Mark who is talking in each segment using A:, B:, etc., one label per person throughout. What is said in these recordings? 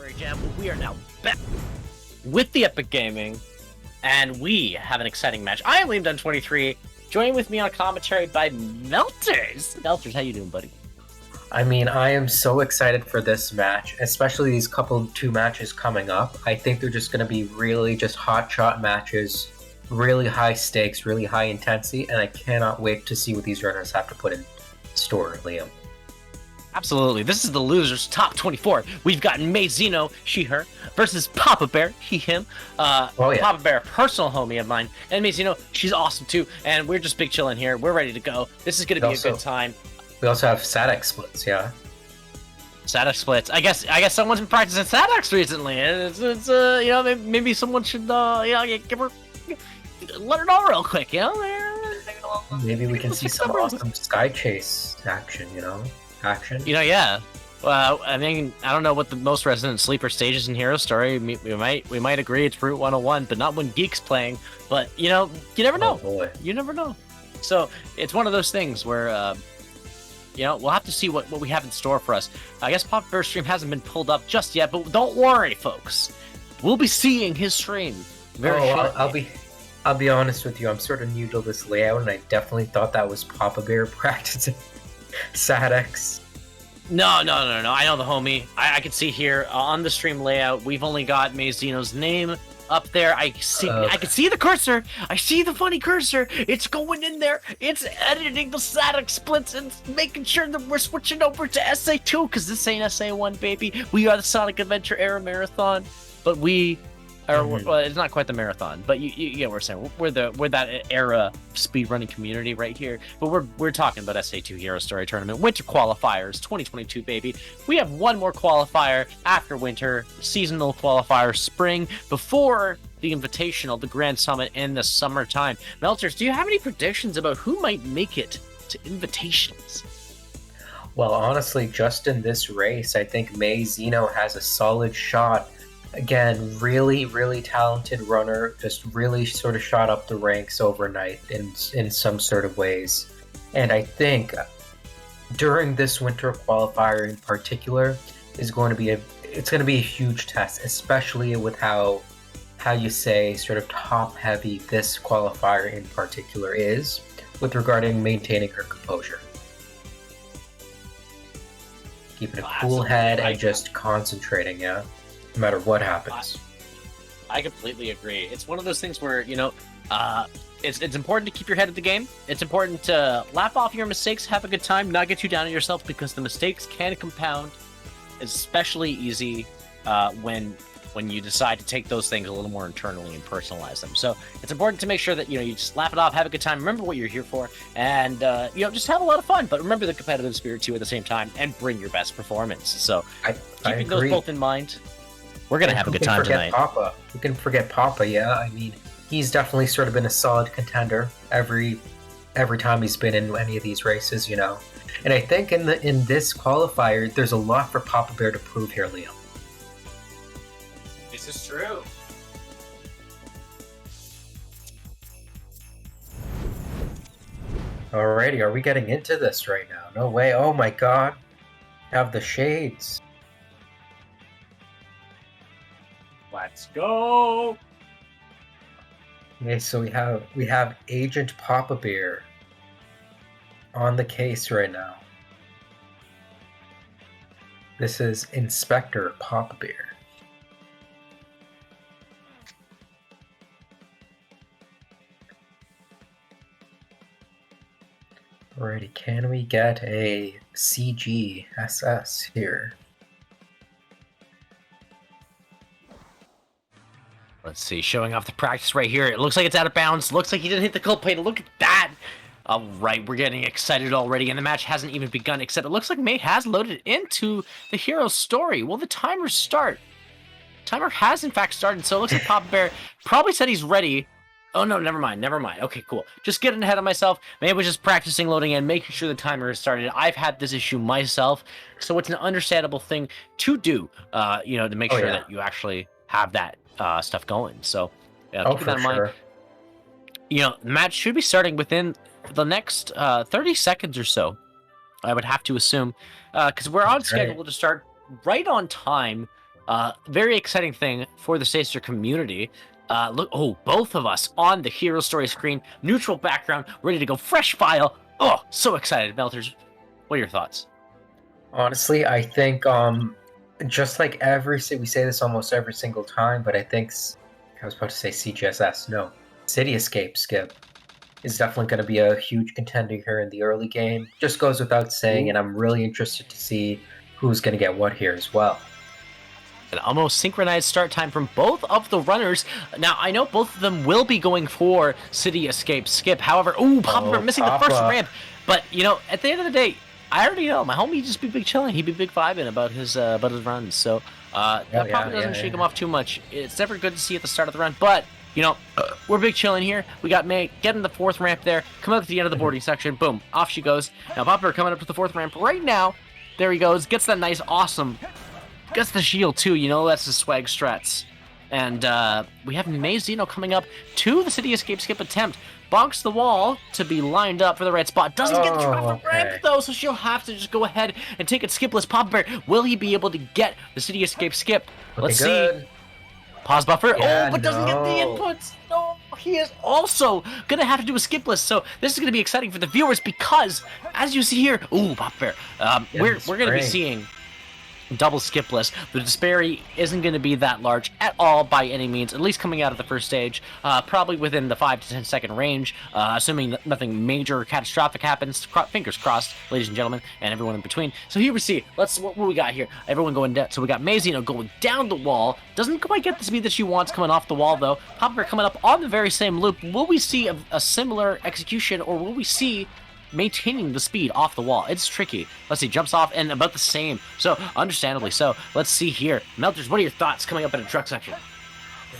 A: Strawberry Jam. We are now back with the Epic Gaming, and we have an exciting match. I am Liam23, joined with me on commentary by Melters. Melters, how you doing, buddy?
B: I mean, I am so excited for this match, especially these two matches coming up. I think they're just going to be really just hot shot matches, really high stakes, really high intensity, and I cannot wait to see what these runners have to put in store, Liam.
A: Absolutely. This is the losers top 24. We've got Mazino, she, her, versus Papa Bear, he, him. Papa Bear, a personal homie of mine. And Mazino, she's awesome too. And we're just big chilling here. We're ready to go. This is going to be a good time.
B: We also have Sadek splits, yeah.
A: Sadek splits. I guess someone's been practicing Sadeks recently. It's you know, maybe someone should give her, let her know real quick, you know.
B: Maybe we can see some awesome Sky Chase action, you know.
A: Yeah. Well, I mean, I don't know what the most resonant sleeper stage is in Hero Story. We might agree it's Route 101, but not when Geek's playing. But you know, you never know.
B: Oh boy.
A: You never know. So it's one of those things where you know, we'll have to see what we have in store for us. I guess Pop Bear's stream hasn't been pulled up just yet, but don't worry, folks. We'll be seeing his stream very shortly.
B: I'll be honest with you. I'm sort of new to this layout, and I definitely thought that was Papa Bear practicing Sadeks.
A: No. I know the homie. I can see here on the stream layout, we've only got Mazino's name up there. I can see the cursor. I see the funny cursor. It's going in there. It's editing the static splits and making sure that we're switching over to SA2 because this ain't SA1, baby. We are the Sonic Adventure era marathon, but we are. Well, it's not quite the marathon, but you get what we're saying. We're that era speedrunning community right here. But we're talking about SA2 Hero Story Tournament Winter Qualifiers 2022, baby. We have one more qualifier after winter, seasonal qualifier spring, before the Invitational, the Grand Summit in the summertime. Melters, do you have any predictions about who might make it to Invitations?
B: Well, honestly, just in this race, I think Mazino has a solid shot. Again, really, really talented runner, just really sort of shot up the ranks overnight in some sort of ways. And I think during this winter qualifier in particular is going to be a huge test, especially with how you say sort of top heavy this qualifier in particular is with regarding maintaining her composure. Keeping a cool head and just concentrating, yeah. No matter what happens.
A: I completely agree. It's one of those things where, you know, it's important to keep your head at the game. It's important to laugh off your mistakes, have a good time, not get too down on yourself, because the mistakes can compound, especially easy when you decide to take those things a little more internally and personalize them. So it's important to make sure that, you know, you just laugh it off, have a good time, remember what you're here for, and you know, just have a lot of fun. But remember the competitive spirit too at the same time, and bring your best performance. So keeping those both in mind, we're going to have a good time tonight.
B: We can forget Papa, yeah. I mean, he's definitely sort of been a solid contender every time he's been in any of these races, you know. And I think in this qualifier, there's a lot for Papa Bear to prove here, Liam.
A: This is true.
B: Alrighty, are we getting into this right now? No way. Oh my god. Have the shades.
A: Let's go.
B: Okay, so we have Agent Papa Bear on the case right now. This is Inspector Papa Bear. Alrighty, can we get a CG SS here?
A: Let's see, showing off the practice right here. It looks like it's out of bounds. Looks like he didn't hit the culpate. Look at that. All right, we're getting excited already, and the match hasn't even begun, except it looks like May has loaded into the hero story. Will the timer start? Timer has, in fact, started, so it looks like Papa Bear probably said he's ready. Oh, no, never mind. Okay, cool. Just getting ahead of myself. May was just practicing loading in, making sure the timer has started. I've had this issue myself, so it's an understandable thing to do, you know, to make sure that you actually have that stuff going. So keep that in mind. You know, the match should be starting within the next 30 seconds or so, I would have to assume, because we're on schedule to start right on time Very exciting thing for the Stacer community. Look, oh, both of us on the hero story screen, neutral background, ready to go, fresh file. Oh, so excited, Melters. What are your thoughts?
B: Honestly, I think just like we say this almost every single time, but I think I was about to say CGSS. No, City Escape Skip is definitely going to be a huge contender here in the early game. Just goes without saying, and I'm really interested to see who's going to get what here as well.
A: An almost synchronized start time from both of the runners. Now, I know both of them will be going for City Escape Skip. However, Papa missing the first ramp. But, you know, at the end of the day, I already know my homie just be big chilling. He'd be big vibing about his runs. So that probably doesn't shake him off too much. It's never good to see at the start of the run, but you know, we're big chilling here. We got May getting the fourth ramp there. Come up to the end of the boarding section. Boom, off she goes. Now Popper coming up to the fourth ramp right now. There he goes. Gets that nice, awesome. Gets the shield too. You know that's the swag strats. And we have May Zeno coming up to the City Escape Skip attempt. Bonks the wall to be lined up for the right spot. Doesn't get the traffic ramp, though, so she'll have to just go ahead and take it skipless. Papa Bear, will he be able to get the City Escape Skip? Let's see. Pause buffer.
B: Yeah,
A: but doesn't get the inputs. No, he is also going to have to do a skipless. So this is going to be exciting for the viewers because, as you see here, Papa Bear, we're going to be seeing double skipless. The disparity isn't going to be that large at all by any means, at least coming out of the first stage, probably within the 5 to 10 second range, assuming that nothing major or catastrophic happens. Fingers crossed, ladies and gentlemen, and everyone in between. So here we see, what we got here. Everyone going down. So we got May Zeno going down the wall. Doesn't quite get the speed that she wants coming off the wall, though. Papa coming up on the very same loop. Will we see a similar execution, or will we see maintaining the speed off the wall? It's tricky. Let's see, jumps off and about the same. So, understandably so. Let's see here. Melters, what are your thoughts coming up in a truck section?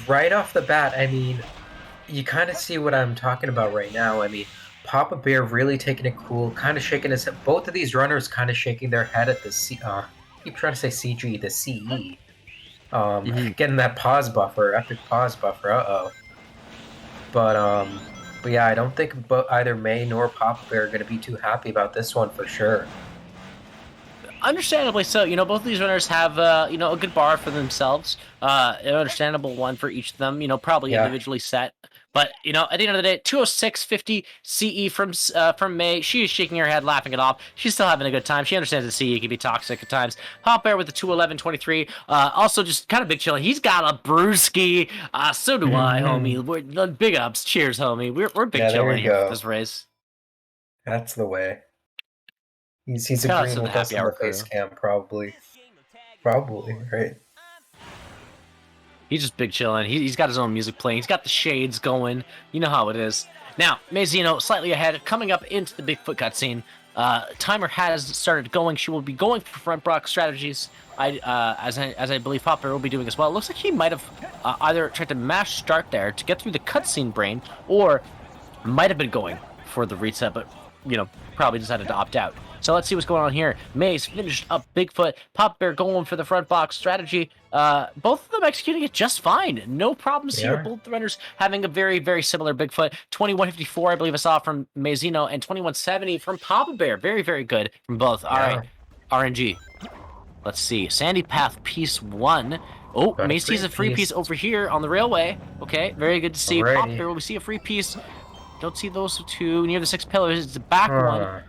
B: Right off the bat, I mean, you kind of see what I'm talking about right now. I mean, Papa Bear really taking it cool, kind of shaking his head. Both of these runners kind of shaking their head at the keep trying to say CG, the CE. Getting that pause buffer, epic pause buffer, But yeah, I don't think either May nor Papa Bear are going to be too happy about this one for sure.
A: Understandably so. You know, both of these runners have, a good bar for themselves. An understandable one for each of them, probably individually set. But, at the end of the day, 206.50 CE from May. She is shaking her head, laughing it off. She's still having a good time. She understands that CE can be toxic at times. Hot Bear with the 211.23. Also just kind of big chilling. He's got a brewski. So do I, homie. We're big ups. Cheers, homie. We're big chilling here for this race.
B: That's the way. He's agreeing with us on the face cam, probably. Probably, right?
A: He's just big chilling. He's got his own music playing. He's got the shades going. You know how it is. Now, May Zeno slightly ahead, coming up into the Bigfoot cutscene. Timer has started going. She will be going for front block strategies. As I believe Popper will be doing as well. It looks like he might have either tried to mash start there to get through the cutscene brain, or might have been going for the reset, but probably decided to opt out. So let's see what's going on here. May's finished up Bigfoot. Pop Bear going for the front box strategy. Both of them executing it just fine. No problems here. Both runners having a very, very similar Bigfoot. 2154, I believe I saw from May Zeno, and 2170 from Papa Bear. Very, very good from both. All right, RNG. Let's see. Sandy Path Piece 1. Oh, May sees a free piece over here on the railway. Okay, very good to see. Pop Bear, will we see a free piece? Don't see those two near the 6 pillars. It's the back one.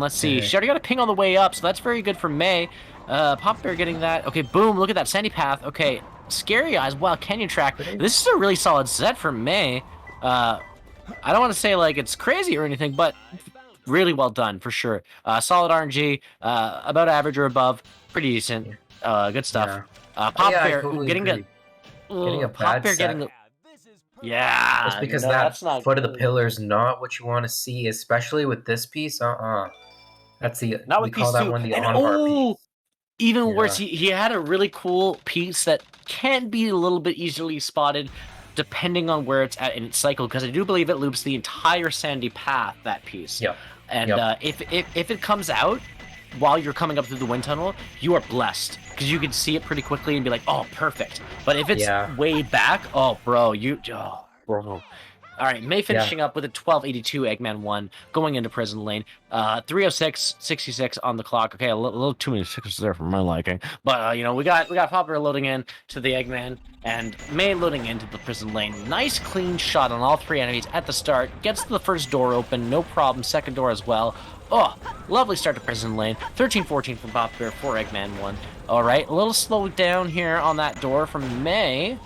A: Let's see. She already got a ping on the way up, so that's very good for May. Pop Bear getting that. Okay, boom. Look at that Sandy Path. Okay, Scary Eyes. Wow, Canyon Track. This is a really solid set for May. I don't want to say like it's crazy or anything, but really well done for sure. Solid RNG, about average or above. Pretty decent. Good stuff. Pop Bear getting a Pop Bear getting. Yeah,
B: it's because that foot of the pillar is not what you want to see, especially with this piece. That's the
A: not with
B: we call
A: piece
B: that
A: two.
B: one the
A: And
B: on-bar piece.
A: Even worse, he had a really cool piece that can be a little bit easily spotted, depending on where it's at in its cycle. Because I do believe it loops the entire Sandy Path. That piece.
B: Yep.
A: And if it comes out while you're coming up through the wind tunnel, you are blessed because you can see it pretty quickly and be like, oh, perfect. But if it's way back, bro. All right, May finishing up with a 1282 Eggman 1 going into prison lane. 306, 66 on the clock. Okay, a little too many sixes there for my liking. But you know, we got Popper loading in to the Eggman and May loading into the prison lane. Nice clean shot on all three enemies at the start. Gets the first door open, no problem. Second door as well. Oh, lovely start to prison lane. 13-14 from Popper for Eggman 1. All right, a little slow down here on that door from May.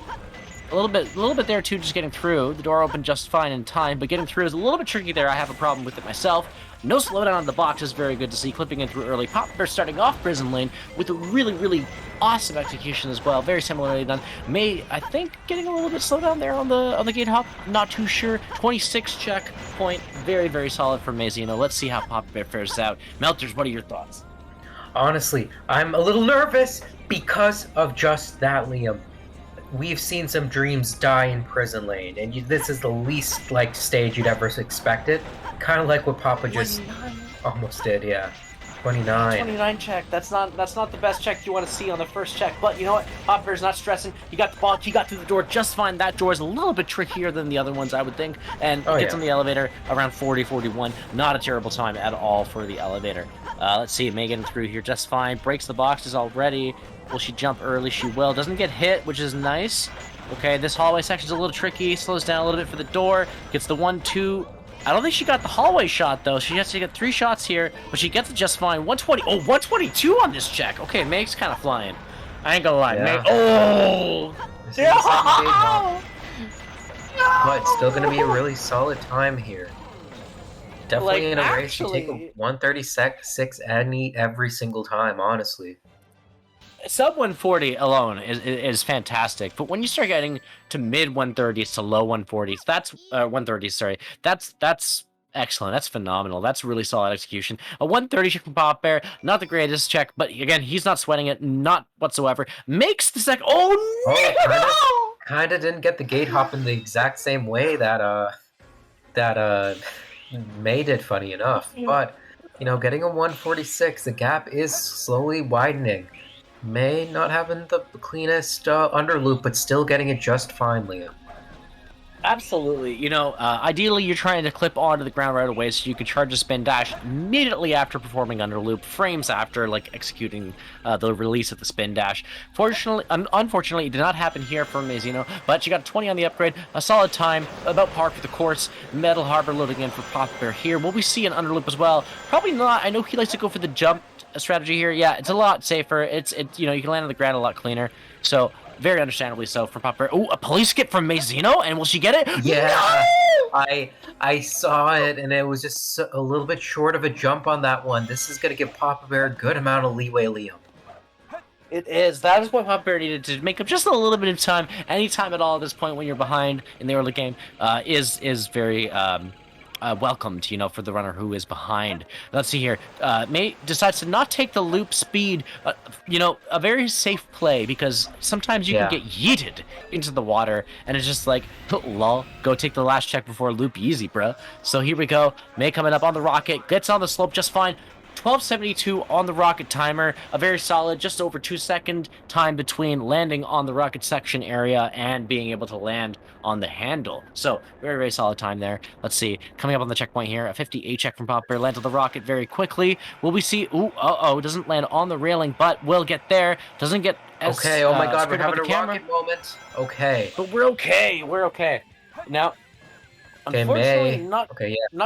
A: A little bit there too, just getting through. The door opened just fine in time, but getting through is a little bit tricky there. I have a problem with it myself. No slowdown on the box is very good to see. Clipping in through early. Popper starting off prison lane with a really awesome execution as well. Very similarly done. May, I think, getting a little bit slow down there on the gate hop. Not too sure. 26 checkpoint. Very solid for Mazino. Let's see how Popper fares out. Melters, what are your thoughts?
B: Honestly, I'm a little nervous because of just that, Liam. We've seen some dreams die in prison lane, and this is the least like stage you'd ever expect it. Kind of like what Papa just
A: 29.
B: almost did, yeah. 29.
A: 29 check. That's not the best check you want to see on the first check. But you know what? Popper's not stressing. He got the ball. He got through the door just fine. That door is a little bit trickier than the other ones, I would think. And gets on the elevator around 40, 41. Not a terrible time at all for the elevator. Let's see. May getting through here just fine. Breaks the boxes already. Will she jump early? She will. Doesn't get hit, which is nice. Okay, this hallway section's a little tricky. Slows down a little bit for the door. Gets the 1-2. I don't think she got the hallway shot, though. She has to get 3 shots here, but she gets it just fine. 120. Oh, 122 on this check. Okay, Meg's kind of flying. I ain't gonna lie.
B: Yeah.
A: Meg. Oh!
B: No! But still gonna be a really solid time here. Definitely in a race you take a 136 every single time, honestly.
A: Sub 140 alone is fantastic, but when you start getting to mid 130s to low 140s, that's 130s. Sorry, that's excellent. That's phenomenal. That's really solid execution. A 130 check from Pop Bear, not the greatest check, but again, he's not sweating it, not whatsoever. Makes the second. Oh no!
B: Kind of didn't get the gate hop in the exact same way that May did. Funny enough, but you know, getting a 146, the gap is slowly widening. May not having the cleanest under loop, but still getting it just fine, Liam.
A: Absolutely. You know, ideally you're trying to clip onto the ground right away so you can charge a spin dash immediately after performing under loop, frames after like executing the release of the spin dash. Unfortunately, it did not happen here for Mazino, but she got a 20 on the upgrade, a solid time, about par for the course. Metal Harbor loading in for Pop Bear here. Will we see an under loop as well? Probably not. I know he likes to go for the jump strategy here. Yeah, it's a lot safer. It's you know, you can land on the ground a lot cleaner. So very understandably so for Popper. Oh, a police skip from Mazino, and will she get it?
B: Yeah,
A: no!
B: I saw it, and it was just a little bit short of a jump on that one. This is going to give Papa Bear a good amount of leeway, Liam.
A: It is. That is what Papa Bear needed to make up just a little bit of time. Any time at all at this point when you're behind in the early game is very welcomed, you know, for the runner who is behind. Let's see here. May decides to not take the loop speed. You know, a very safe play because sometimes you can get yeeted into the water and it's just like, lol, go take the last check before loop easy, bro. So here we go. May coming up on the rocket, gets on the slope just fine. 1272 on the rocket timer, a very solid, just over 2-second time between landing on the rocket section area and being able to land on the handle. So very solid time there. Let's see, coming up on the checkpoint here, a 58 check from Pop Bear, lands on the rocket very quickly. Will we see? Ooh, doesn't land on the railing, but will get there. Doesn't get as
B: okay. Oh my God, we're having a
A: camera.
B: rocket moment. Okay,
A: but we're okay. We're okay. Now, unfortunately, not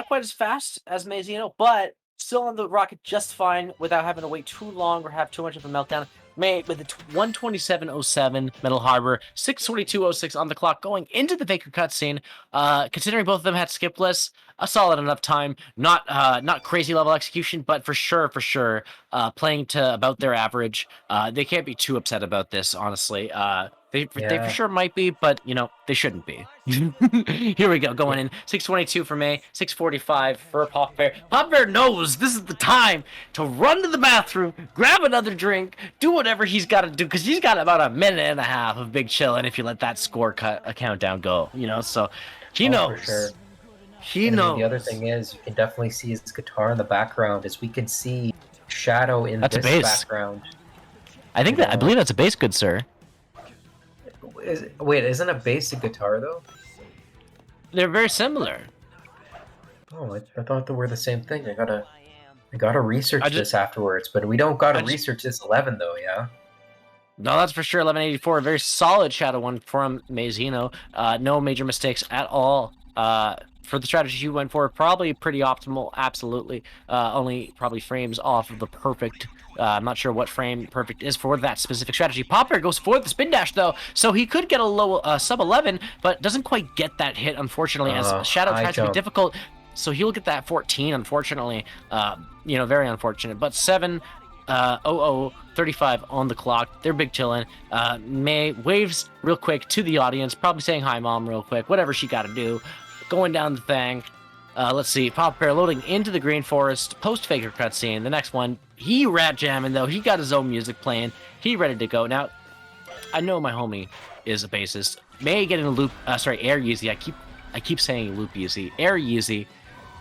A: quite as fast as Mazino, but still on the rocket just fine without having to wait too long or have too much of a meltdown. May with the 127.07 Metal Harbor, 622.06 on the clock going into the Faker cutscene. Considering both of them had skip lists, a solid enough time. Not crazy level execution, but for sure, playing to about their average. They can't be too upset about this, honestly. They for sure might be, but, you know, they shouldn't be. Here we go, going in. 622 for May, 645 for Pop Bear. Pop Bear knows this is the time to run to the bathroom, grab another drink, do whatever he's got to do, because he's got about a minute and a half of big chillin' if you let that score countdown go, you know? So he knows.
B: For sure.
A: He knows.
B: The other thing is, you can definitely see his guitar in the background, as we can see Shadow in this background.
A: I think I believe that's a bass, good sir.
B: Wait, isn't a bass a guitar though?
A: They're very similar.
B: Oh, I thought they were the same thing. I gotta
A: I
B: research
A: just
B: this afterwards, but we don't gotta
A: I just
B: research this 11 though, yeah?
A: No, that's for sure. 1184, a very solid Shadow one from Mazino. No major mistakes at all. For the strategy you went for, probably pretty optimal. Absolutely. Only probably frames off of the perfect. I'm not sure what frame perfect is for that specific strategy. Popper goes for the spin dash though, so he could get a low sub 11, but doesn't quite get that hit unfortunately. As Shadow
B: High
A: tries to be
B: jump.
A: difficult, so he'll get that 14. Unfortunately, very unfortunate. But 7:35 on the clock. They're big chillin'. May waves real quick to the audience, probably saying hi, mom, real quick. Whatever she got to do. Going down the thing. Let's see. Pop Bear loading into the Green Forest. Post Faker cutscene. The next one. He rat jamming though. He got his own music playing. He ready to go. Now, I know my homie is a bassist. May getting a loop. Air Yeezy. I keep saying loop Yeezy. Air Yeezy.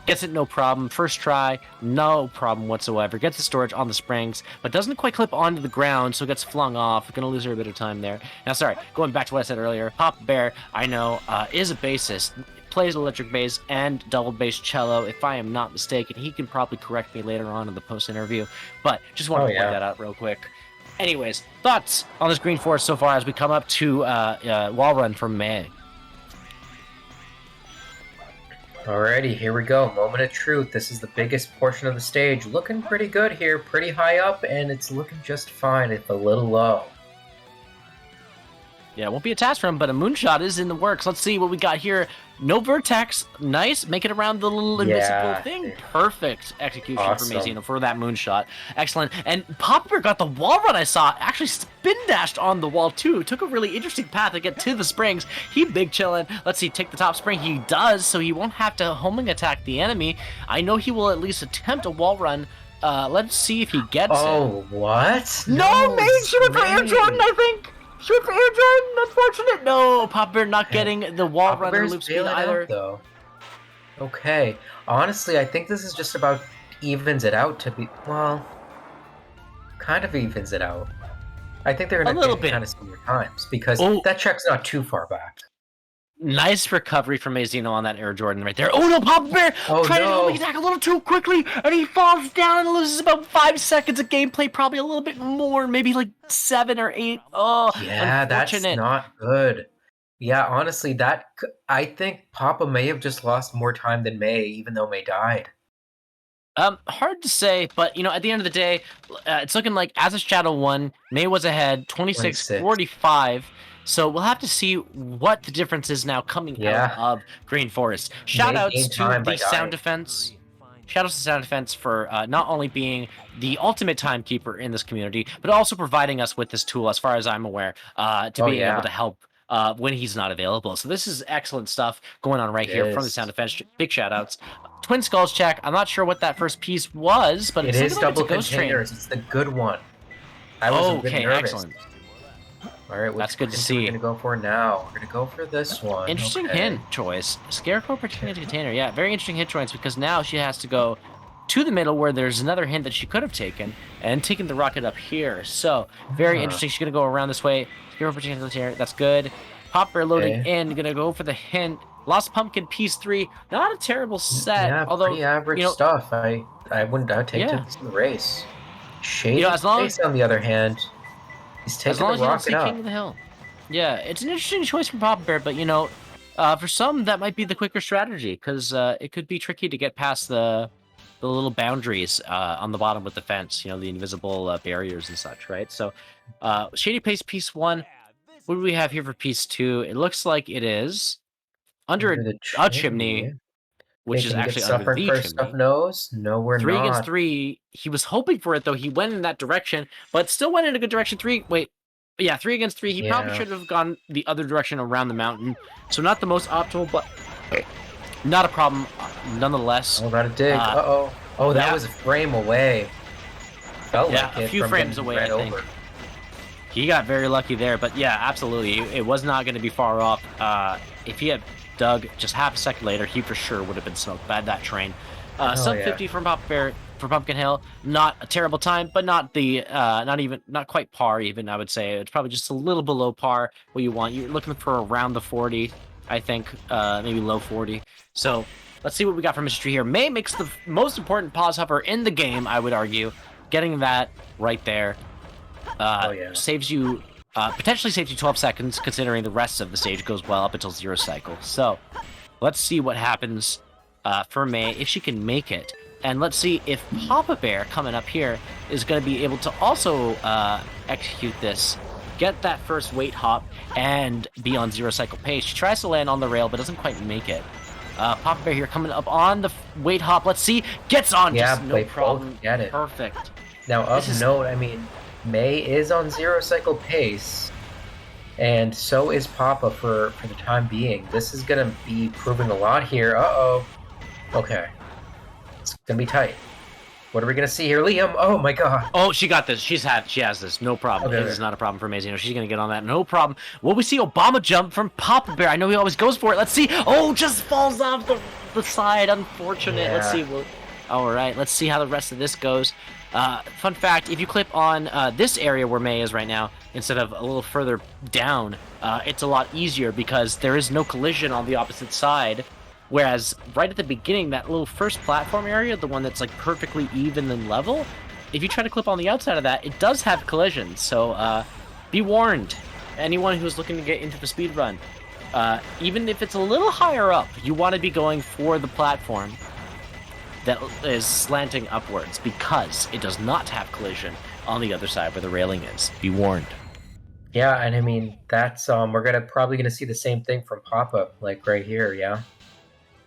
A: Gets it no problem. First try, no problem whatsoever. Gets the storage on the springs, but doesn't quite clip onto the ground, so gets flung off. Gonna lose her a bit of time there. Now, sorry, going back to what I said earlier, Papa Bear, I know, is a bassist. Plays electric bass and double bass cello, if I am not mistaken. He can probably correct me later on in the post-interview, but just wanted to point that out real quick. Anyways, thoughts on this Green Forest so far as we come up to Wall Run from May?
B: Alrighty, here we go. Moment of truth. This is the biggest portion of the stage. Looking pretty good here, pretty high up, and it's looking just fine. It's a little low.
A: Yeah, it won't be a task for him, but a moonshot is in the works. Let's see what we got here. No vertex. Nice. Make it around the little invisible thing. Perfect execution for Mazino for that moonshot. Excellent. And Popper got the wall run I saw. Actually spin dashed on the wall, too. Took a really interesting path to get to the springs. He big chillin'. Let's see, take the top spring. He does, so he won't have to homing attack the enemy. I know he will at least attempt a wall run. Let's see if he gets it.
B: Oh, what?
A: No, May! She went for Air Jordan, I think! Shoot for Air Jordan, unfortunate. No, Pop Bear not getting the wall runner loop speed either.
B: Out, though. Okay, honestly, I think this is just about evens it out to be, well, kind of evens it out. I think they're going to get kind of similar times because that check's not too far back.
A: Nice recovery from Mazino on that Air Jordan right there. Oh no, Papa Bear tried to homing attack a little too quickly, and he falls down and loses about 5 seconds of gameplay, probably a little bit more, maybe like 7 or 8. Oh,
B: yeah, that's not good. Yeah, honestly, I think Papa may have just lost more time than May, even though May died.
A: Hard to say, but at the end of the day, it's looking like as a Shadow 1, May was ahead, 26-45. So we'll have to see what the difference is now coming out of Green Forest. Shoutouts to the sound defense. Shoutouts to sound defense for not only being the ultimate timekeeper in this community, but also providing us with this tool, as far as I'm aware, to be able to help when he's not available. So this is excellent stuff going on right here from the sound defense. Big shoutouts. Twin Skulls check. I'm not sure what that first piece was, but
B: it is double containers. It's the good one. I was a bit nervous.
A: Excellent.
B: All right,
A: that's good to see.
B: We're gonna go for now. We're gonna go for this one.
A: Interesting hint choice. Scarecrow protecting the container. Yeah, very interesting hint choice because now she has to go to the middle where there's another hint that she could have taken and taken the rocket up here. So very interesting. She's gonna go around this way. Scarecrow protecting the container. That's good. Pop Bear loading in. Gonna go for the hint. Lost Pumpkin piece 3. Not a terrible set.
B: Yeah,
A: although
B: pretty average stuff. I would take this in the race. Shady
A: as long as
B: on the other hand. He's taking the rocket up.
A: King of the Hill. Yeah, it's an interesting choice from Papa Bear, but for some that might be the quicker strategy because it could be tricky to get past the little boundaries on the bottom with the fence. The invisible barriers and such, right? So, Shady Pace piece 1. What do we have here for piece 2? It looks like it is under a chimney. Which is actually under the chimney.
B: No, we're
A: 3 against 3. He was hoping for it, though. He went in that direction, but still went in a good direction. 3 against 3. He probably should have gone the other direction around the mountain. So not the most optimal, but not a problem nonetheless.
B: Oh, got a dig. Uh-oh. Oh, that was a frame away. Felt like
A: a few frames away, I think. He got very lucky there, but yeah, absolutely. It was not going to be far off. If he had dug just half a second later, he for sure would have been smoked by that train. Sub 50 from Papa Bear for Pumpkin Hill. Not a terrible time, but not the not quite par even, I would say. It's probably just a little below par what you want. You're looking for around the 40. I think, maybe low 40. So let's see what we got from Mystery here. May makes the most important pause hover in the game, I would argue. Getting that right there saves you, potentially saves you 12 seconds, considering the rest of the stage goes well up until 0 cycle. So let's see what happens for May, if she can make it. And let's see if Papa Bear, coming up here, is going to be able to also execute this. Get that first weight hop and be on 0 cycle pace. She tries to land on the rail, but doesn't quite make it. Papa Bear here coming up on the weight hop. Let's see. Gets on.
B: Yeah,
A: just no problem.
B: Get it.
A: Perfect.
B: Now, of note, I mean, May is on 0 cycle pace, and so is Papa for the time being. This is going to be proving a lot here. Uh-oh. Okay. It's going to be tight. What are we going to see here? Liam, oh my god.
A: Oh, she got this. She has this. No problem.
B: Okay.
A: This is not a problem for Mazino. She's going to get on that. No problem. Will we see Obama jump from Papa Bear? I know he always goes for it. Let's see. Oh, just falls off the side. Unfortunate.
B: Yeah.
A: Let's see. All right. Let's see how the rest of this goes. Fun fact, if you clip on this area where May is right now, instead of a little further down, it's a lot easier because there is no collision on the opposite side. Whereas right at the beginning, that little first platform area, the one that's like perfectly even and level, if you try to clip on the outside of that, it does have collisions. So be warned, anyone who's looking to get into the speed run. Even if it's a little higher up, you want to be going for the platform that is slanting upwards because it does not have collision on the other side where the railing is. Be warned.
B: Yeah, and I mean, that's we're probably gonna see the same thing from Papa, like right here, yeah.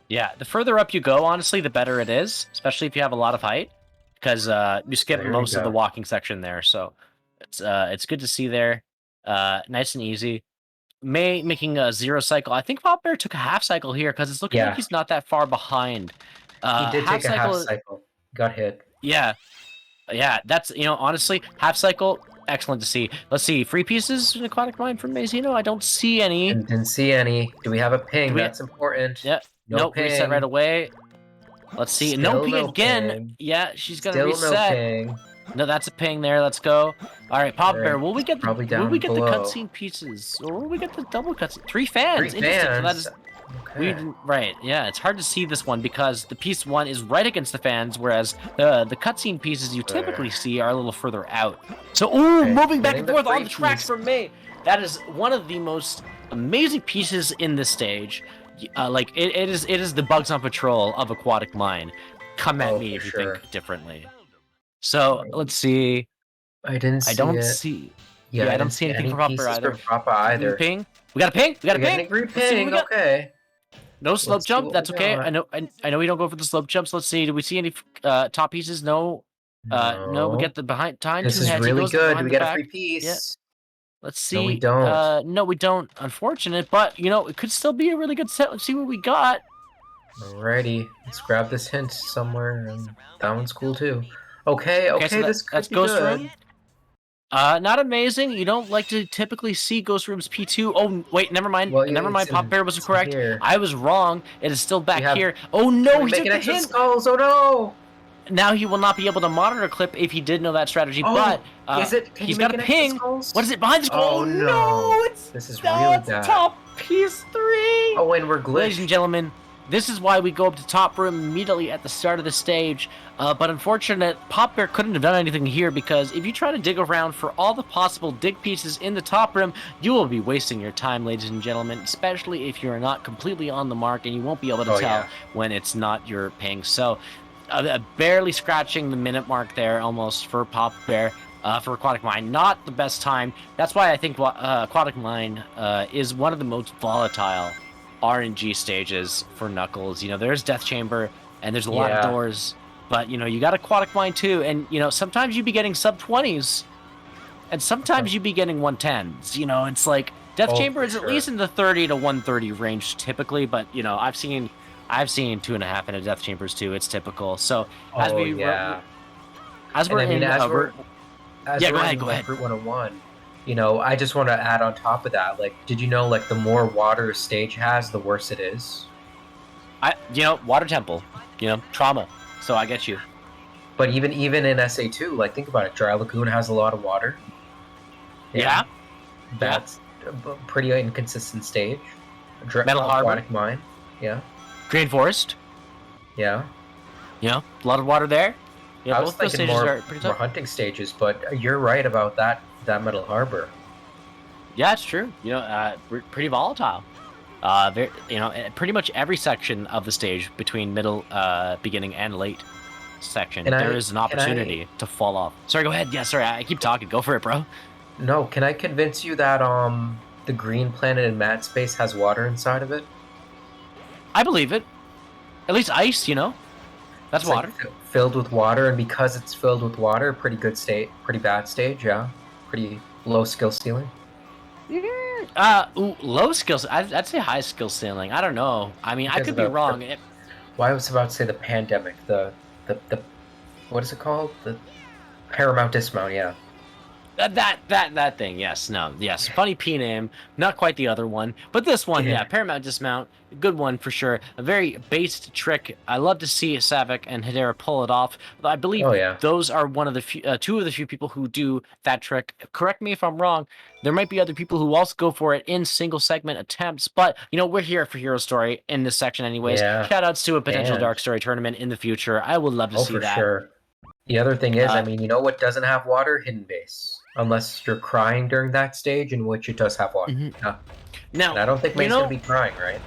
A: Yeah, the further up you go, honestly, the better it is, especially if you have a lot of height, because you skip most of the walking section there. So it's good to see there. Nice and easy. May making a 0 cycle. I think Pop Bear took a half cycle here because it's looking like he's not that far behind.
B: He did take a half cycle. Got hit.
A: Yeah. Yeah, that's, honestly, half cycle, excellent to see. Let's see, free pieces in Aquatic Mine from Mazino? I don't see any.
B: Didn't see any. Do we have a ping? That's important.
A: Yeah. Nope, reset right away. Let's see. No ping again. Ping. Yeah, she's gonna reset.
B: No ping.
A: No, that's a ping there. Let's go. All right, Pop Bear. Will we get the
B: below.
A: cutscene pieces, or will we get the double cutscene? 3 fans.
B: 3 fans.
A: So that is. Okay. Right. Yeah, it's hard to see this one because the piece 1 is right against the fans, whereas the cutscene pieces you typically see are a little further out. So, moving back and forth on the tracks from May. That is one of the most amazing pieces in this stage. Like it is the Bugs on Patrol of Aquatic Mine. Come at me if you think differently. So let's see.
B: I don't see.
A: Yeah, I don't see anything from
B: Papa either.
A: Ping. We got a ping. We got a ping.
B: Ping. Okay.
A: No slope jump. That's okay. I know we don't go for the slope jumps. Let's see. Do we see any top pieces? No. No. We get the behind time.
B: This is really good. We get a free piece.
A: Yeah. Let's see.
B: No, we don't.
A: No, we don't. Unfortunate, but it could still be a really good set. Let's see what we got.
B: Alrighty, let's grab this hint somewhere, and that one's cool too. Okay, so this could be
A: Ghost
B: good.
A: Room. Not amazing. You don't like to typically see Ghost Room's P2. Oh, wait, never mind. Never mind. Pop Bear was correct.
B: Here.
A: I was wrong. It is still back here. Oh no, he took the hint.
B: Skulls. Oh no.
A: Now he will not be able to monitor clip if he did know that strategy, but he's got a ping. What is it behind the skull?
B: Oh no!
A: This
B: is really bad.
A: Top piece 3.
B: Oh, and we're glitched.
A: Ladies and gentlemen, this is why we go up to top room immediately at the start of the stage. But unfortunate, Pop Bear couldn't have done anything here because if you try to dig around for all the possible dig pieces in the top room, you will be wasting your time, ladies and gentlemen, especially if you're not completely on the mark and you won't be able to tell when it's not your ping. So, barely scratching the minute mark there almost for Pop Bear. For Aquatic Mine, not the best time. That's why I think Aquatic Mine is one of the most volatile RNG stages for Knuckles. There's Death Chamber and there's a lot of doors, but you got Aquatic Mine too, and sometimes you be getting sub 20s, and sometimes you be getting 110s. It's like Death Chamber is at least in the 30 to 130 range typically, but I've seen 2.5 in a Death Chambers too. It's typical. So as we're
B: go ahead. Fruit 101. I just want to add on top of that. Like, did you know the more water a stage has, the worse it is?
A: Water temple. Trauma. So I get you.
B: But even in SA2, think about it. Dry Lagoon has a lot of water.
A: Yeah.
B: That's a pretty inconsistent stage.
A: Metal Harbor,
B: Aquatic Mine. Yeah,
A: Green Forest.
B: yeah.
A: You know, a lot of water there. Yeah,
B: I was
A: both those
B: thinking
A: stages
B: more
A: are pretty
B: more
A: tough.
B: hunting stages, but you're right about that Metal Harbor.
A: Yeah, it's true. You know, pretty volatile. Very, you know, pretty much every section of the stage between middle, beginning, and late section,
B: Can
A: there
B: I
A: is an
B: can I
A: opportunity to fall off. Sorry, go ahead. Yeah, sorry, I keep talking. Go for it, bro.
B: no, can I convince you that the green planet in Mat Space has water inside of it?
A: I believe it. At least ice, you know, that's
B: It's like
A: water.
B: filled with water, and because it's filled with water, pretty good state, pretty bad stage, yeah. Pretty low skill ceiling.
A: Ooh, low skills. I'd say high skill ceiling. I don't know. I mean, I
B: Because
A: could
B: of
A: be
B: the
A: wrong.
B: well, I was about to say the pandemic, the what is it called? The Paramount Dismount, yeah.
A: That thing, yes, no, yes. Funny P name, not quite the other one, but this one, yeah,
B: Yeah.
A: Paramount Dismount, good one for sure. A very based trick. I love to see Savick and Hedera pull it off. I believe
B: Oh yeah.
A: those are one of the few, two of the few people who do that trick. Correct me if I'm wrong. There might be other people who also go for it in single segment attempts, but you know we're here for Hero Story in this section anyways.
B: Yeah.
A: Shout outs to a potential
B: And
A: Dark Story tournament in the future. I would love to
B: oh
A: see
B: for
A: that.
B: sure. The other thing is, I
A: Uh,
B: mean, you know what doesn't have water? Hidden Base. Unless you're crying during that stage, in which it does have water.
A: mhm.
B: Yeah. And
A: Now,
B: I don't think
A: you
B: May's gonna
A: know,
B: be crying, right?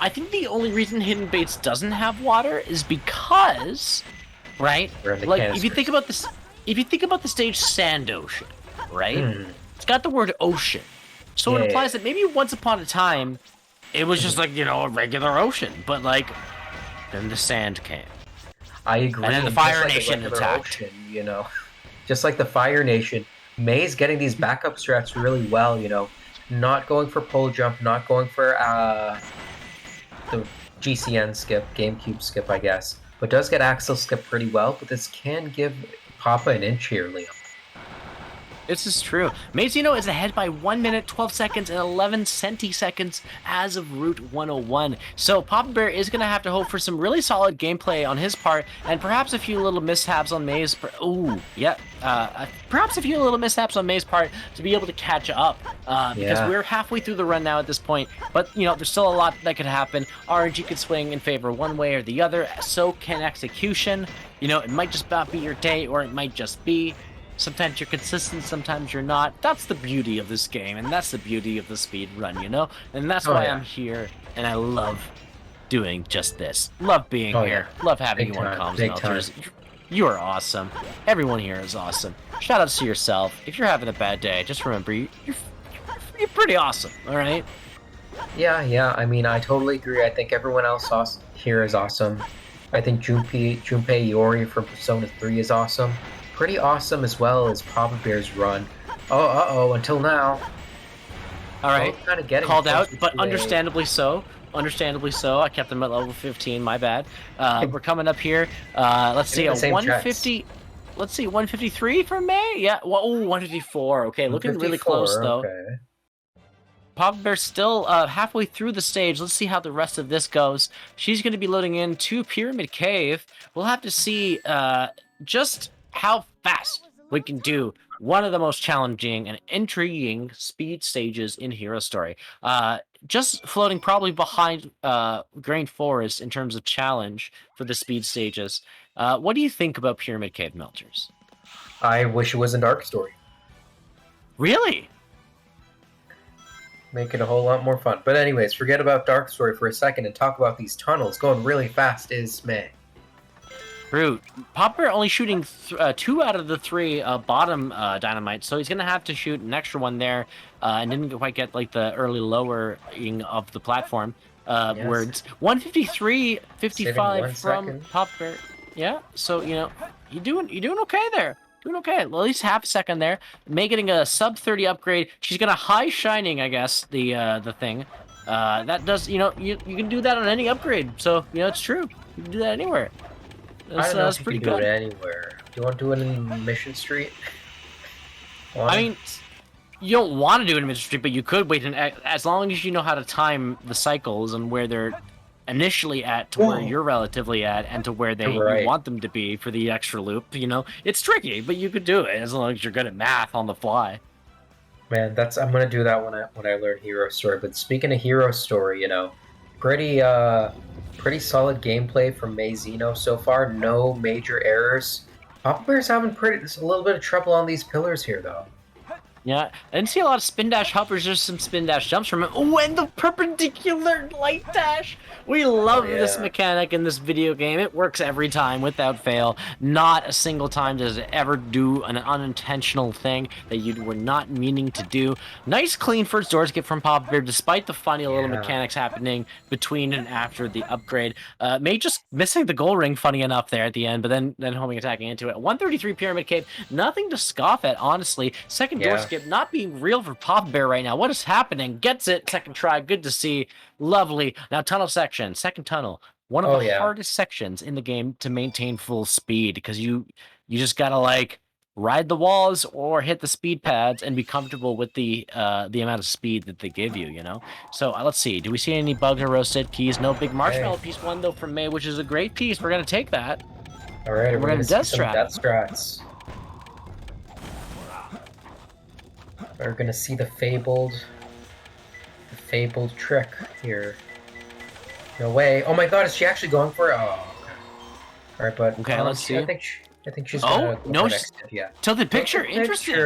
A: I think the only reason Hidden Baits doesn't have water is because, right?
B: We're in the
A: Like if you
B: canisters.
A: think about this, if you think about the stage Sand Ocean, right?
B: Hmm.
A: It's got the word ocean, so it
B: Yeah.
A: implies that maybe once upon a time, it was just like a regular ocean, but like then the sand came,
B: I agree.
A: and then the
B: Just
A: Fire
B: like
A: Nation
B: regular
A: attacked.
B: ocean, just like the Fire Nation, May's getting these backup strats really well. Not going for pole jump, not going for the GCN skip, GameCube skip, I guess, but does get Axel skip pretty well. But this can give Papa an inch here, Liam.
A: This is true. Mazino is ahead by 1 minute, 12 seconds, and 11 centiseconds as of Route 101. So Papa Bear is going to have to hope for some really solid gameplay on his part, and perhaps a few little mishaps on May's. Perhaps a few little mishaps on May's part to be able to catch up. Because
B: Yeah.
A: we're halfway through the run now at this point. But there's still a lot that could happen. RNG could swing in favor one way or the other. So can execution. It might just not be your day, or it might just be. Sometimes you're consistent, sometimes you're not. That's the beauty of this game, and that's the beauty of the speed run, And that's
B: Oh,
A: why
B: yeah.
A: I'm here, and I love doing just this. Love being
B: Oh,
A: here.
B: yeah.
A: Love having
B: Big
A: you on
B: time,
A: Comms
B: big
A: Melters. You are awesome. Everyone here is awesome. Shout outs to yourself. If you're having a bad day, just remember you're pretty awesome. All right.
B: Yeah. I mean, I totally agree. I think everyone else here is awesome. I think Junpei Iori from Persona 3 is awesome. Pretty awesome as well as Papa Bear's run. Oh, until now.
A: All right.
B: Both kinda getting
A: Called out,
B: closer
A: but
B: to
A: understandably so. Understandably so. I kept them at level 15. My bad. We're coming up here. Let's see,
B: Getting
A: a
B: the same
A: 150. Let's see, 153 for May. Yeah. Well, 154. Okay, looking really close
B: 154,
A: though.
B: Okay.
A: Papa Bear's still halfway through the stage. Let's see how the rest of this goes. She's going to be loading into Pyramid Cave. We'll have to see just how fast we can do one of the most challenging and intriguing speed stages in Hero Story. Just floating probably behind Grain Forest in terms of challenge for the speed stages. What do you think about Pyramid Cave Melters?
B: I wish it was a Dark Story.
A: Really?
B: Make it a whole lot more fun. But anyways, forget about Dark Story for a second and talk about these tunnels. Going really fast is May.
A: True. Popper only shooting 2 out of the 3 bottom dynamite, so he's going to have to shoot an extra one there, and didn't quite get like the early lowering of the platform
B: Yes.
A: words. 153, 55
B: 1
A: from
B: second.
A: Popper. Yeah, so you're doing okay there. Doing okay. Well, at least half a second there. May getting a sub 30 upgrade. She's gonna high shining, I guess, the thing. That does you can do that on any upgrade. So it's true. You can do that anywhere.
B: I don't know
A: That's
B: if you
A: pretty
B: can do
A: good.
B: it anywhere. Do you want to do it in Mission Street?
A: I mean, you don't want to do it in Mid Street, but you could wait as long as you know how to time the cycles and where they're initially at to where you're relatively at and to where you
B: Right.
A: want them to be for the extra loop. It's tricky, but you could do it as long as you're good at math on the fly.
B: Man, I'm gonna do that when I learn Hero Story. But speaking of Hero Story, pretty pretty solid gameplay from Mazino so far. No major errors. Papa Bear's having a little bit of trouble on these pillars here, though.
A: Yeah, I didn't see a lot of spin dash hoppers, just some spin dash jumps from him. Oh, and the perpendicular light dash! We love this mechanic in this video game. It works every time, without fail. Not a single time does it ever do an unintentional thing that you were not meaning to do. Nice clean first door skip from Papa Bear, despite the funny little mechanics happening between and after the upgrade. May just missing the goal ring, funny enough, there at the end, but then homing attacking into it. 133 Pyramid Cave, nothing to scoff at, honestly. Second door skip not being real for Papa Bear right now. What is happening? Gets it, second try, good to see. Lovely. Now tunnel section, second tunnel. One of the hardest sections in the game to maintain full speed, because you just gotta like ride the walls or hit the speed pads and be comfortable with the amount of speed that they give you, you know? So let's see. Do we see any bugs or roasted keys? No big marshmallow piece one though from May, which is a great piece. We're gonna take that.
B: All right,
A: we're gonna death strat.
B: Death strats. We're gonna see the fabled trick here. No way! Oh my God, is she actually going for it? Oh, okay. All right, but
A: let's see.
B: I think she's gonna go
A: no,
B: for next. Yeah.
A: Tilted picture, interesting.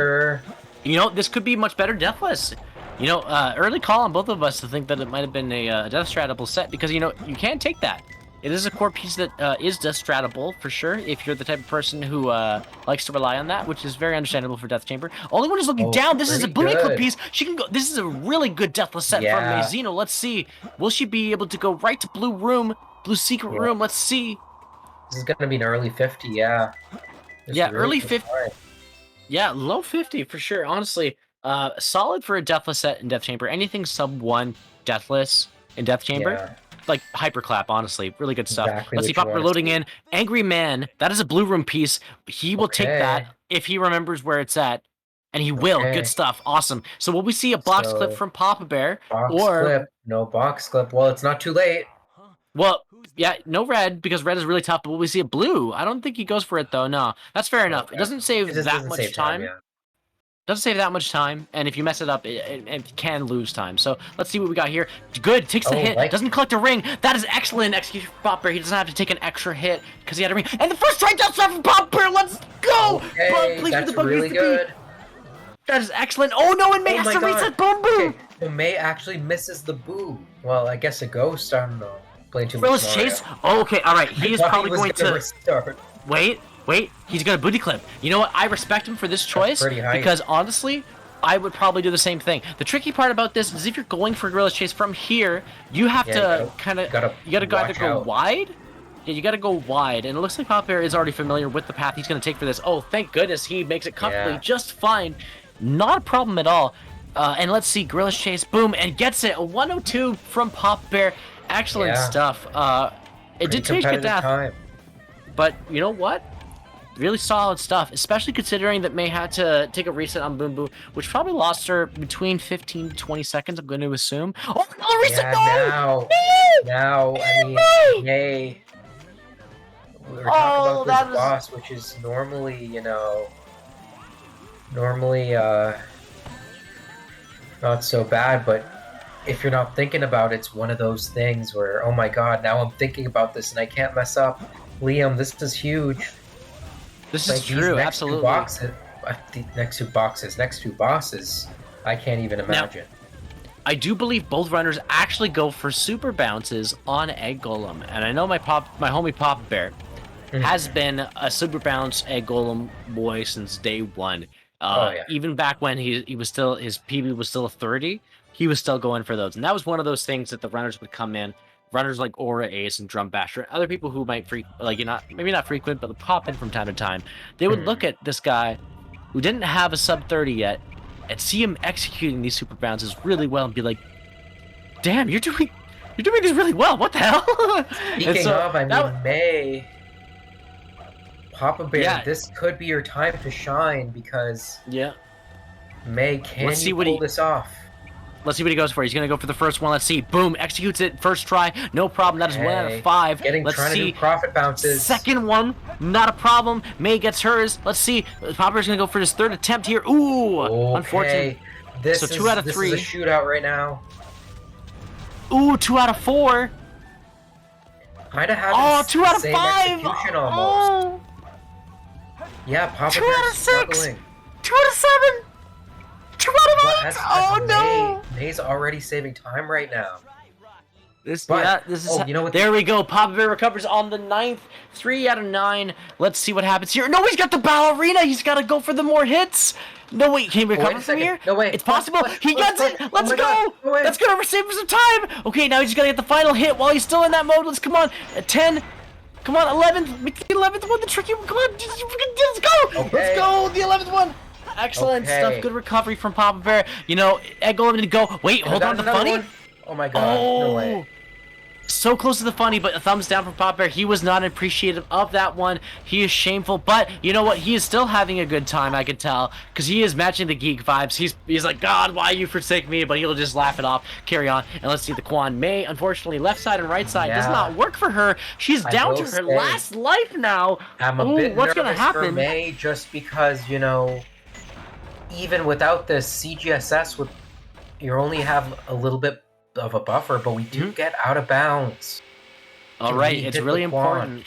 A: You know, this could be much better deathless. You know, early call on both of us to think that it might have been a death stratable set, because you know you can't take that. It is a core piece that is death stratable for sure, if you're the type of person who likes to rely on that, which is very understandable for Death Chamber. Only one is looking down. This is a booty clip piece. She can go. This is a really good deathless set from Mazino. Let's see. Will she be able to go right to blue room, blue secret room? Let's see.
B: This is gonna be an early 50. Yeah.
A: Early 50. Yeah, low 50 for sure. Honestly, solid for a deathless set in Death Chamber. Anything sub 1 deathless in Death Chamber. Like hyperclap, honestly, really good stuff. Let's see, Popper loading in. Angry Man, that is a blue room piece. He will take that if he remembers where it's at, and he will. Good stuff, awesome. So will we see a box clip from Papa Bear,
B: clip? No box clip. Well, it's not too late.
A: Well, yeah, no red, because red is really tough. But will we see a blue? I don't think he goes for it though. No, that's fair enough. It doesn't save that much time. Doesn't save that much time, and if you mess it up, it can lose time. So let's see what we got here. Good, takes the hit, doesn't collect a ring. That is excellent execution from Pop Bear. He doesn't have to take an extra hit because he had a ring. And the first try down from Pop Bear. Let's go!
B: Okay, that's really good.
A: That is excellent. Oh no, and May has to reset. Boom, boom.
B: Okay. So May actually misses the boo. Well, I guess a ghost. I don't know. Playing too much.
A: Let's chase. Oh, okay, all right. He is probably going to
B: restart.
A: Wait, he's gonna booty clip. You know what? I respect him for this choice because honestly, I would probably do the same thing. The tricky part about this is if you're going for Gorilla's Chase from here, you have to kind of you gotta either go wide. Yeah, you gotta go wide, and it looks like Pop Bear is already familiar with the path he's gonna take for this. Oh, thank goodness he makes it comfortably just fine. Not a problem at all. And let's see, Gorilla's Chase, boom, and gets it. A 102 from Pop Bear. Excellent stuff. It did take a death, but you know what? Really solid stuff, especially considering that May had to take a reset on Boom Boom, which probably lost her between 15 to 20 seconds, I'm going to assume. Oh, another reset!
B: Now, I mean, May. We were talking about this boss, which is normally, not so bad, but if you're not thinking about it, it's one of those things where, oh my God, now I'm thinking about this and I can't mess up. Liam, this is huge.
A: This is true, absolutely.
B: Next two bosses, I can't even imagine.
A: Now, I do believe both runners actually go for super bounces on Egg Golem, and I know my homie Papa Bear has been a super bounce Egg Golem boy since day one. Even back when he was still, his PB was still a 30, he was still going for those, and that was one of those things that the runners would come in. Runners like Aura Ace and Drum Basher, other people who might maybe not frequent, but pop in from time to time. They would look at this guy who didn't have a sub 30 yet and see him executing these super bounces really well and be like, "Damn, you're doing this really well. What the hell?"
B: Speaking of, I mean, May, Papa Bear, this could be your time to shine because May, can you pull this off?
A: Let's see what he goes for. He's going to go for the first one. Let's see. Boom. Executes it. First try. No problem. That is 1 out of 5.
B: Trying to do profit bounces.
A: Second one. Not a problem. May gets hers. Let's see. Popper's going to go for his third attempt here. Ooh.
B: Okay.
A: Unfortunate. So 2 out of 3.
B: This is a shootout right now.
A: Ooh, 2 out of 4.
B: Kind of having
A: Oh, 2 out of
B: same
A: 5.
B: execution almost.
A: Oh.
B: Yeah, Papa
A: 2
B: Bear's
A: out of 6.
B: struggling.
A: 2 out of 7. 2 out of 8.
B: As
A: Oh no.
B: May's already saving time right now.
A: This is.
B: Oh, you know what?
A: There we go. Papa Bear recovers on the 9th. 3 out of 9. Let's see what happens here. No, he's got the ballerina. He's got to go for the more hits. No, wait. Can he recover from here?
B: No way.
A: It's possible. He gets it. Let's go.
B: No
A: That's going to save him some time. Okay, now he's got to get the final hit while he's still in that mode. Let's come on. 10. Come on, 11th. Make the 11th one the tricky one. Come on. Let's go.
B: Okay.
A: Let's go. The 11th one. Excellent stuff. Good recovery from Papa Bear. You know, egg golem to go. Wait, hold on. The funny.
B: One. Oh my god. No way.
A: So close to the funny, but a thumbs down from Pop Bear. He was not appreciative of that one. He is shameful, but you know what? He is still having a good time, I can tell, because he is matching the geek vibes. He's like, God, why you forsake me? But he'll just laugh it off, carry on, and let's see the Quan. May, unfortunately, left side and right side does not work for her. She's down to her last life now.
B: I'm a bit
A: what's gonna
B: nervous
A: happen?
B: for May, just because, you know, even without this CGSS, you only have a little bit of a buffer, but we do get out of bounds.
A: All right, it's really important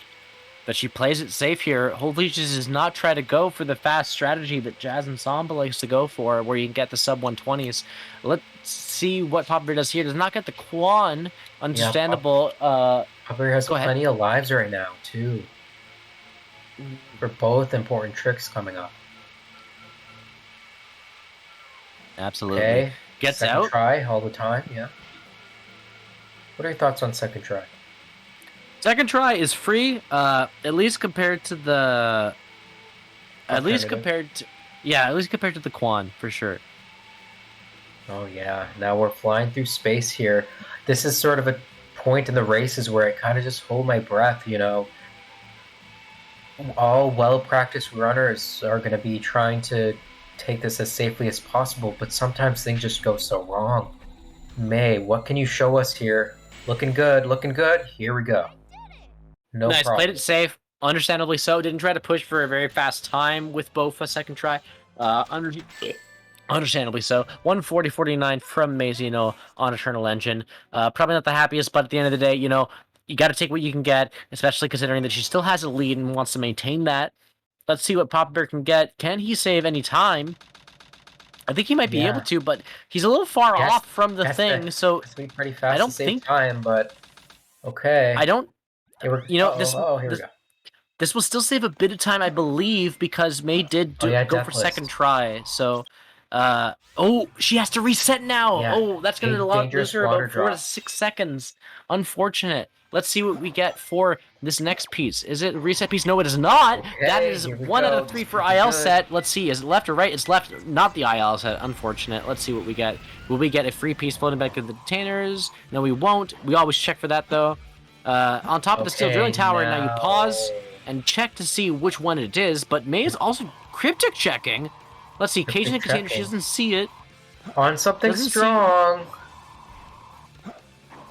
A: that she plays it safe here. Hopefully she does not try to go for the fast strategy that Jazz Ensemble likes to go for, where you can get the sub 120s. Let's see what Papa Bear does here. Does not get the Quan. Understandable.
B: Papa Bear has plenty of lives right now, too. For both important tricks coming up.
A: Absolutely.
B: Okay.
A: Gets
B: second
A: out.
B: Try all the time, yeah. What are your thoughts on second try?
A: Second try is free, at least compared to the... At least compared to the Quan, for sure.
B: Oh yeah, now we're flying through space here. This is sort of a point in the races where I kind of just hold my breath, you know. All well-practiced runners are going to be trying to take this as safely as possible, but sometimes things just go so wrong. May, what can you show us here? Looking good, looking good. Here we go. No
A: nice,
B: problem.
A: Played it safe. Understandably so. Didn't try to push for a very fast time with both a second try. Understandably so. 140.49 from Mazino on Eternal Engine. Probably not the happiest, but at the end of the day, you know, you got to take what you can get, especially considering that she still has a lead and wants to maintain that. Let's see what Papa Bear can get. Can he save any time? I think he might be able to, but he's a little far off from the thing, so
B: it's pretty fast
A: I don't
B: to save
A: think
B: time, but okay.
A: I don't. You know,
B: here we go.
A: This will still save a bit of time, I believe, because May did go for second try. So, she has to reset now.
B: Yeah.
A: Oh, that's going to lose her about 4 to 6 seconds. Unfortunate. Let's see what we get for this next piece. Is it a reset piece? No, it is not.
B: Okay,
A: that is 1 out of 3 for IL set. Let's see. Is it left or right? It's left, not the IL set. Unfortunate. Let's see what we get. Will we get a free piece floating back to the detainers? No, we won't. We always check for that, though. On top of the steel drilling tower, now you pause and check to see which one it is, but May is also cryptic checking. Let's see, cage in the container, she doesn't see it.
B: On something strong.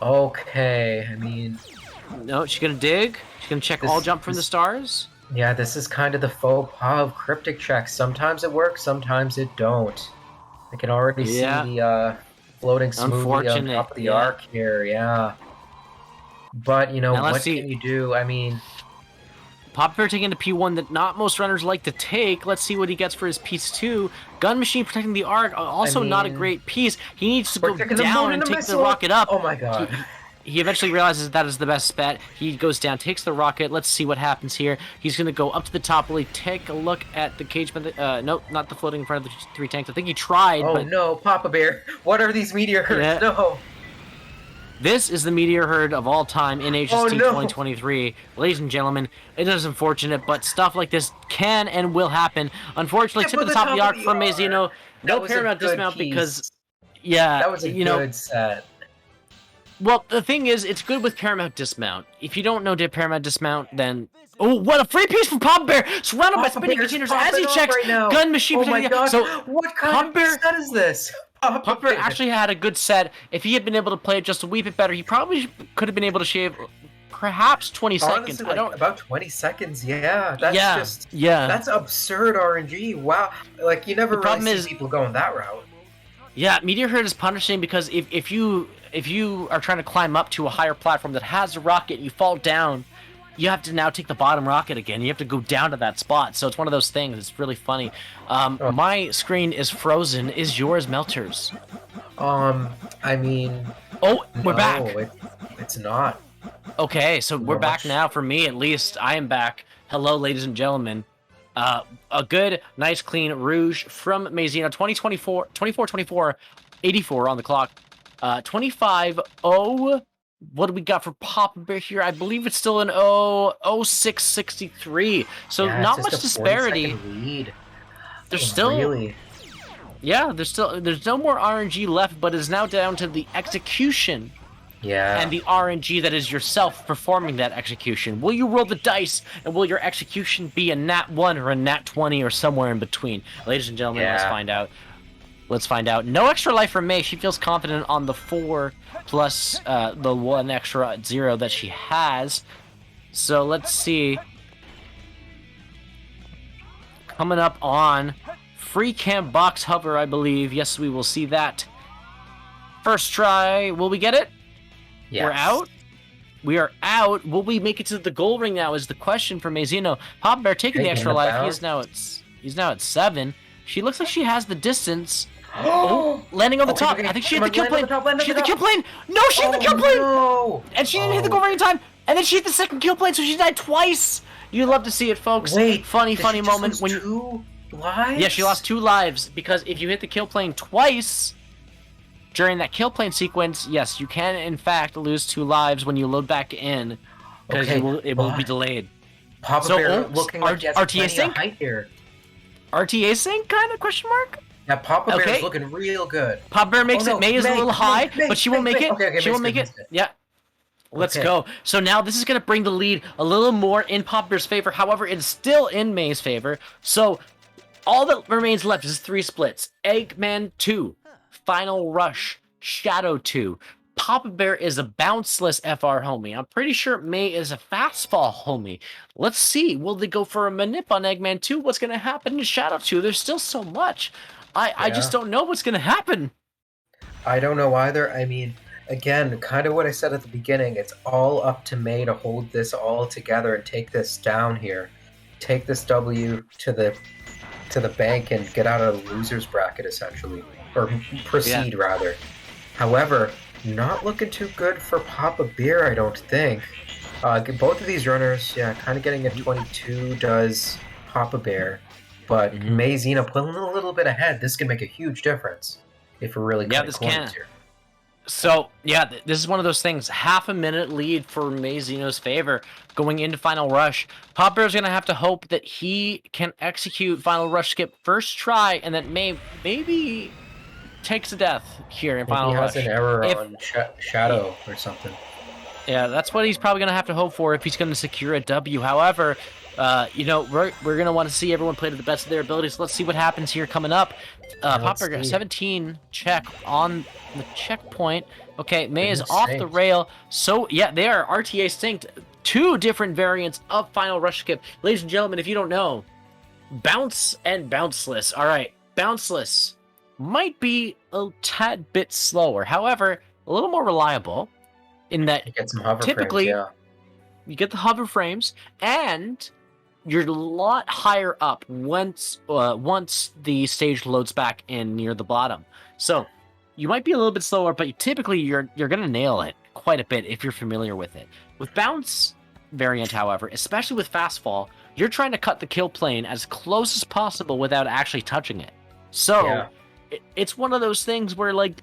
B: Okay, I mean...
A: No, she's gonna dig. She's gonna check all jump from the stars.
B: Yeah, this is kind of the faux pas of cryptic checks. Sometimes it works, sometimes it don't. I can already see the floating smoothly on top of the arc here, But, you know, what can you do? I mean...
A: Papa Bear taking a P1 that not most runners like to take. Let's see what he gets for his piece 2. Gun machine protecting the arc, also not a great piece. He needs to go down and take the rocket up.
B: Oh my god.
A: He eventually realizes that is the best bet. He goes down, takes the rocket. Let's see what happens here. He's going to go up to the top. Will he take a look at the cage? Nope, not the floating in front of the 3 tanks. I think he tried.
B: Oh no, Papa Bear. What are these meteor herds? No.
A: This is the meteor herd of all time in HST 2023. Ladies and gentlemen, it is unfortunate, but stuff like this can and will happen. Unfortunately, tip of the top of the arc from Mazino. No Paramount dismount because,
B: that was a good set.
A: Well, the thing is, it's good with Paramount dismount. If you don't know Paramount dismount, then... Oh, what a free piece from Papa Bear! Surrounded by spinning containers as he checks gun machine.
B: Oh my god,
A: so,
B: what kind of set is this?
A: Papa Bear actually had a good set. If he had been able to play it just a wee bit better, he probably could have been able to shave perhaps 20 seconds.
B: I don't... About 20 seconds, that's absurd RNG. Wow. Like, you never really see people going that route.
A: Yeah, Meteor Herd is punishing because if you are trying to climb up to a higher platform that has a rocket and you fall down, you have to now take the bottom rocket again. You have to go down to that spot. So it's one of those things. It's really funny.
B: Oh,
A: My screen is frozen. Is yours, Melters?
B: I mean,
A: Oh, we're
B: no,
A: back.
B: it's not.
A: Okay, so we're back
B: Gosh.
A: now. For me, at least, I am back. Hello, ladies and gentlemen. A good, nice, clean Rouge from Mazino, 24, 84 on the clock. 25-0. What do we got for Papa Bear here? I believe it's still an 0663. So
B: Yeah, it's
A: not
B: just
A: much
B: a
A: disparity.
B: 40-second lead.
A: There's still,
B: Really?
A: yeah, there's no more RNG left, but it's now down to the execution.
B: Yeah.
A: And the RNG that is yourself performing that execution. Will you roll the dice, and will your execution be a nat 1 or a nat 20 or somewhere in between? Ladies and gentlemen, let's find out. Let's find out. No extra life for May. She feels confident on the 4 plus the 1 extra 0 that she has. So let's see. Coming up on free camp box hover, I believe. Yes, we will see that. First try. Will we get it?
B: Yes.
A: We're out. We are out. Will we make it to the goal ring now? Is the question for Mazino. Papa Bear taking the extra life. He's now at 7. She looks like she has the distance. Oh, landing on the top.
B: Okay.
A: I think she hit the kill plane. She hit the kill plane. No, she hit the kill plane.
B: No.
A: And she didn't hit the goal ring in time. And then she hit the second kill plane, so she died twice. You love to see it, folks.
B: Wait,
A: funny
B: did she just
A: moment
B: lose
A: when you.
B: 2 lives?
A: Yeah, she lost 2 lives because if you hit the kill plane twice during that kill plane sequence, yes, you can in fact lose 2 lives when you load back in because it will be delayed.
B: Papa Bear looking like he has
A: RTA
B: plenty of
A: sync?
B: height here.
A: RTA sync kind of question mark?
B: Yeah, Papa Bear's looking real good.
A: Papa Bear makes it. May is a little high, but she will make it.
B: Okay,
A: she will make it. Yeah. Let's go. So now this is going to bring the lead a little more in Papa Bear's favor. However, it's still in May's favor. So all that remains left is 3 splits. Eggman 2, Final Rush, Shadow 2. Papa Bear is a bounceless FR homie. I'm pretty sure May is a fastball homie. Let's see. Will they go for a manip on Eggman 2? What's going to happen in Shadow 2? There's still so much. I just don't know what's going to happen.
B: I don't know either. I mean, again, kind of what I said at the beginning. It's all up to May to hold this all together and take this down here. Take this W to the bank and get out of the loser's bracket, essentially. Or proceed, rather. However, not looking too good for Papa Bear, I don't think. Both of these runners, kind of getting a 22 does Papa Bear. But Mazino pulling a little bit ahead. This can make a huge difference if we're really cutting corners here.
A: So, this is one of those things. Half a minute lead for Mazino's favor going into Final Rush. Papa Bear's going to have to hope that he can execute Final Rush skip first try and that maybe takes a death here in Final Rush.
B: Maybe he has an error on Shadow or something.
A: Yeah, that's what he's probably going to have to hope for if he's going to secure a W. However, we're going to want to see everyone play to the best of their abilities. Let's see what happens here coming up. Papa Bear 17 check on the checkpoint. Okay, May is off the rail. So, they are RTA synced. 2 different variants of Final Rush skip. Ladies and gentlemen, if you don't know, bounce and bounceless. All right, bounceless might be a tad bit slower. However, a little more reliable in that
B: you get some hover
A: typically
B: frames,
A: you get the hover frames and you're a lot higher up once the stage loads back in near the bottom. So you might be a little bit slower, but typically you're going to nail it quite a bit if you're familiar with it. With bounce variant, however, especially with fast fall, you're trying to cut the kill plane as close as possible without actually touching it. So it's one of those things where, like,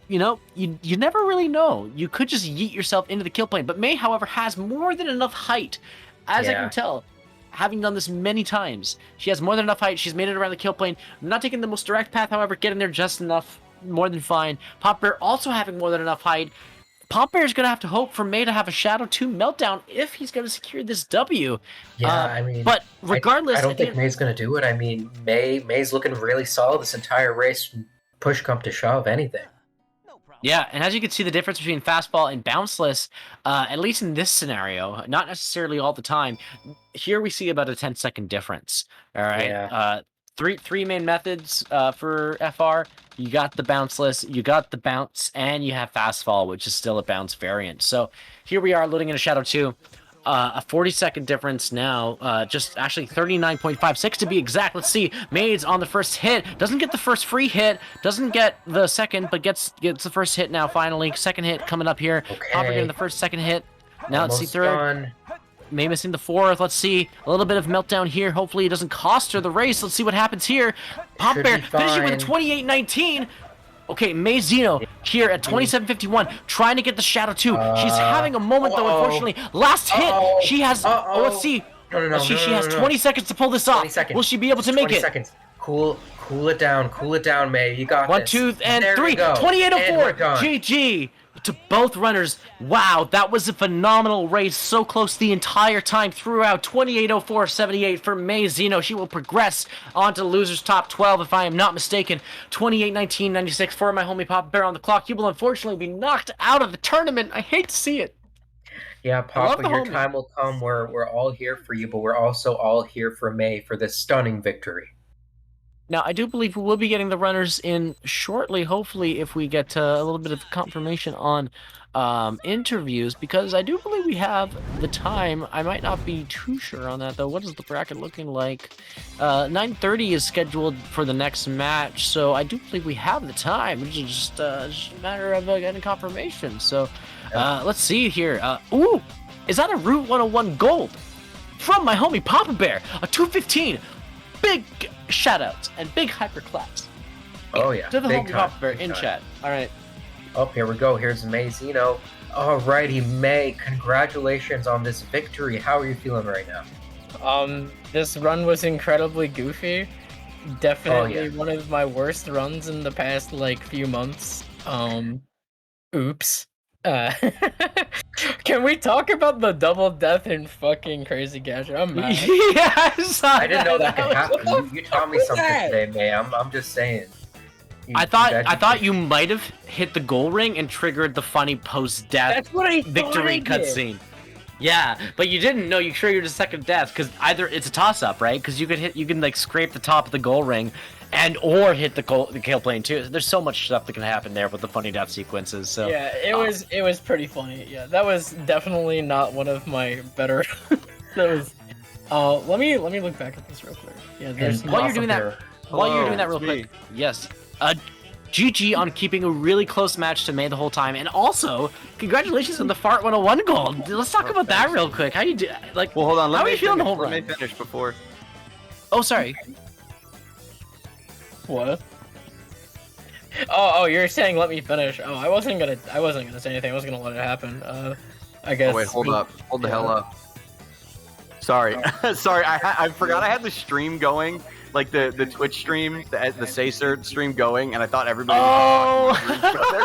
A: you never really know. You could just yeet yourself into the kill plane. But May, however, has more than enough height, as I can tell, having done this many times. She has more than enough height. She's made it around the kill plane. Not taking the most direct path, however, getting there just enough, more than fine. Papa Bear also having more than enough height. Papa Bear is going to have to hope for May to have a Shadow 2 meltdown if he's going to secure this W.
B: I mean,
A: but regardless,
B: I don't think May's going to do it. I mean, May's looking really solid this entire race. Push come to shove, anything.
A: Yeah, and as you can see, the difference between fastball and bounceless, at least in this scenario, not necessarily all the time, here we see about a 10-second difference. All right. three main methods for FR. You got the bounceless, you got the bounce, and you have fast fall, which is still a bounce variant. So here we are loading into Shadow 2. A 40-second difference now, just actually 39.56 to be exact. Let's see, Maids on the first hit, doesn't get the first free hit, doesn't get the second, but gets the first hit now finally. Second hit coming up here.
B: Okay.
A: Popper getting the first, second hit. Now
B: Almost
A: let's see third.
B: done.
A: May missing the fourth. Let's see. A little bit of meltdown here. Hopefully it doesn't cost her the race. Let's see what happens here. Pop
B: Should
A: Bear
B: be
A: finishing with a
B: fine.
A: 28.19. Okay, May Zeno here at 27.51, trying to get the Shadow 2. She's having a moment, though, unfortunately. Last hit, she has... Oh, let's see.
B: No,
A: She has 20 seconds to pull this off.
B: 20 seconds.
A: Will she be able to make
B: 20
A: it?
B: seconds. Cool it down, May. You got
A: One,
B: this.
A: two, and
B: There
A: three.
B: we go.
A: 28.04.
B: And we're done.
A: GG to both runners. Wow, that was a phenomenal race. So close the entire time throughout. 28.04.78 for May Zeno. She will progress on to losers top 12 if I am not mistaken. 28.19.96 for my homie Papa Bear on the clock. You will unfortunately be knocked out of the tournament. I hate to see it.
B: Yeah,
A: love
B: Papa,
A: the
B: your
A: homie.
B: time will come. We're all here for you, but we're also all here for May for this stunning victory.
A: Now, I do believe we will be getting the runners in shortly, hopefully, if we get a little bit of confirmation on interviews, because I do believe we have the time. I might not be too sure on that, though. What is the bracket looking like? 9:30 is scheduled for the next match, so I do believe we have the time. It's just a matter of getting confirmation. So let's see here. Ooh, is that a Route 101 gold from my homie Papa Bear? A 215. Big shoutouts and big hyperclaps.
B: Oh yeah,
A: To the
B: big
A: homie
B: time,
A: Papa Bear
B: big
A: in
B: time.
A: chat. All right.
B: Oh, here we go. Here's May Zeno. Alrighty, May. Congratulations on this victory. How are you feeling right now?
C: This run was incredibly goofy. Definitely
B: Oh, yeah.
C: one of my worst runs in the past like few months. Oops. Can we talk about the double death and fucking crazy gadget? I'm mad.
A: Yeah,
B: I didn't know that could happen.
C: What
B: You taught me
C: was
B: something
C: that?
B: today, May. I'm just saying.
A: I thought you might have hit the goal ring and triggered the funny post-death
C: That's what I thought
A: victory
C: I did.
A: cutscene. Yeah, but you didn't know you triggered a second death because either it's a toss-up, right? Because you can like scrape the top of the goal ring, or hit the kill plane too. There's so much stuff that can happen there with the funny death sequences. So
C: Yeah, it was pretty funny. Yeah, that was definitely not one of my better. That was. Let me look back at this real quick. Yeah, there's.
B: And
A: While you're
B: Papa
A: doing that-
B: Bear.
A: while you're doing that real
D: it's me.
A: quick, yes. GG on keeping a really close match to May the whole time, and also congratulations on the Fart 101 gold. Let's talk about that real quick. How you do? Like,
D: Well, hold on.
A: how are
D: Let me
A: you feeling the whole
D: Let me
A: run?
D: finish before.
A: Oh, sorry.
C: What? Oh, you're saying let me finish. Oh, I wasn't gonna say anything. I was gonna let it happen. I guess.
D: Oh wait, hold up. Hold the hell up. Sorry, sorry. I forgot I had the stream going, like the Twitch stream, the Sacer stream going, and I thought everybody.
A: Oh.
D: Was talking over each other.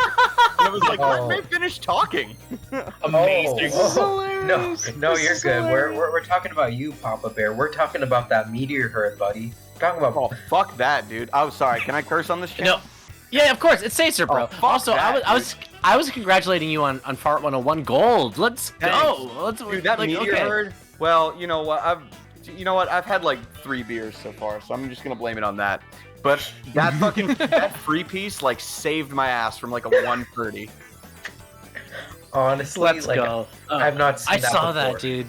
D: And I was like,
B: Oh.
D: let me finish talking.
C: Amazing.
B: No, you're good. We're talking about you, Papa Bear. We're talking about that meteor herd, buddy. Talking about
D: Oh, fuck that, dude. Oh, sorry. Can I curse on this channel?
A: No. Yeah, of course. It's Sacer, bro.
D: Oh, fuck
A: also,
D: that,
A: I was congratulating you on Fart 101 gold. Let's go. Let's
D: Dude, that
A: like,
D: meteor
A: okay.
D: herd. Well, you know what? I've had like 3 beers so far, so I'm just gonna blame it on that. But that fucking that free piece like saved my ass from like a 130.
B: honestly,
A: Let's
B: like,
A: go.
B: I've not seen
A: I
B: that
A: saw
B: before.
A: that, dude.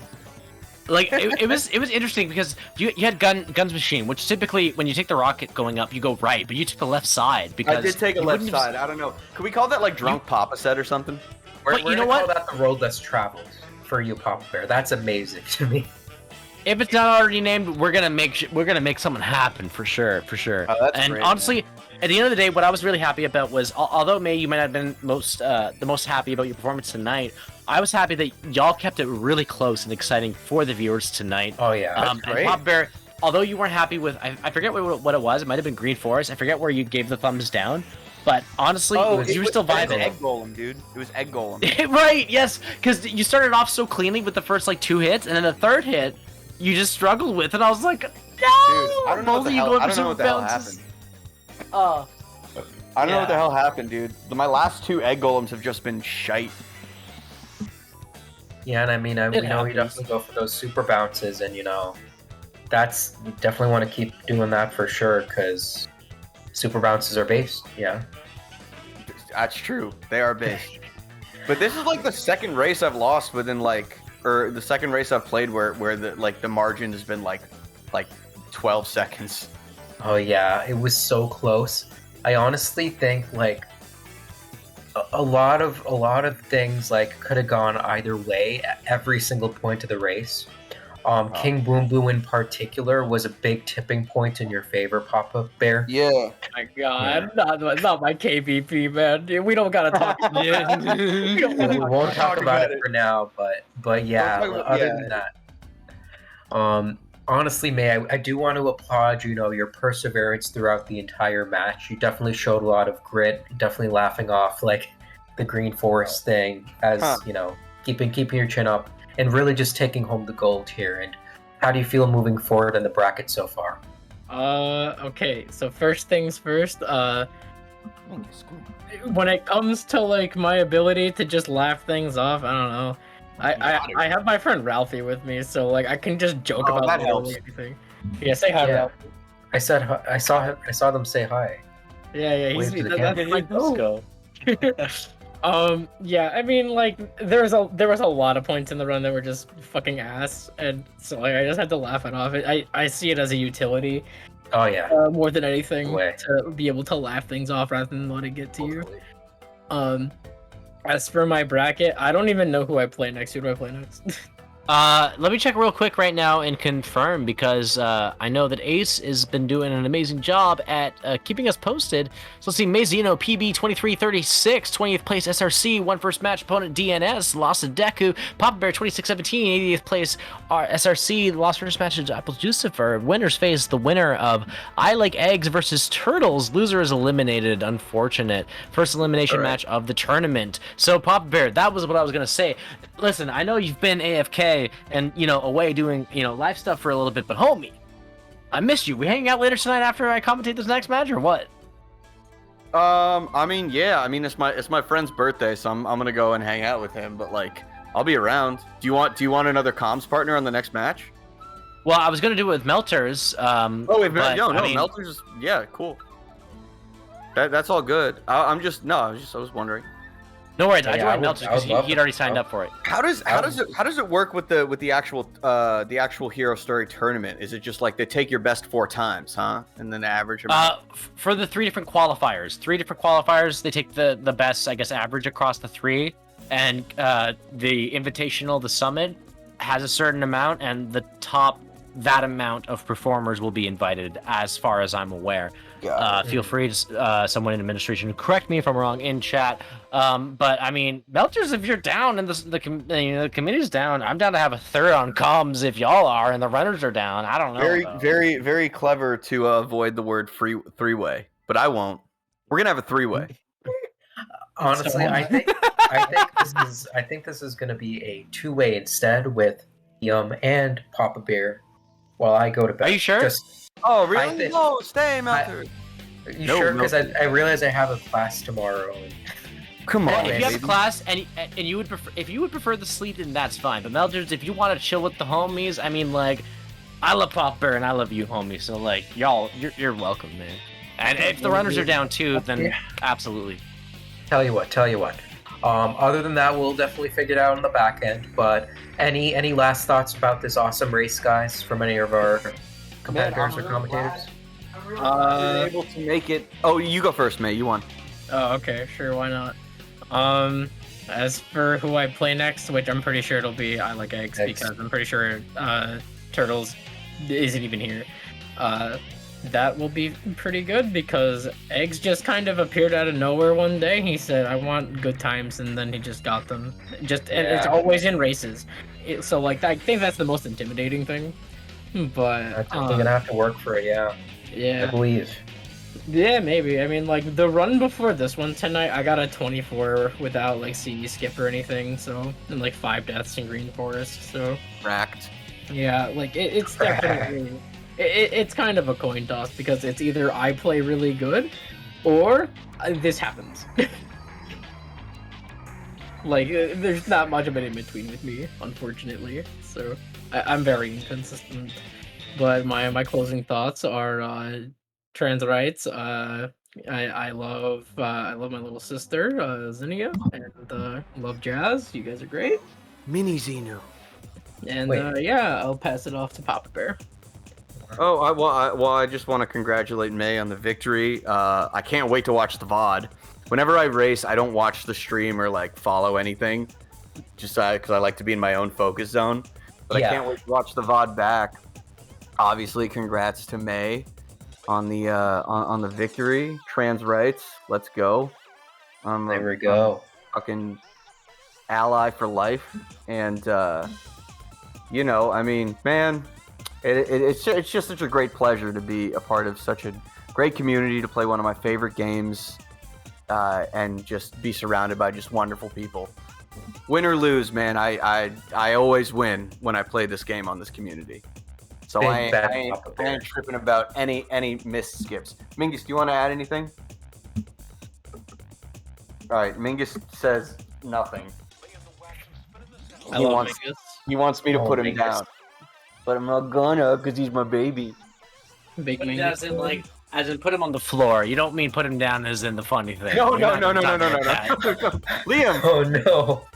A: Like it was interesting because you had guns machine, which typically when you take the rocket going up, you go right, but you took the left side because
D: I did take a
A: you
D: left
A: wouldn't have-
D: side. I don't know. Could we call that like drunk Papa set or something?
B: We're,
A: But
B: we're
A: you know
B: gonna
A: what?
B: call that the road less traveled for you, Papa Bear. That's amazing to me.
A: If it's not already named, we're gonna make something happen for sure.
D: Oh, that's
A: And
D: great,
A: honestly, at the end of the day, what I was really happy about was, although May, you might not have been the most happy about your performance tonight, I was happy that y'all kept it really close and exciting for the viewers tonight.
B: Oh yeah.
D: That's
A: And
D: great.
A: Pop Bear, although you weren't happy with, I forget what it was. It might have been Green Forest. I forget where you gave the thumbs down. But honestly, you were still
D: It was
A: vibing.
D: egg golem, dude. It was egg golem.
A: Right? Yes, because you started off so cleanly with the first like 2 hits, and then the third hit you just struggled with, and I was like, no.
D: Dude, I don't know what
A: Both
D: the
A: of you
D: hell.
A: going
D: I
A: for
D: don't know what the
A: super
D: hell
A: bounces.
D: happened.
A: Oh.
D: I don't know what the
A: Yeah.
D: hell happened, dude. My last 2 egg golems have just been shite.
B: Yeah, and I mean, we know you
A: happens.
B: definitely go for those super bounces, and that's definitely want to keep doing that for sure because super bounces are based. Yeah.
D: That's true. They are based. But this is like the second race I've lost within or the second race I've played where the margin has been like 12 seconds.
B: Oh yeah, it was so close. I honestly think like a lot of things like could have gone either way at every single point of the race. King Boom Boo in particular was a big tipping point in your favor, Papa Bear.
D: Yeah.
C: Oh my God, not my KBP, man. We don't gotta talk.
A: Yeah.
C: We
B: Won't talk about it for now, but yeah.
D: Don't talk about-
B: Other
D: yeah.
B: than that, honestly, May, I do want to applaud your perseverance throughout the entire match. You definitely showed a lot of grit. Definitely laughing off like the Green Forest thing, as keeping your chin up and really just taking home the gold here. And how do you feel moving forward in the bracket so far?
C: Okay, so first things first, when it comes to like my ability to just laugh things off, I don't know. I have my friend Ralphie with me, so like I can just joke about
D: that
C: literally
D: helps.
C: anything. Yeah, say hi,
B: Yeah.
C: Ralphie.
B: I said I saw them say hi.
C: Yeah, he's
B: Wave to the
C: that's
B: camera.
C: like
A: Let's go.
C: yeah, I mean, like, there was a lot of points in the run that were just fucking ass, and so like I just had to laugh it off. I see it as a utility
B: Oh yeah.
C: more than anything
B: Way.
C: to be able to laugh things off rather than let it get to you. As for my bracket, I don't even know who I play next. Who do I play next?
A: Let me check real quick right now and confirm because I know that Ace has been doing an amazing job at keeping us posted. So let's see, Mazino, PB 2336, 20th place SRC, won first match opponent DNS, lost to Deku, Papa Bear 2617, 80th place SRC, lost first match to Apple Jucifer. Winners face the winner of I Like Eggs versus Turtles. Loser is eliminated, unfortunate. First elimination match of the tournament. So Papa Bear, that was what I was gonna say. Listen, I know you've been AFK and away doing live stuff for a little bit, but homie, I missed you. We hanging out later tonight after I commentate this next match or what?
D: I mean, yeah. I mean, it's my friend's birthday, so I'm gonna go and hang out with him. But like, I'll be around. Do you want another comms partner on the next match?
A: Well, I was gonna do it with Melters.
D: Melters. Yeah, cool. That's all good. I was wondering.
A: No worries, I
B: Yeah,
A: joined Melters because he'd already signed up for it.
D: How does it work with the actual Hero Story tournament? Is it just like they take your best 4 times, huh? And then average them out?
A: For the 3 different qualifiers, they take the best, I guess, average across the 3, and the Invitational, the Summit, has a certain amount, and the top that amount of performers will be invited, as far as I'm aware. Feel free to someone in administration to correct me if I'm wrong in chat. But I mean, Melters, if you're down and the committee's down, I'm down to have a third on comms if y'all are, and the runners are down. I don't know.
D: Very, very clever to avoid the word three-way, but I won't. We're gonna have a 3-way.
B: Honestly, I think this is going to be a 2-way instead with and Papa Bear while I go to bed.
A: Are you sure?
D: Oh,
B: I
D: really?
B: think-
D: No, stay, Melter.
B: Are you
D: No,
B: sure?
D: no.
B: Because I realize I have a class tomorrow. And
D: Come on,
A: If you have a
D: baby.
A: class and you would prefer, if you would prefer the sleep, then that's fine. But Melters, if you want to chill with the homies, I mean, like, I love Pop Bear and I love you, homie. So like, y'all, you're welcome, man. And if the runners are down too, then absolutely.
B: Tell you what. Other than that, we'll definitely figure it out on the back end. But any last thoughts about this awesome race, guys, from any of our competitors or commentators?
D: Able to make it. Oh, you go first, mate. You won.
C: Oh, okay, sure, why not? As for who I play next, which I'm pretty sure it'll be I Like Eggs, because I'm pretty sure Turtles isn't even here. That will be pretty good because Eggs just kind of appeared out of nowhere one day. He said, "I want good times," and then he just got them. And it's always in races. So like, I think that's the most intimidating thing. But
B: I think we're gonna have to work for it. Yeah, I
C: yeah.
B: believe.
C: Yeah, maybe. I mean, like, the run before this one tonight, I got a 24 without, like, CE skip or anything, so, and, like, 5 deaths in Green Forest, so,
D: Racked.
C: yeah, like, it's definitely, it's kind of a coin toss, because it's either I play really good, or this happens. Like, there's not much of an in-between with me, unfortunately, so, I'm very inconsistent. But my closing thoughts are trans rights. I love my little sister Zinnia, and love Jazz. You guys are great.
D: Mini Xenu.
C: And
B: Wait.
C: yeah, I'll pass it off to Papa Bear.
D: Oh, I just want to congratulate May on the victory. I can't wait to watch the VOD. Whenever I race, I don't watch the stream or like follow anything, just because I like to be in my own focus zone. But
B: Yeah.
D: I can't wait to watch the VOD back. Obviously, congrats to May on the on the victory. Trans rights, let's go.
B: There we go.
D: Fucking ally for life, and you know, I mean, man, it's just such a great pleasure to be a part of such a great community, to play one of my favorite games, and just be surrounded by just wonderful people. Win or lose, man, I always win when I play this game on this community. So
B: Big
D: I ain't
B: bad
D: I ain't
B: Papa Bear.
D: tripping about any missed skips. Mingus, do you want to add anything? All right, Mingus says nothing.
C: I
D: He
C: love
D: wants
C: Mingus.
D: he wants me to
B: Oh,
D: put him
B: Mingus.
D: down, but I'm not gonna because he's my baby.
C: Big
A: Put him
C: Mingus.
A: down as in, like, as in put him on the floor. You don't mean put him down as in the funny thing.
D: No,
A: You're
D: no,
A: not
D: no, no, no,
A: talking
D: no, no,
A: about
D: no,
A: that.
D: Liam,
B: Oh no.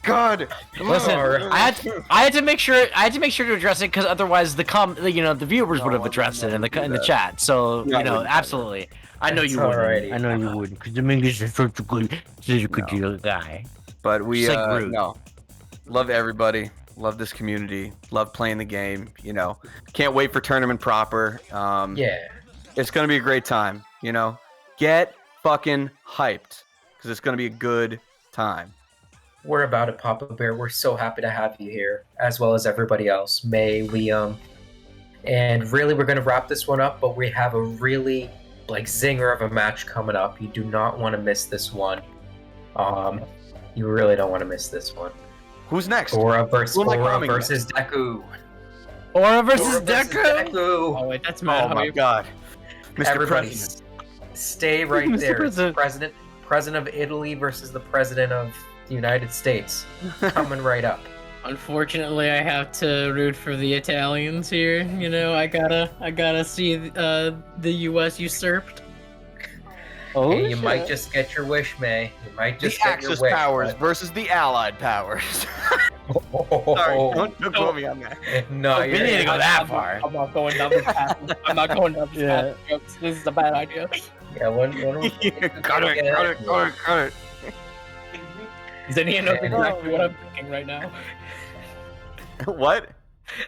D: God,
A: Listen,
B: Alright.
A: I had to make sure to address it because otherwise the viewers would have addressed it in the chat. So
D: No, I wouldn't.
A: absolutely. I know
B: That's
A: you wouldn't.
B: alrighty.
A: I know you wouldn't because the Mingus is such a good guy.
D: But we
A: Just like Groot.
D: no, love everybody, love this community, love playing the game. You know, can't wait for tournament proper.
B: Yeah.
D: It's gonna be a great time. You know, get fucking hyped because it's gonna be a good time.
B: We're about it, Papa Bear. We're so happy to have you here, as well as everybody else, May, Liam. And really, we're going to wrap this one up, but we have a really, zinger of a match coming up. You do not want to miss this one. You really don't want to miss this one.
D: Who's next?
B: Aura versus
D: Who am I
B: Aura
D: coming
B: versus Deku.
A: Aura versus
B: Aura
A: Deku.
C: Oh wait, that's Matt.
D: Oh
C: How
D: my
C: you-
D: God, Mr.
B: Everybody,
D: President.
B: stay right
A: Mr.
B: there. It's
A: President.
B: President of Italy versus the President of the United States. Coming right up.
C: Unfortunately, I have to root for the Italians here. You know, I gotta see the U.S. usurped.
A: Oh,
B: Hey, you might just get your wish, May. You might
D: The
B: just get
D: Axis
B: your wish.
D: powers
B: but-
D: versus the Allied powers.
B: Oh,
D: Sorry, don't quote me on that.
B: No,
A: we
B: you're
A: need to go that
C: I'm
A: far.
C: I'm not going down this path. I'm not going down this
A: Yeah.
C: path. Jokes. This is a bad idea.
B: Yeah, when
D: Cut it.
C: Zinnia knows
B: Yeah.
C: exactly what I'm thinking right now.
D: What?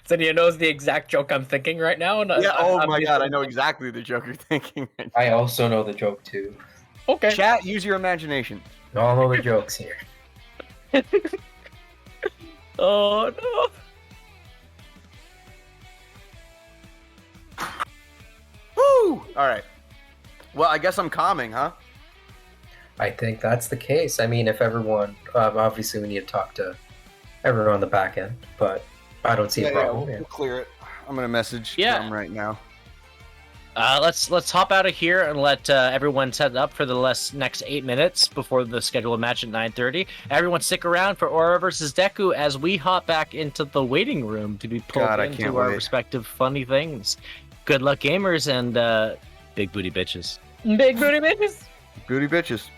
C: Zinnia knows the exact joke I'm thinking right now. And
D: Yeah. Oh
C: I'm
D: my God, I know exactly the joke you're thinking. Right
B: I also know the joke too.
C: Okay.
D: Chat, use your imagination.
B: We all know the jokes here.
C: Oh no.
D: Woo! All right. Well, I guess I'm calming, huh?
B: I think that's the case. I mean, if everyone, obviously, we need to talk to everyone on the back end, but I don't see a problem.
D: we'll clear it. I'm gonna message
A: Yeah.
D: them right now.
A: Let's hop out of here and let everyone set up for the next 8 minutes before the scheduled match at 9:30. Everyone stick around for Aura versus Deku as we hop back into the waiting room to be pulled
D: God, I
A: into
D: can't
A: our
D: wait.
A: respective funny things. Good luck, gamers, and big booty bitches.
C: Big booty bitches.
D: Booty bitches.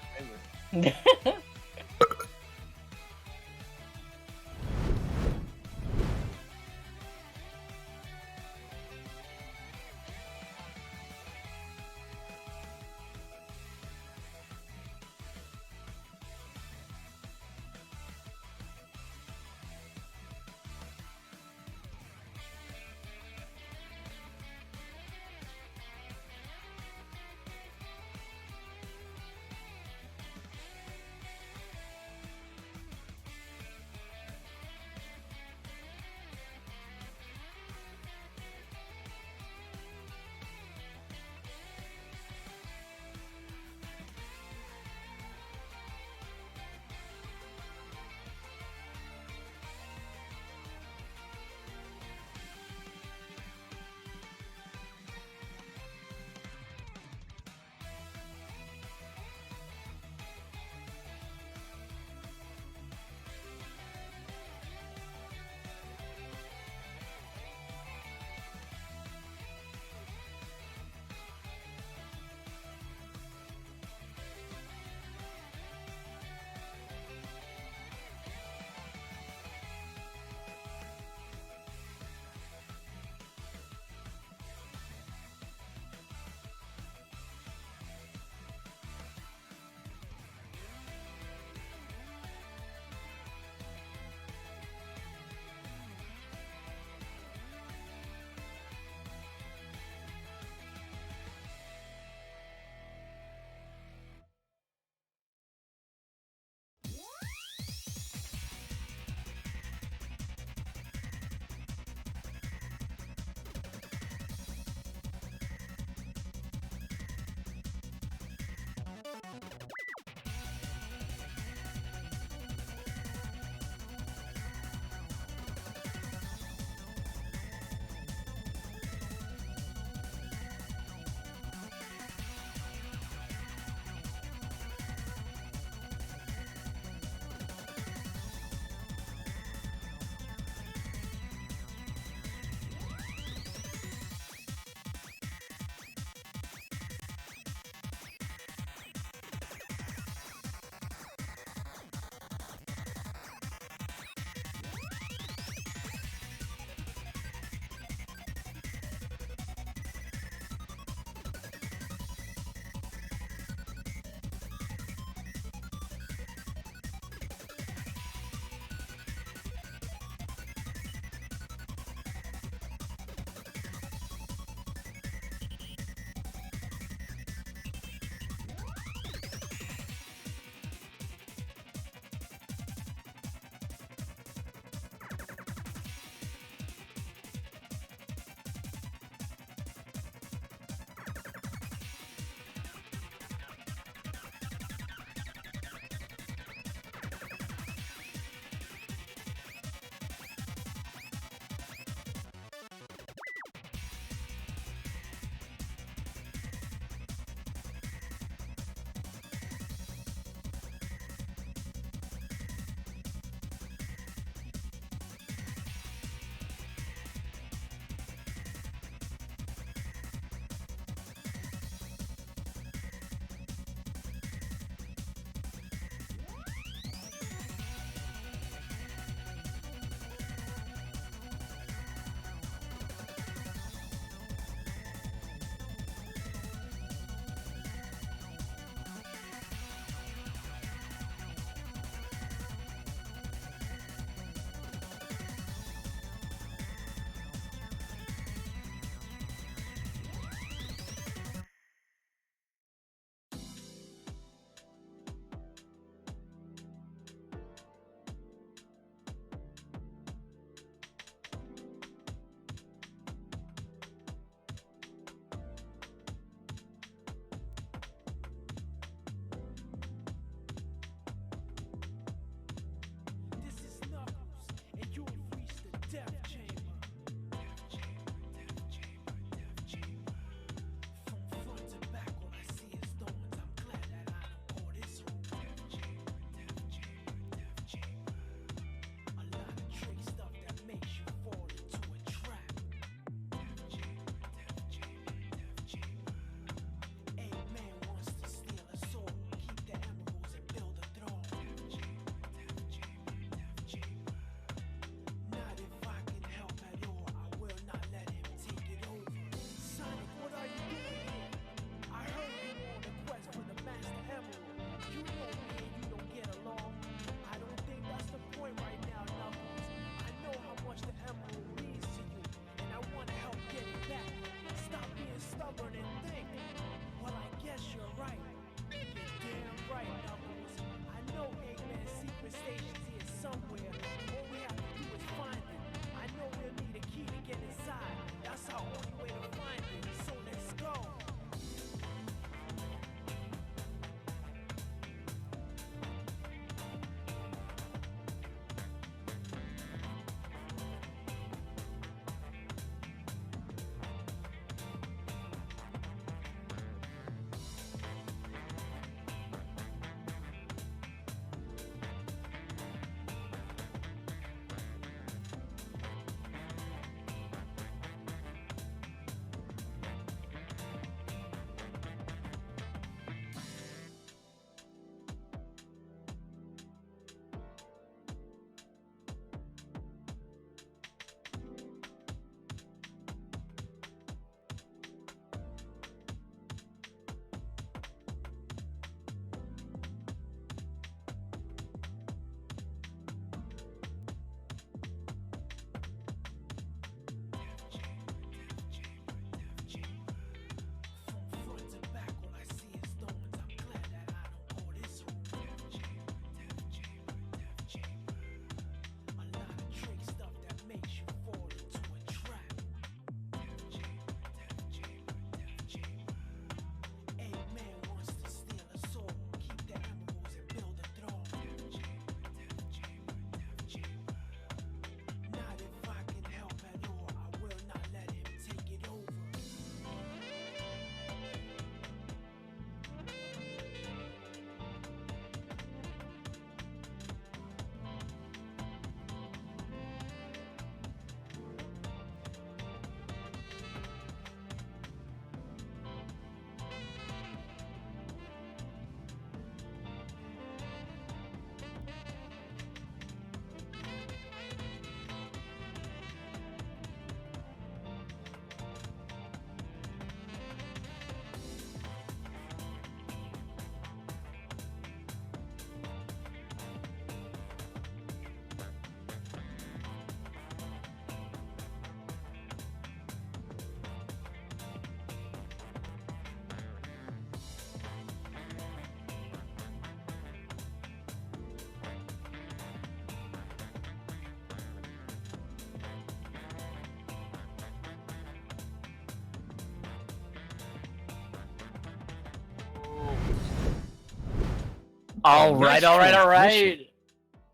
A: All
D: nice
A: right, all right, all
D: transition.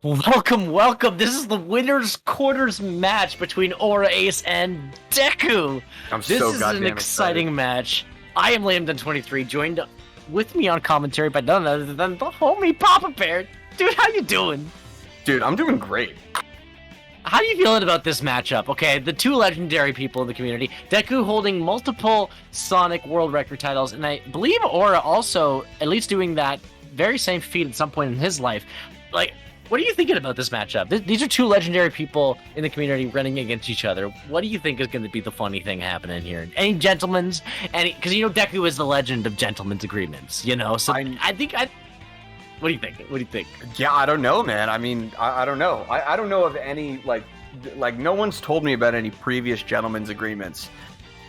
A: right. Welcome, welcome. This is the winner's quarters match between Aura Ace and Deku.
D: I'm
A: This
D: so
A: is
D: goddamn
A: an exciting match. I am Lambden23, joined with me on commentary by none other than the homie Papa Bear. Dude, how you doing?
D: Dude, I'm doing great.
A: How are you feeling about this matchup? Okay, the two legendary people in the community. Deku holding multiple Sonic World Record titles, and I believe Aura also at least doing that very same feat at some point in his life. Like, what are you thinking about this matchup? These are two legendary people in the community running against each other. What do you think is going to be the funny thing happening here? Any gentlemen's? Because you know Deku is the legend of gentlemen's agreements. You know, so I think. What do you think? What do you think?
D: Yeah, I don't know, man. I mean, I don't know. I don't know of any like no one's told me about any previous gentlemen's agreements.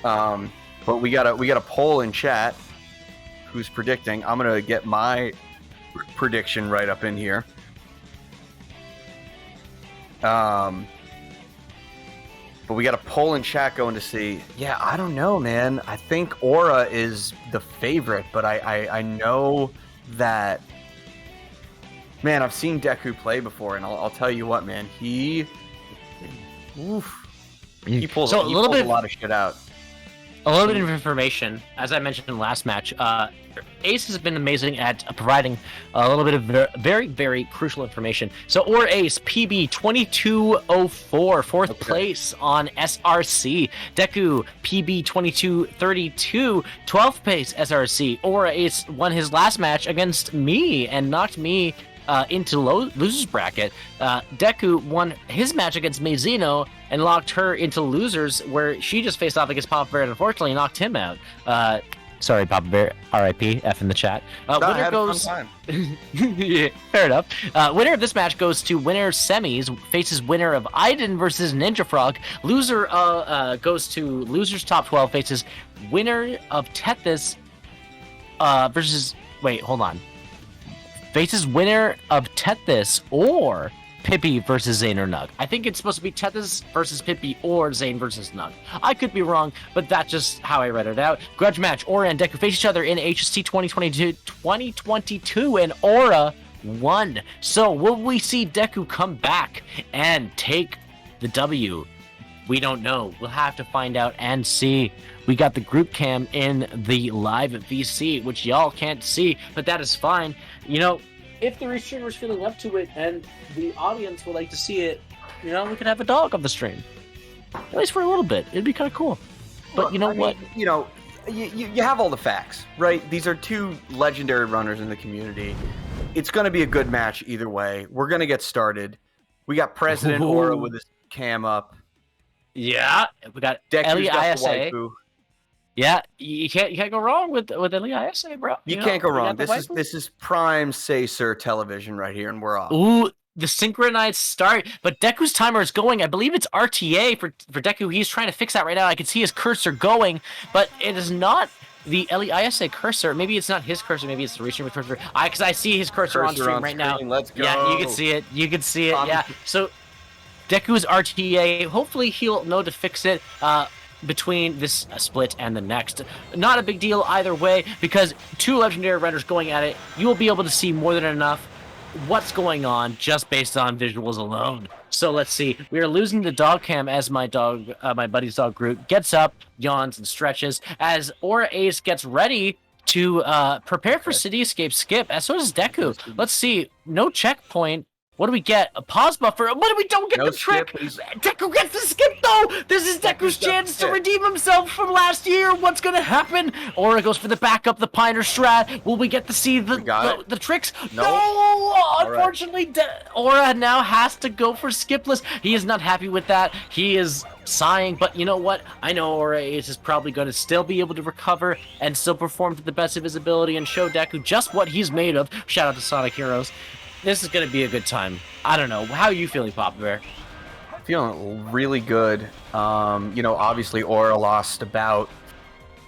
D: But we got a poll in chat. Who's predicting? I'm gonna get my prediction right up in here. But we got a poll in chat going to see. Yeah, I don't know, man. I think Aura is the favorite, but I know that. Man, I've seen Deku play before, and I'll tell you what, man. He pulls a lot of shit out.
A: A little bit of information, as I mentioned in the last match, Ace has been amazing at providing a little bit of very, very crucial information. So, Aura Ace, PB 2204, fourth place on SRC. Deku, PB 2232, 12th place SRC. Aura Ace won his last match against me and knocked me into losers bracket. Deku won his match against Maizino and locked her into losers, where she just faced off against Papa Bear and unfortunately knocked him out. Sorry, Papa Bear. R.I.P. F in the chat. Winner goes. Yeah, fair enough. Winner of this match goes to winner semis, faces winner of Aiden versus Ninja Frog. Loser goes to losers top 12, faces winner of Tethys versus. Wait, hold on. Faces winner of Tethys or Pippi versus Zane or Nug. I think it's supposed to be Tethys versus Pippi or Zane versus Nug. I could be wrong, but that's just how I read it out. Grudge match, Aura and Deku face each other in HST 2022, and Aura won. So will we see Deku come back and take the W? We don't know. We'll have to find out and see. We got the group cam in the live VC, which y'all can't see, but that is fine. You know, if the restreamer's feeling up to it and the audience would like to see it, you know, we could have a dog on the stream. At least for a little bit. It'd be kind of cool. But you know what?
D: You know, you have all the facts, right? These are two legendary runners in the community. It's going to be a good match either way. We're going to get started. We got President Aura with his cam up.
A: Yeah, we got
D: Deku's got the
A: LEISA.
D: waifu.
A: Yeah, you can't go wrong with LEISA, bro.
D: You can't go wrong. This is prime Say Sir television right here, and we're off.
A: Ooh, the synchronized start. But Deku's timer is going. I believe it's RTA for Deku. He's trying to fix that right now. I can see his cursor going, but it is not the LEISA cursor. Maybe it's not his cursor. Maybe it's the restreamer cursor. Because I see his cursor on stream right now.
D: Let's go.
A: Yeah, you can see it. You can see it. Yeah. So Deku's RTA. Hopefully he'll know to fix it between this split and the next. Not a big deal either way, because two legendary runners going at it, you will be able to see more than enough what's going on just based on visuals alone. So let's see. We are losing the dog cam as my buddy's dog Groot gets up, yawns, and stretches as Aura Ace gets ready to prepare for City Escape skip, as so does Deku. Let's see. No checkpoint. What do we get? A pause buffer. What do we don't get? No the trick. Deku gets the skip though. This is Deku's chance to redeem himself from last year. What's gonna happen? Aura goes for the backup, the Piner strat. Will we get to see the tricks? No. Unfortunately, Aura now has to go for skipless. He is not happy with that. He is sighing, but you know what? I know Aura Ace is probably going to still be able to recover and still perform to the best of his ability and show Deku just what he's made of. Shout out to Sonic Heroes. This is going to be a good time. I don't know. How are you feeling, Papa Bear?
D: Feeling really good. You know, obviously Aura lost about,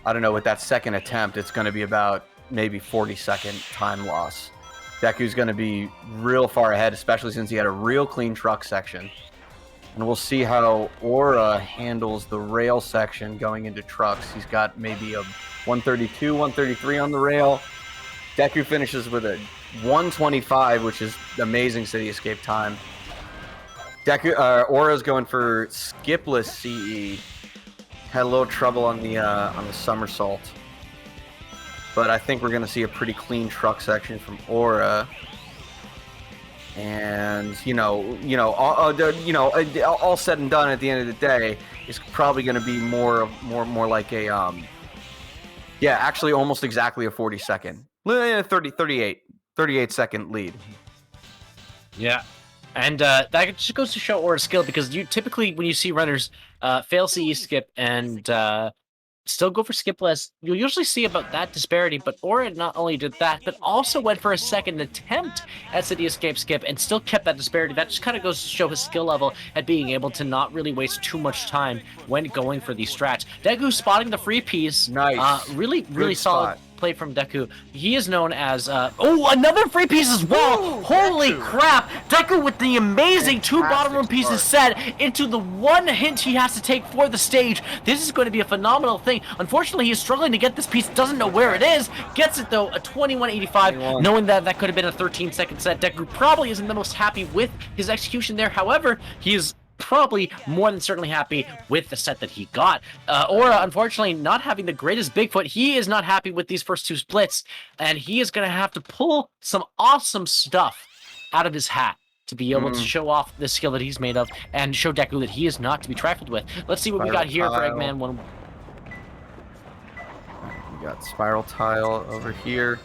D: I don't know, with that second attempt, it's going to be about maybe 40-second time loss. Deku's going to be real far ahead, especially since he had a real clean truck section. And we'll see how Aura handles the rail section going into trucks. He's got maybe a 132, 133 on the rail. Deku finishes with a 125, which is amazing city escape time. Aura's going for skipless CE. Had a little trouble on the somersault, but I think we're gonna see a pretty clean truck section from Aura. And all said and done, at the end of the day, it's probably gonna be more like a actually almost exactly a 40-second, 38 second lead.
A: Yeah. And that just goes to show Aura's skill, because you typically, when you see runners fail CE skip and still go for skipless, you'll usually see about that disparity. But Aura not only did that, but also went for a second attempt at city escape skip and still kept that disparity. That just kind of goes to show his skill level at being able to not really waste too much time when going for these strats. Deku spotting the free piece.
D: Nice.
A: Really
D: Good
A: solid
D: spot.
A: play from Deku. He is known as another free piece as well.
D: Woo,
A: Holy
D: Deku.
A: Crap! Deku with the amazing two
D: Fantastic
A: bottom room pieces set into the one hint he has to take for the stage. This is going to be a phenomenal thing. Unfortunately, he's struggling to get this piece, doesn't know where it is. Gets it though, a 21.85,
D: 21.
A: knowing that that could have been a 13-second set. Deku probably isn't the most happy with his execution there. However, he is probably more than certainly happy with the set that he got. Aura, unfortunately, not having the greatest Bigfoot, he is not happy with these first two splits, and he is going to have to pull some awesome stuff out of his hat to be able to show off the skill that he's made of and show Deku that he is not to be trifled with. Let's see what we got here for Eggman.
D: We got Spiral Tile over here.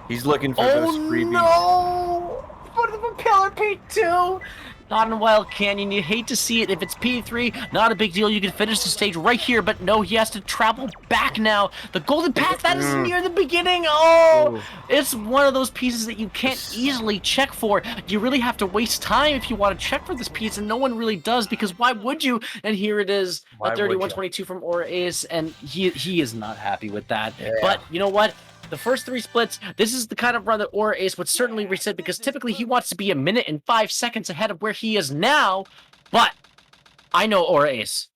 D: He's looking for those freebies.
A: No! What the Propeller P2? Not in Wild Canyon. You hate to see it. If it's P3, not a big deal. You can finish the stage right here, but no, he has to travel back now. The Golden Path, that is near the beginning. Oh, it's one of those pieces that you can't easily check for. You really have to waste time if you want to check for this piece, and no one really does, because why would you? And here it is, a 31-22 from Aura Ace, and he is not happy with that. Yeah. But you know what? The first three splits, this is the kind of run that Aura Ace would certainly reset, because typically he wants to be a minute and 5 seconds ahead of where he is now. But I know Aura Ace,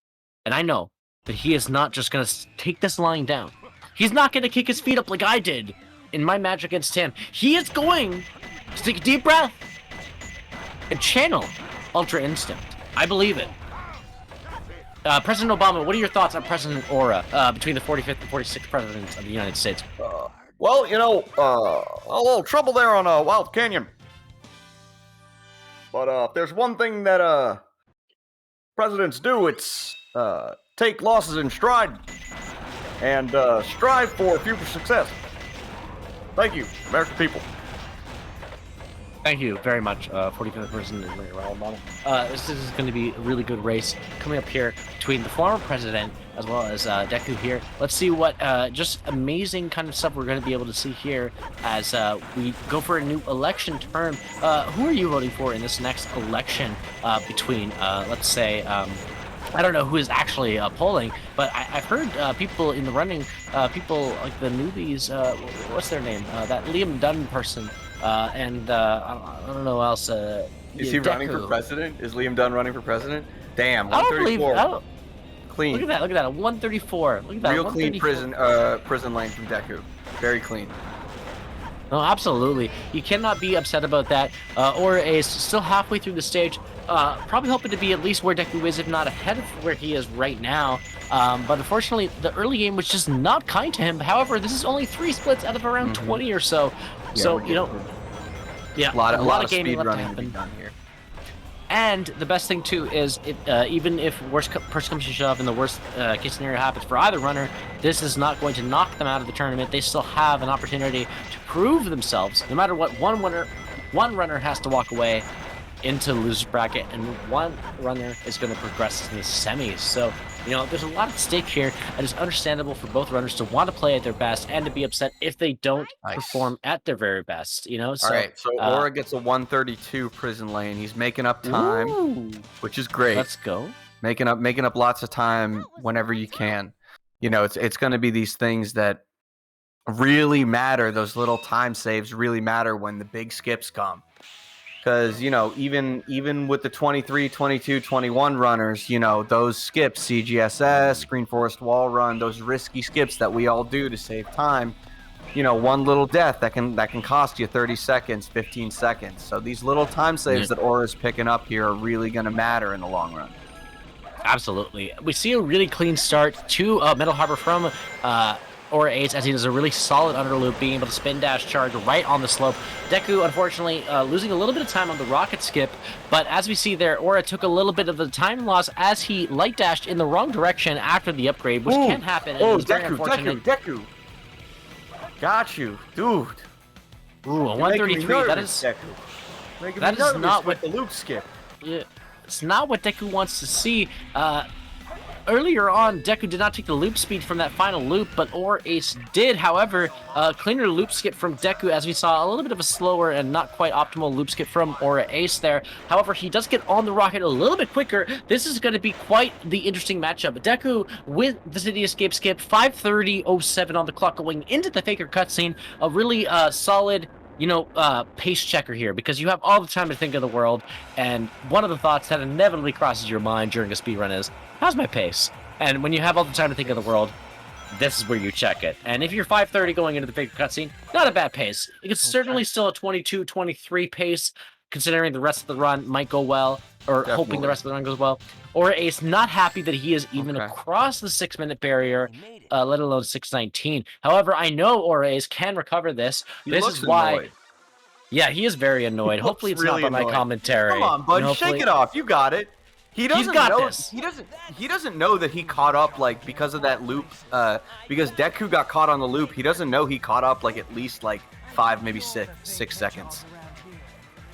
A: and I know that he is not just going to take this lying down. He's not going to kick his feet up like I did in my match against him. He is going to take a deep breath and channel Ultra Instinct. I believe it. President Obama, what are your thoughts on President Aura between the 45th and 46th presidents of the United States?
D: Well, a little trouble there on Wild Canyon. But if there's one thing that presidents do, it's take losses in stride and strive for future success. Thank you, American people.
A: Thank you very much, 45th person and Ronald Obama. This is going to be a really good race coming up here between the former president as well as Deku here. Let's see what just amazing kind of stuff we're going to be able to see here as we go for a new election term. Who are you voting for in this next election between, let's say, I don't know who is actually polling, but I've heard people in the running, people like the newbies, what's their name? That Liam Dunn person. And I don't know who else.
D: Is he running for president? Is Liam Dunn running for president? Damn, 134. Clean.
A: Look at that! Look at that! A 134. Look at that!
D: Real clean prison lane from Deku. Very clean.
A: No, absolutely. You cannot be upset about that. Aura Ace still halfway through the stage. Probably hoping to be at least where Deku is, if not ahead of where he is right now. But unfortunately, the early game was just not kind to him. However, this is only 3 splits out of around 20 or so.
D: Yeah,
A: so,
D: a lot of
A: gaming
D: speed
A: left to
D: running to
A: happen.
D: be done here.
A: And the best thing too is, even if worst push comes to shove and the worst case scenario happens for either runner, this is not going to knock them out of the tournament. They still have an opportunity to prove themselves. No matter what, one runner has to walk away into the loser's bracket, and one runner is going to progress to the semis. So, there's a lot at stake here, and it's understandable for both runners to want to play at their best and to be upset if they don't perform at their very best. So,
D: all right, so Aura gets a 132 prison lane. He's making up time, which is great.
A: Let's go.
D: Making up lots of time whenever you can. It's going to be these things that really matter. Those little time saves really matter when the big skips come. Because, even with the 23, 22, 21 runners, those skips, CGSS, Green Forest Wall Run, those risky skips that we all do to save time, one little death that can cost you 30 seconds, 15 seconds. So these little time saves that Aura's picking up here are really going to matter in the long run.
A: Absolutely. We see a really clean start to Metal Harbor from Aura Ace, as he does a really solid under loop, being able to spin dash charge right on the slope. Deku, unfortunately, losing a little bit of time on the rocket skip, but as we see there, Aura took a little bit of the time loss as he light dashed in the wrong direction after the upgrade, which can happen. And it was very unfortunate.
D: Deku. Got you, dude.
A: Ooh, a 133. That is not what
D: the loop skip.
A: Yeah, it's not what Deku wants to see. Earlier on, Deku did not take the loop speed from that final loop, but Aura Ace did. However, cleaner loop skip from Deku, as we saw a little bit of a slower and not quite optimal loop skip from Aura Ace there. However, he does get on the rocket a little bit quicker. This is going to be quite the interesting matchup. Deku with the City Escape skip, 5:30:07 on the clock going into the Faker cutscene. A really solid pace checker here, because you have all the time to think of the world, and one of the thoughts that inevitably crosses your mind during a speedrun is, how's my pace? And when you have all the time to think of the world, this is where you check it. And if you're 5:30 going into the Faker cutscene, not a bad pace. It's certainly still a 22-23 pace, considering the rest of the run might go well, or hoping the rest of the run goes well. Or Ace not happy that he is even across the 6-minute barrier, let alone 6:19. However, I know Aura Ace can recover this. This is why.
D: Annoyed.
A: Yeah, he is very annoyed. Hopefully, it's
D: really
A: not by my commentary.
D: Come on, bud, shake it off. You got it. He doesn't know
A: this.
D: He doesn't know that he caught up because of that loop. Because Deku got caught on the loop. He doesn't know he caught up at least 5, maybe 6 seconds.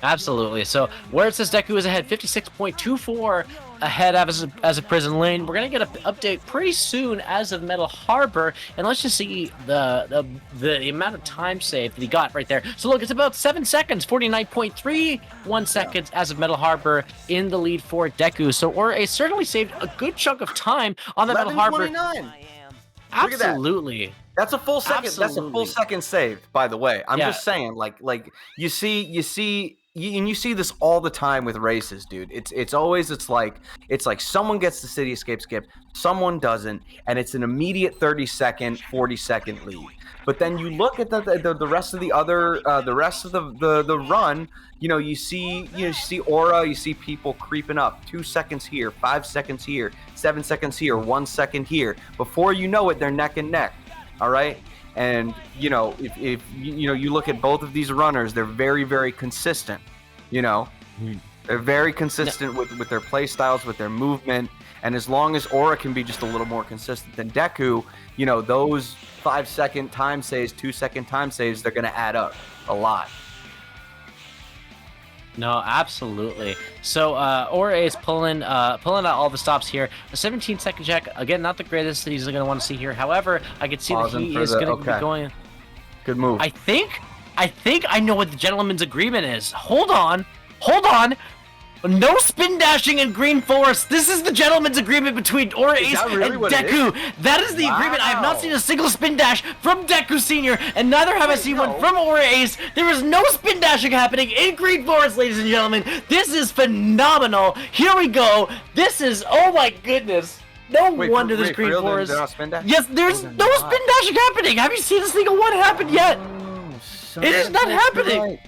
A: Absolutely. So where it says Deku is ahead, 56.24 ahead as a prison lane. We're gonna get an update pretty soon as of Metal Harbor, and let's just see the amount of time saved that he got right there. So look, it's about 7 seconds, 49.31 seconds as of Metal Harbor in the lead for Deku. So Aura Ace certainly saved a good chunk of time on the Metal Harbor. Absolutely.
D: That's a full second.
A: Absolutely.
D: That's a full second saved, by the way. I'm just saying, you see this all the time with races, dude. It's always like someone gets the City Escape skip, someone doesn't, and it's an immediate 30-second, 40-second lead. But then you look at the rest of the rest of the run. You see Aura, you see people creeping up. 2 seconds here, 5 seconds here, 7 seconds here, 1 second here. Before you know it, they're neck and neck. All right, and if you look at both of these runners, they're very, very consistent. They're very consistent with their play styles, with their movement, and as long as Aura can be just a little more consistent than Deku, those 5-second time saves, 2-second time saves, they're gonna add up a lot.
A: No, absolutely. So Aura is pulling out all the stops here. A 17-second check, again, not the greatest that he's going to want to see here. However, I can see that he is going to be going.
D: Good move.
A: I think I know what the gentleman's agreement is. Hold on. No spin dashing in Green Forest. This is the gentleman's agreement between Aura Ace and Deku. That is the agreement. I have not seen a single spin dash from Deku Sr., and neither have I seen one from Aura Ace. There is no spin dashing happening in Green Forest, ladies and gentlemen. This is phenomenal. Here we go. This is, oh my goodness. No wonder this Green Forest. Yes, there's no spin dashing happening. Have you seen a single one happen yet? It is not happening. Right.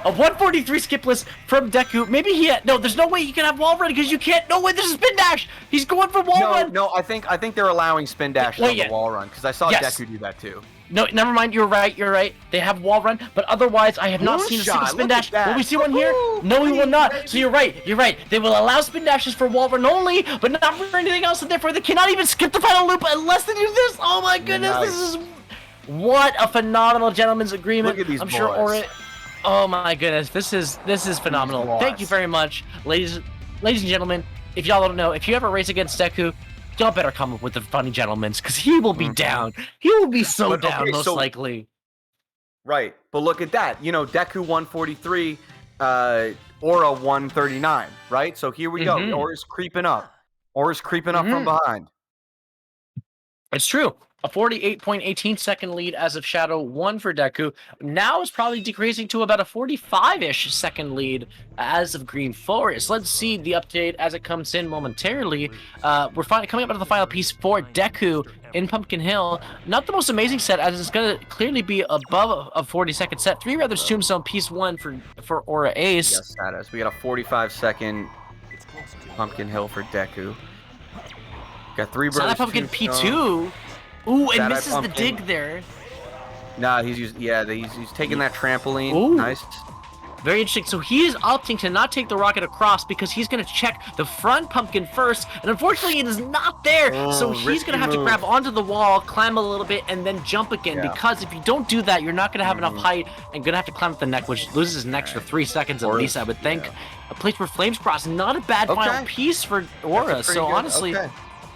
A: A 143 skipless from Deku. Maybe no, there's no way he can have wall run because you can't. No way, there's a spin dash. He's going for wall run.
D: No, I think they're allowing spin dashes on the wall run because I saw Deku do that too.
A: No, never mind. You're right. They have wall run, but otherwise, I have not seen a single spin dash. Will we see one here? No, we will not. So you're right. They will allow spin dashes for wall run only, but not for anything else, and therefore they cannot even skip the final loop unless they do this. Oh my goodness, nice. This is what a phenomenal gentleman's agreement.
D: Look at these boys.
A: Sure Aura. Oh my goodness, this is phenomenal. Thank you very much, ladies and gentlemen. If y'all don't know, if you ever race against Deku, y'all better come up with the funny gentlemen's, because he will be down. He will be so down, most likely.
D: Right, but look at that. Deku 143, Aura 139. Right, so here we go. Aura's creeping up. From behind.
A: It's true. A 48.18 second lead as of Shadow 1 for Deku. Now is probably decreasing to about a 45-ish second lead as of Green Forest. Let's see the update as it comes in momentarily. We're finally coming up to the final piece for Deku in Pumpkin Hill. Not the most amazing set, as it's going to clearly be above a 40-second set. 3 Brothers Tombstone, piece 1 for Aura Ace.
D: Yes, that is. We got a 45-second Pumpkin Hill for Deku. Got 3 Brothers
A: Sad Pumpkin
D: Tombstone.
A: P2. Ooh, and
D: Sad-Eye
A: misses
D: Pumpkin.
A: the dig there.
D: Nah, he's taking that trampoline.
A: Ooh.
D: Nice.
A: Very interesting. So he is opting to not take the rocket across because he's going to check the front pumpkin first, and unfortunately it is not there. So he's going to have to grab onto the wall, climb a little bit, and then jump again.
D: Yeah.
A: Because if you don't do that, you're not going to have enough height and going to have to climb up the neck, which loses an extra 3 seconds at least, I would think.
D: Yeah.
A: A place where flames cross, not a bad final piece for Aura. So honestly,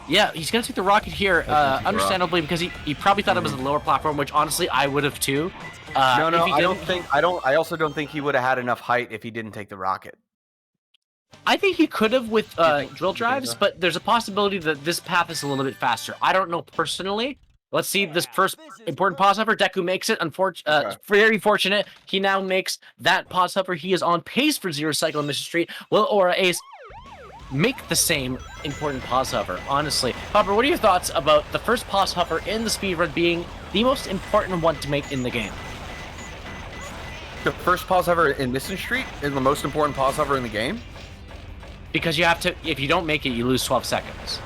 A: yeah, he's going to take the rocket here, understandably, because he probably thought it was a lower platform, which honestly I would have too.
D: No, I also don't think he would have had enough height if he didn't take the rocket.
A: I think he could have with drill drives, but there's a possibility that this path is a little bit faster. I don't know personally. Let's see this first important pause hover. Deku makes it. Very fortunate. He now makes that pause hover. He is on pace for 0 cycle in Mission Street. Will Aura Ace make the same important pause hover? Honestly, Hopper, what are your thoughts about the first pause hover in the speedrun being the most important one to make in the game?
D: The first pause hover in Mission Street is the most important pause hover in the game?
A: Because you have to, if you don't make it, you lose 12 seconds.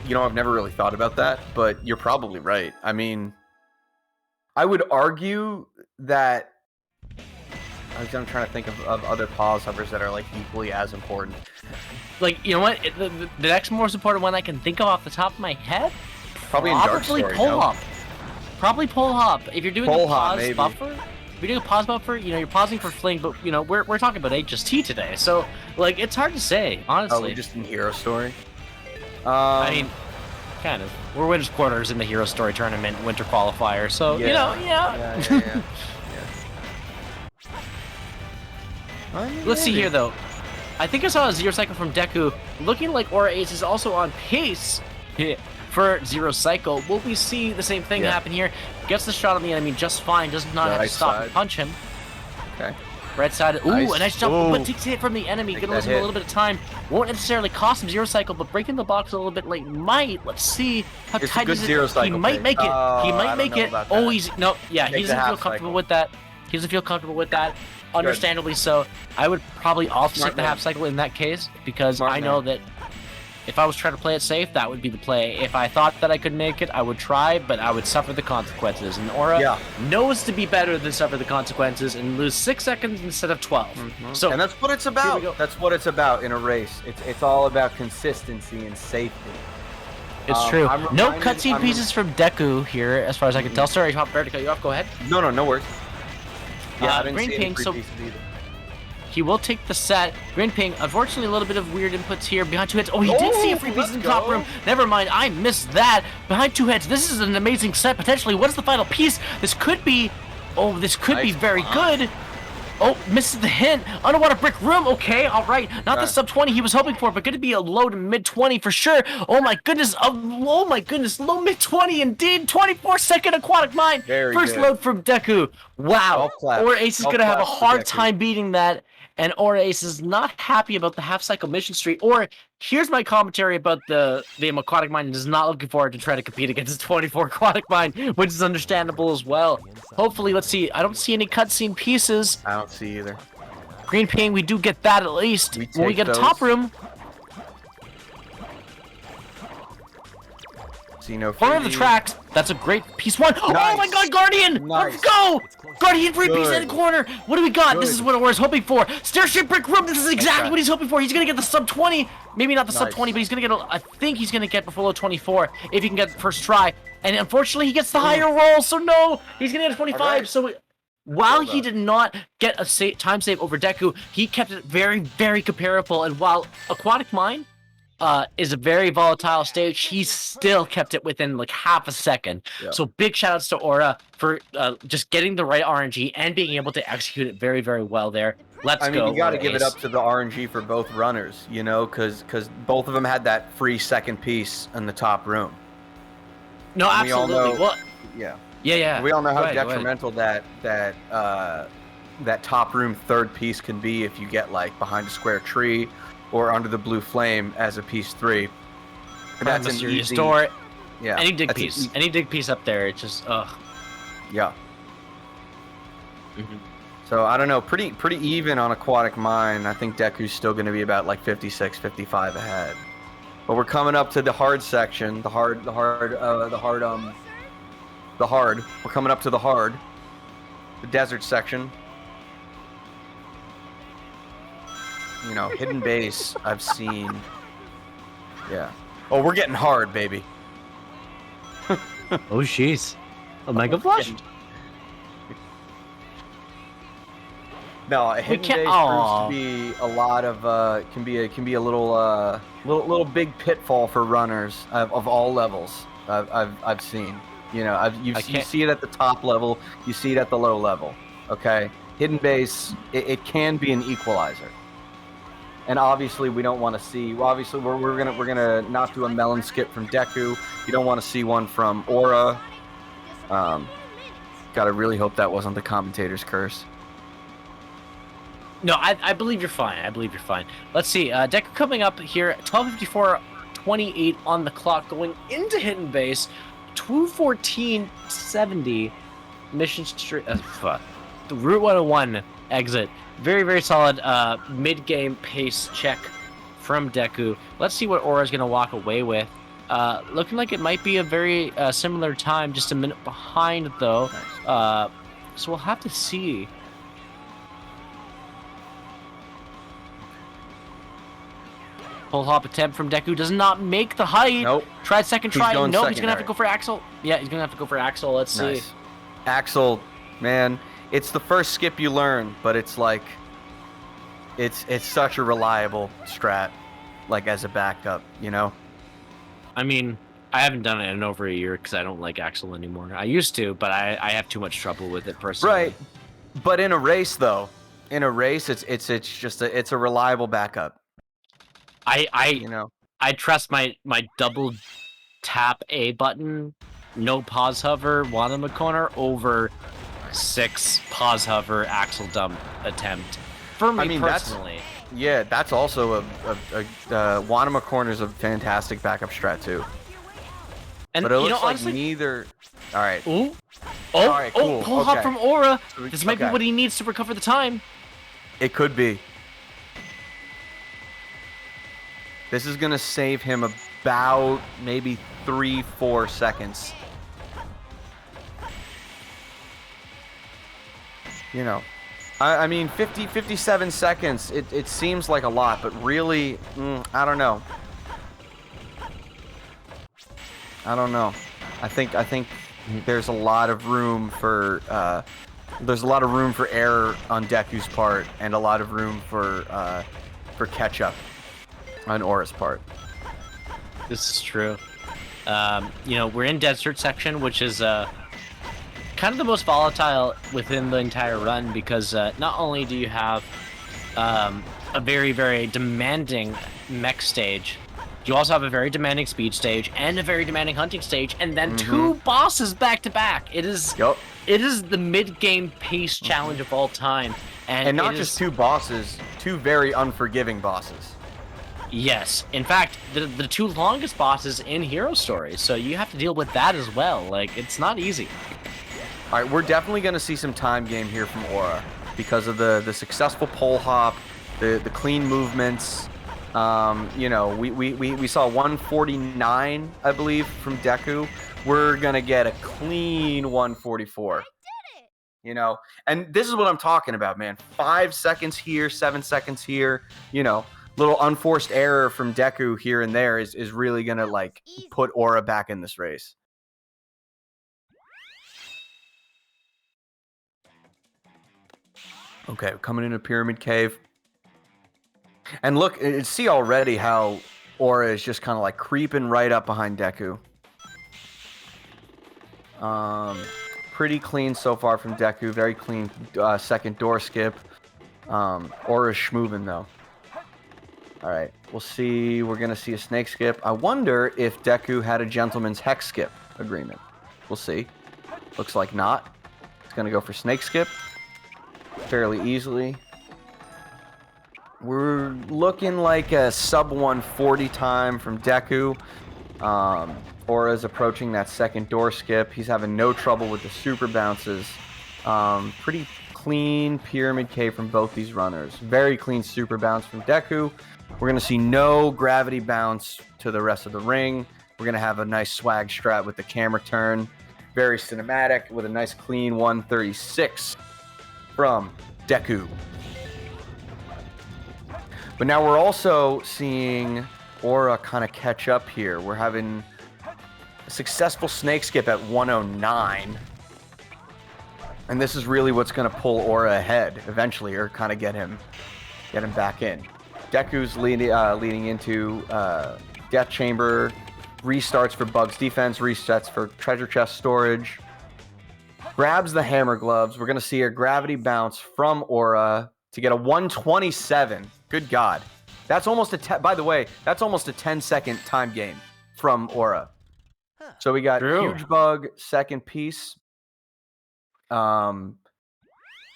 D: You know, I've never really thought about that, but you're probably right. I mean, I would argue that I'm trying to think of other pause hovers that are like equally as important.
A: Like, you know what? The next most important one I can think of off the top of my head?
D: Probably in Dark Story,
A: pole hop. Probably pole hop. If you're doing a pause buffer, if you're doing a pause buffer, you know, you're pausing for fling, but you know, we're talking about HST today, so like it's hard to say, honestly.
D: Oh, just in Hero Story.
A: I mean, kind of. We're winners quarters in the Hero Story tournament, winter qualifier, so you know,
D: yeah.
A: Let's see here though. I think I saw a 0 cycle from Deku, looking like Aura Ace is also on pace for 0 cycle. Will we see the same thing happen here? Gets the shot on the enemy just fine, does not have to stop and punch him.
D: Okay.
A: Red side. Ooh,
D: Nice.
A: a nice jump, but takes a hit from the enemy. Gonna lose him a little bit of time. Won't necessarily cost him 0 cycle, but breaking the box a little bit late might. Let's see how
D: It's a
A: tight
D: good
A: is it.
D: 0
A: He
D: cycle
A: might
D: pick.
A: make it. He
D: I
A: might
D: don't
A: make
D: know
A: it.
D: about
A: Oh,
D: that.
A: he doesn't
D: the
A: feel
D: half
A: comfortable
D: cycle.
A: with that. He doesn't feel comfortable with that. Understandably so. I would probably also
D: Smart
A: take the
D: man.
A: half cycle in that case because
D: Smart
A: I know that if I was trying to play it safe, that would be the play. If I thought that I could make it, I would try, but I would suffer the consequences. And Aura knows to be better than suffer the consequences and lose 6 seconds instead of 12. So,
D: and that's what it's about. That's what it's about in a race. It's all about consistency and safety.
A: It's true. No cutscene pieces from Deku here, as far as I can tell. Sorry, Hop Bear, to cut you off. Go ahead.
D: No worries. Yeah, I didn't
A: Green
D: see
A: Ping,
D: any free
A: so
D: pieces either.
A: he will take the set. Green Ping, unfortunately, a little bit of weird inputs here. Behind 2 heads. Oh, he did see a free piece in the top room. Never mind, I missed that. Behind 2 heads. This is an amazing set, potentially. What is the final piece? This could be... Oh, this could be very good. Oh, misses the hint. Underwater brick room. Okay, all right. Not the sub 20 he was hoping for, but going to be a low to mid 20 for sure. Oh my goodness. Oh my goodness. Low mid 20 indeed. 24-second aquatic mine. First load from Deku. Wow. Aura Ace is going to have a hard time beating that. And Aura Ace is not happy about the half cycle Mission Street. Or here's my commentary about the aquatic mine and is not looking forward to try to compete against the 24 aquatic mine, which is understandable as well. Hopefully, let's see. I don't see any cutscene pieces.
D: I don't see either.
A: Green Ping, we do get that at least. When we get a top room.
D: See no
A: Corner of the tracks. That's a great piece 1. Oh my god, Guardian!
D: Nice.
A: Let's go! Guardian free piece in the corner. What do we got? This is what Aura's hoping for. Stairship brick room. This is exactly what he's hoping for. He's gonna get the sub 20. Maybe not the sub 20, but he's gonna get. I think he's gonna get below 24 if he can get the first try. And unfortunately, he gets the higher roll. So no, he's gonna get a 25. So while he did not get a time save over Deku, he kept it very, very comparable. And while Aquatic Mine is a very volatile stage, he still kept it within like half a second. So big shout outs to Aura for just getting the right RNG and being able to execute it very, very well there. Let's
D: I mean,
A: go.
D: you got to give it
A: Ace.
D: up to the RNG for both runners, you know, because both of them had that free second piece in the top room.
A: No,
D: And we all
A: absolutely.
D: know-
A: Well,
D: Yeah.
A: yeah.
D: We all know
A: Go
D: how
A: ahead, go ahead.
D: detrimental that top room third piece can be if you get like behind a square tree or under the blue flame as a piece 3. That's an
A: Mysterious
D: easy
A: door.
D: Yeah.
A: Any dig
D: that's an
A: piece. Any dig piece up there. It's just ugh.
D: Yeah.
A: Mhm.
D: So I don't know, pretty even on Aquatic Mine. I think Deku's still going to be about like 56, 55 ahead. But we're coming up to the hard section, the hard. We're coming up to the hard, the desert section. You know, hidden base. I've seen. Yeah. Oh, we're getting hard, baby.
A: Oh jeez. Omega Flush?
D: No, a hidden
A: can't-
D: base proves to be a lot of can be a little big pitfall for runners of all levels. I've seen. You know, you see it at the top level, you see it at the low level. Okay, hidden base it can be an equalizer, and obviously we don't want to see. Well, obviously we're gonna not do a melon skip from Deku. You don't want to see one from Aura. Gotta really hope that wasn't the commentator's curse.
A: No, I believe you're fine. I believe you're fine. Let's see. Deku coming up here. 12:54, 28 on the clock. Going into hidden base. 2:14:70. Mission street. The Route 101 exit. Very, very solid mid-game pace check from Deku. Let's see what Aura's going to walk away with. Looking like it might be a very similar time, just a minute behind though. So we'll have to see. Pull hop attempt from Deku does not make the height.
D: Nope.
A: Tried second
D: He's
A: try.
D: going
A: Nope, he's gonna have to
D: secondary.
A: go for Axel. Yeah, he's gonna have to go for Axel. Let's see.
D: Nice. Axel, man, it's the first skip you learn, but it's like it's such a reliable strat, like as a backup, you know.
A: I mean, I haven't done it in over a year because I don't like Axel anymore. I used to, but I have too much trouble with it personally.
D: Right. But in a race, though, it's just a reliable backup. You know.
A: I trust my double tap A button, no pause hover, Wanama corner over 6 pause hover Axel dump attempt. For me
D: I mean,
A: personally.
D: That's also a Wanama corner is a fantastic backup strat too.
A: And
D: But it
A: you
D: looks
A: know,
D: like
A: honestly,
D: neither. All right.
A: Ooh.
D: Alright, cool.
A: Pull hop
D: Okay.
A: from Aura. This might be
D: Okay.
A: what he needs to recover the time.
D: It could be. This is gonna save him about maybe 3-4 seconds. You know, I mean 57 seconds. It seems like a lot, but really, I don't know. I think there's a lot of room for error on Deku's part, and a lot of room for catch up on Aura's part.
A: This is true. You know, we're in desert section, which is kind of the most volatile within the entire run because not only do you have a very, very demanding mech stage, you also have a very demanding speed stage and a very demanding hunting stage, and then 2 bosses back to back. It is the mid-game pace challenge of all time,
D: And not just 2 bosses, 2 very unforgiving bosses.
A: Yes, in fact, the 2 longest bosses in Hero Stories, so you have to deal with that as well. Like, it's not easy.
D: All right, we're definitely going to see some time game here from Aura because of the successful pole hop, the clean movements. You know, we saw 149, I believe, from Deku. We're going to get a clean 144. You know, and this is what I'm talking about, man. 5 seconds here, 7 seconds here, you know. Little unforced error from Deku here and there is really gonna like put Aura back in this race. Okay, coming into Pyramid Cave. And look, see already how Aura is just kind of like creeping right up behind Deku. Pretty clean so far from Deku. Very clean second door skip. Aura's schmovin though. All right, we'll see. We're gonna see a snake skip. I wonder if Deku had a gentleman's hex skip agreement. We'll see. Looks like not. It's gonna go for snake skip fairly easily. We're looking like a sub 140 time from Deku. Aura's approaching that second door skip. He's having no trouble with the super bounces. Pretty clean pyramid K from both these runners. Very clean super bounce from Deku. We're going to see no gravity bounce to the rest of the ring. We're going to have a nice swag strat with the camera turn. Very cinematic with a nice clean 136 from Deku. But now we're also seeing Aura kind of catch up here. We're having a successful snake skip at 109. And this is really what's going to pull Aura ahead eventually, or kind of get him back in. Deku's leading into Death Chamber, restarts for Bug's defense, resets for treasure chest storage, grabs the hammer gloves. We're going to see a gravity bounce from Aura to get a 127. Good God. That's almost by the way, that's almost a 10-second time game from Aura. So we got Huge Bug, second piece,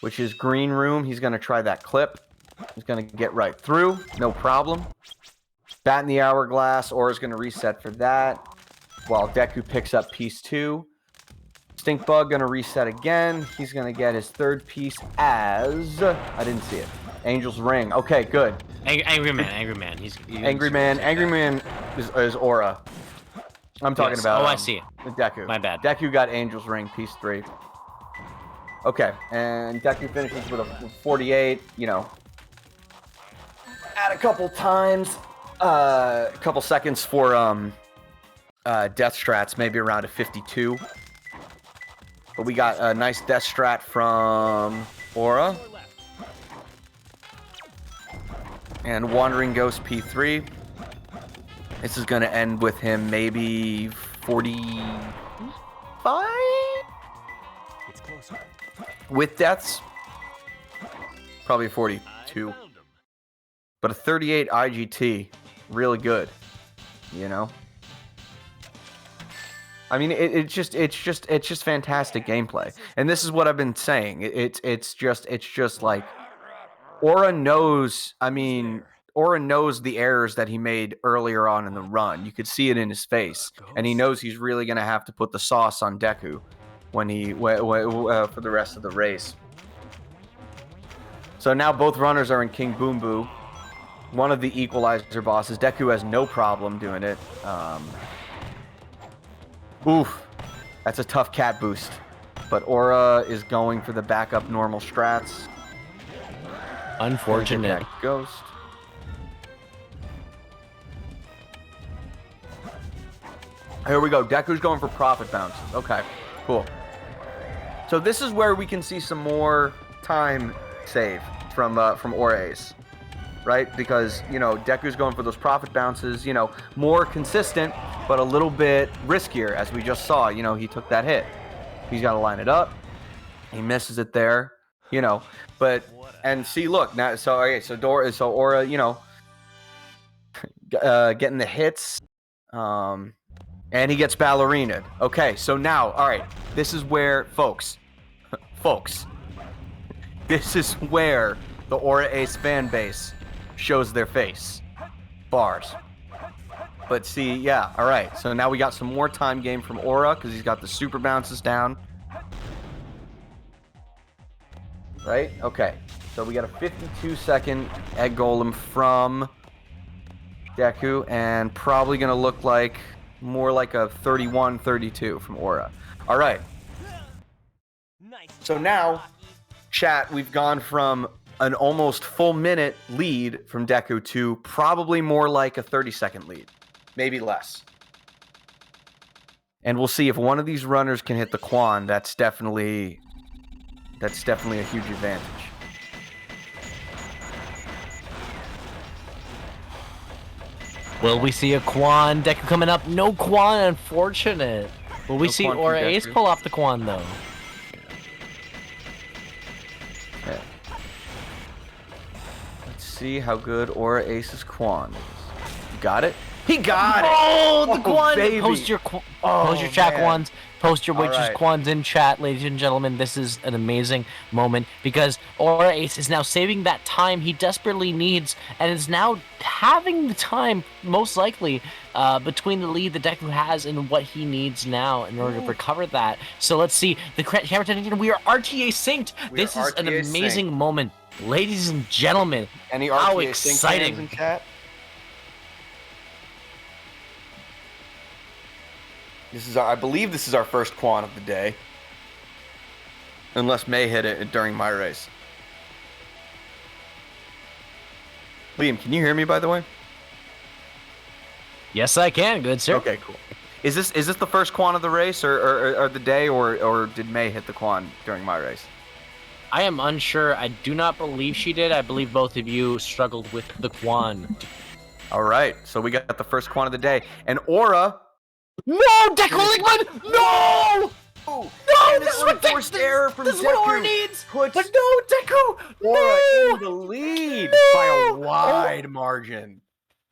D: which is Green Room. He's going to try that clip. He's going to get right through. No problem. Bat in the Hourglass. Aura's going to reset for that. While Deku picks up piece 2. Stink Bug going to reset again. He's going to get his third piece as... I didn't see it. Angel's Ring. Okay, good.
A: Angry Man. He's
D: Angry Man is Aura. I'm talking about...
A: Oh, I see it.
D: Deku.
A: My bad.
D: Deku got Angel's Ring, piece 3. Okay, and Deku finishes with a 48, you know. Add a couple times, a couple seconds for death strats, maybe around a 52. But we got a nice death strat from Aura. And Wandering Ghost P3. This is going to end with him maybe 45? It's closer. With deaths, probably 42. But a 38 IGT, really good, you know? I mean, it's just fantastic gameplay. And this is what I've been saying. It's just like Aura knows, Aura knows the errors that he made earlier on in the run. You could see it in his face. And he knows he's really going to have to put the sauce on Deku when for the rest of the race. So now both runners are in King Boom Boo. One of the equalizer bosses. Deku has no problem doing it. Oof. That's a tough cat boost. But Aura is going for the backup normal strats.
A: Unfortunate.
D: Ghost. Here we go. Deku's going for profit bounces. Okay, cool. So this is where we can see some more time save from Aura Ace, right? Because, you know, Deku's going for those profit bounces, you know, more consistent, but a little bit riskier, as we just saw. You know, he took that hit. He's got to line it up. He misses it there, you know. But, and see, look, now, so, okay, so Aura, you know, getting the hits, and he gets ballerinaed. Okay, so now, all right, this is where, folks, this is where the Aura Ace fan base shows their face. Bars. But see, yeah, all right, so now we got some more time game from Aura because he's got the super bounces down. Right? Okay, so we got a 52-second Egg Golem from Deku, and probably going to look like more like a 31-32 from Aura. All right. So now, chat, we've gone from an almost full minute lead from Deku to probably more like a 30-second lead. Maybe less. And we'll see if one of these runners can hit the Quan. That's definitely a huge advantage.
A: Will we see a Quan? Deku coming up. No Quan, unfortunate. Will we see Aura Ace pull off the Quan, though?
D: Okay. see how good Aura Ace's Quan is. Got it? He got it!
A: Oh, the Quan!
D: Baby.
A: Post your chat
D: man.
A: Quans. Post your
D: All
A: witches
D: right.
A: Quans in chat, ladies and gentlemen. This is an amazing moment because Aura Ace is now saving that time he desperately needs and is now having the time, most likely, between the lead that Deku has and what he needs now in order to recover that. So let's see. The camera attention. We are RTA synced. This is an
D: RTA
A: amazing moment. Ladies and gentlemen,
D: Any
A: how
D: RTA sync
A: exciting.
D: fans in chat? I believe this is our first Quan of the day. Unless May hit it during my race. Liam, can you hear me, by the way?
A: Yes, I can. Good, sir.
D: Okay, cool. Is this the first Quan of the race or the day, or did May hit the Quan during my race?
A: I am unsure. I do not believe she did. I believe both of you struggled with the Quan.
D: All right, so we got the first Quan of the day. And Aura...
A: No, Deku Linkman! No! No, this is what
D: forced error from
A: this is what Aura
D: Deku
A: needs!
D: puts
A: But no, Deku!
D: Aura
A: No!
D: in the lead
A: No!
D: by a wide margin.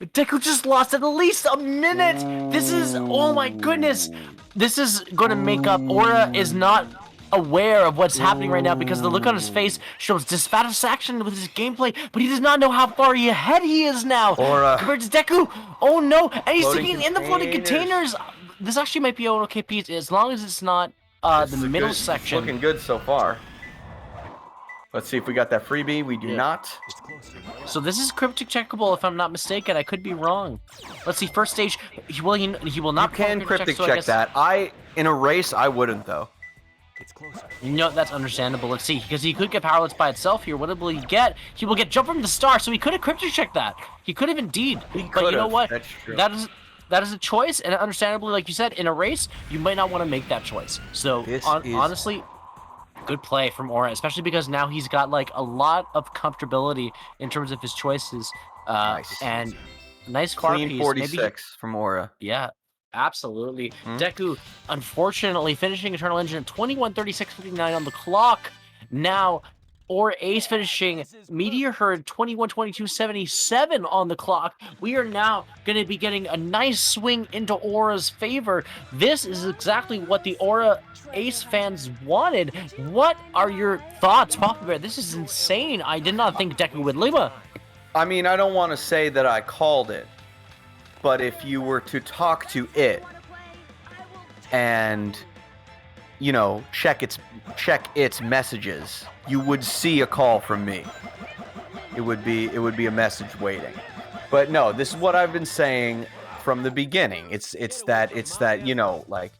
A: Deku just lost at least a minute! This is... Oh my goodness! This is going to make up... Aura is not aware of what's happening right now because the look on his face shows dissatisfaction with his gameplay, but he does not know how far ahead he is now
D: Aura.
A: compared to Deku. Oh no, and he's
D: Floating
A: sticking in the floating containers. This actually might be an okay piece as long as it's not the middle section.
D: It's looking good so far. Let's see if we got that freebie. We do not.
A: So this is cryptic checkable if I'm not mistaken. I could be wrong. Let's see, first stage. He will not.
D: You can cryptic
A: so I
D: check
A: guess,
D: that. In a race, I wouldn't though.
A: No, that's understandable. Let's see, because he could get powerless by itself here. What will he get? He will get jump from the star, so he could have cryptic checked that. He could have indeed. But you know what?
D: That's true.
A: That is a choice, and understandably, like you said, in a race, you might not want to make that choice. So honestly, good play from Aura, especially because now he's got like a lot of comfortability in terms of his choices.
D: Nice.
A: And nice far
D: Clean
A: piece.
D: 46 from Aura.
A: Yeah. Absolutely. Deku, unfortunately, finishing Eternal Engine at 21:36:59 on the clock. Now, Aura Ace finishing Meteor Herd 21:22:77 on the clock. We are now going to be getting a nice swing into Aura's favor. This is exactly what the Aura Ace fans wanted. What are your thoughts, Papa Bear? This is insane. I did not think Deku would Lima.
D: I mean, I don't want to say that I called it. But if you were to talk to it and, you know, check its messages, you would see a call from me. It would be a message waiting. But no, this is what I've been saying from the beginning. It's that you know, like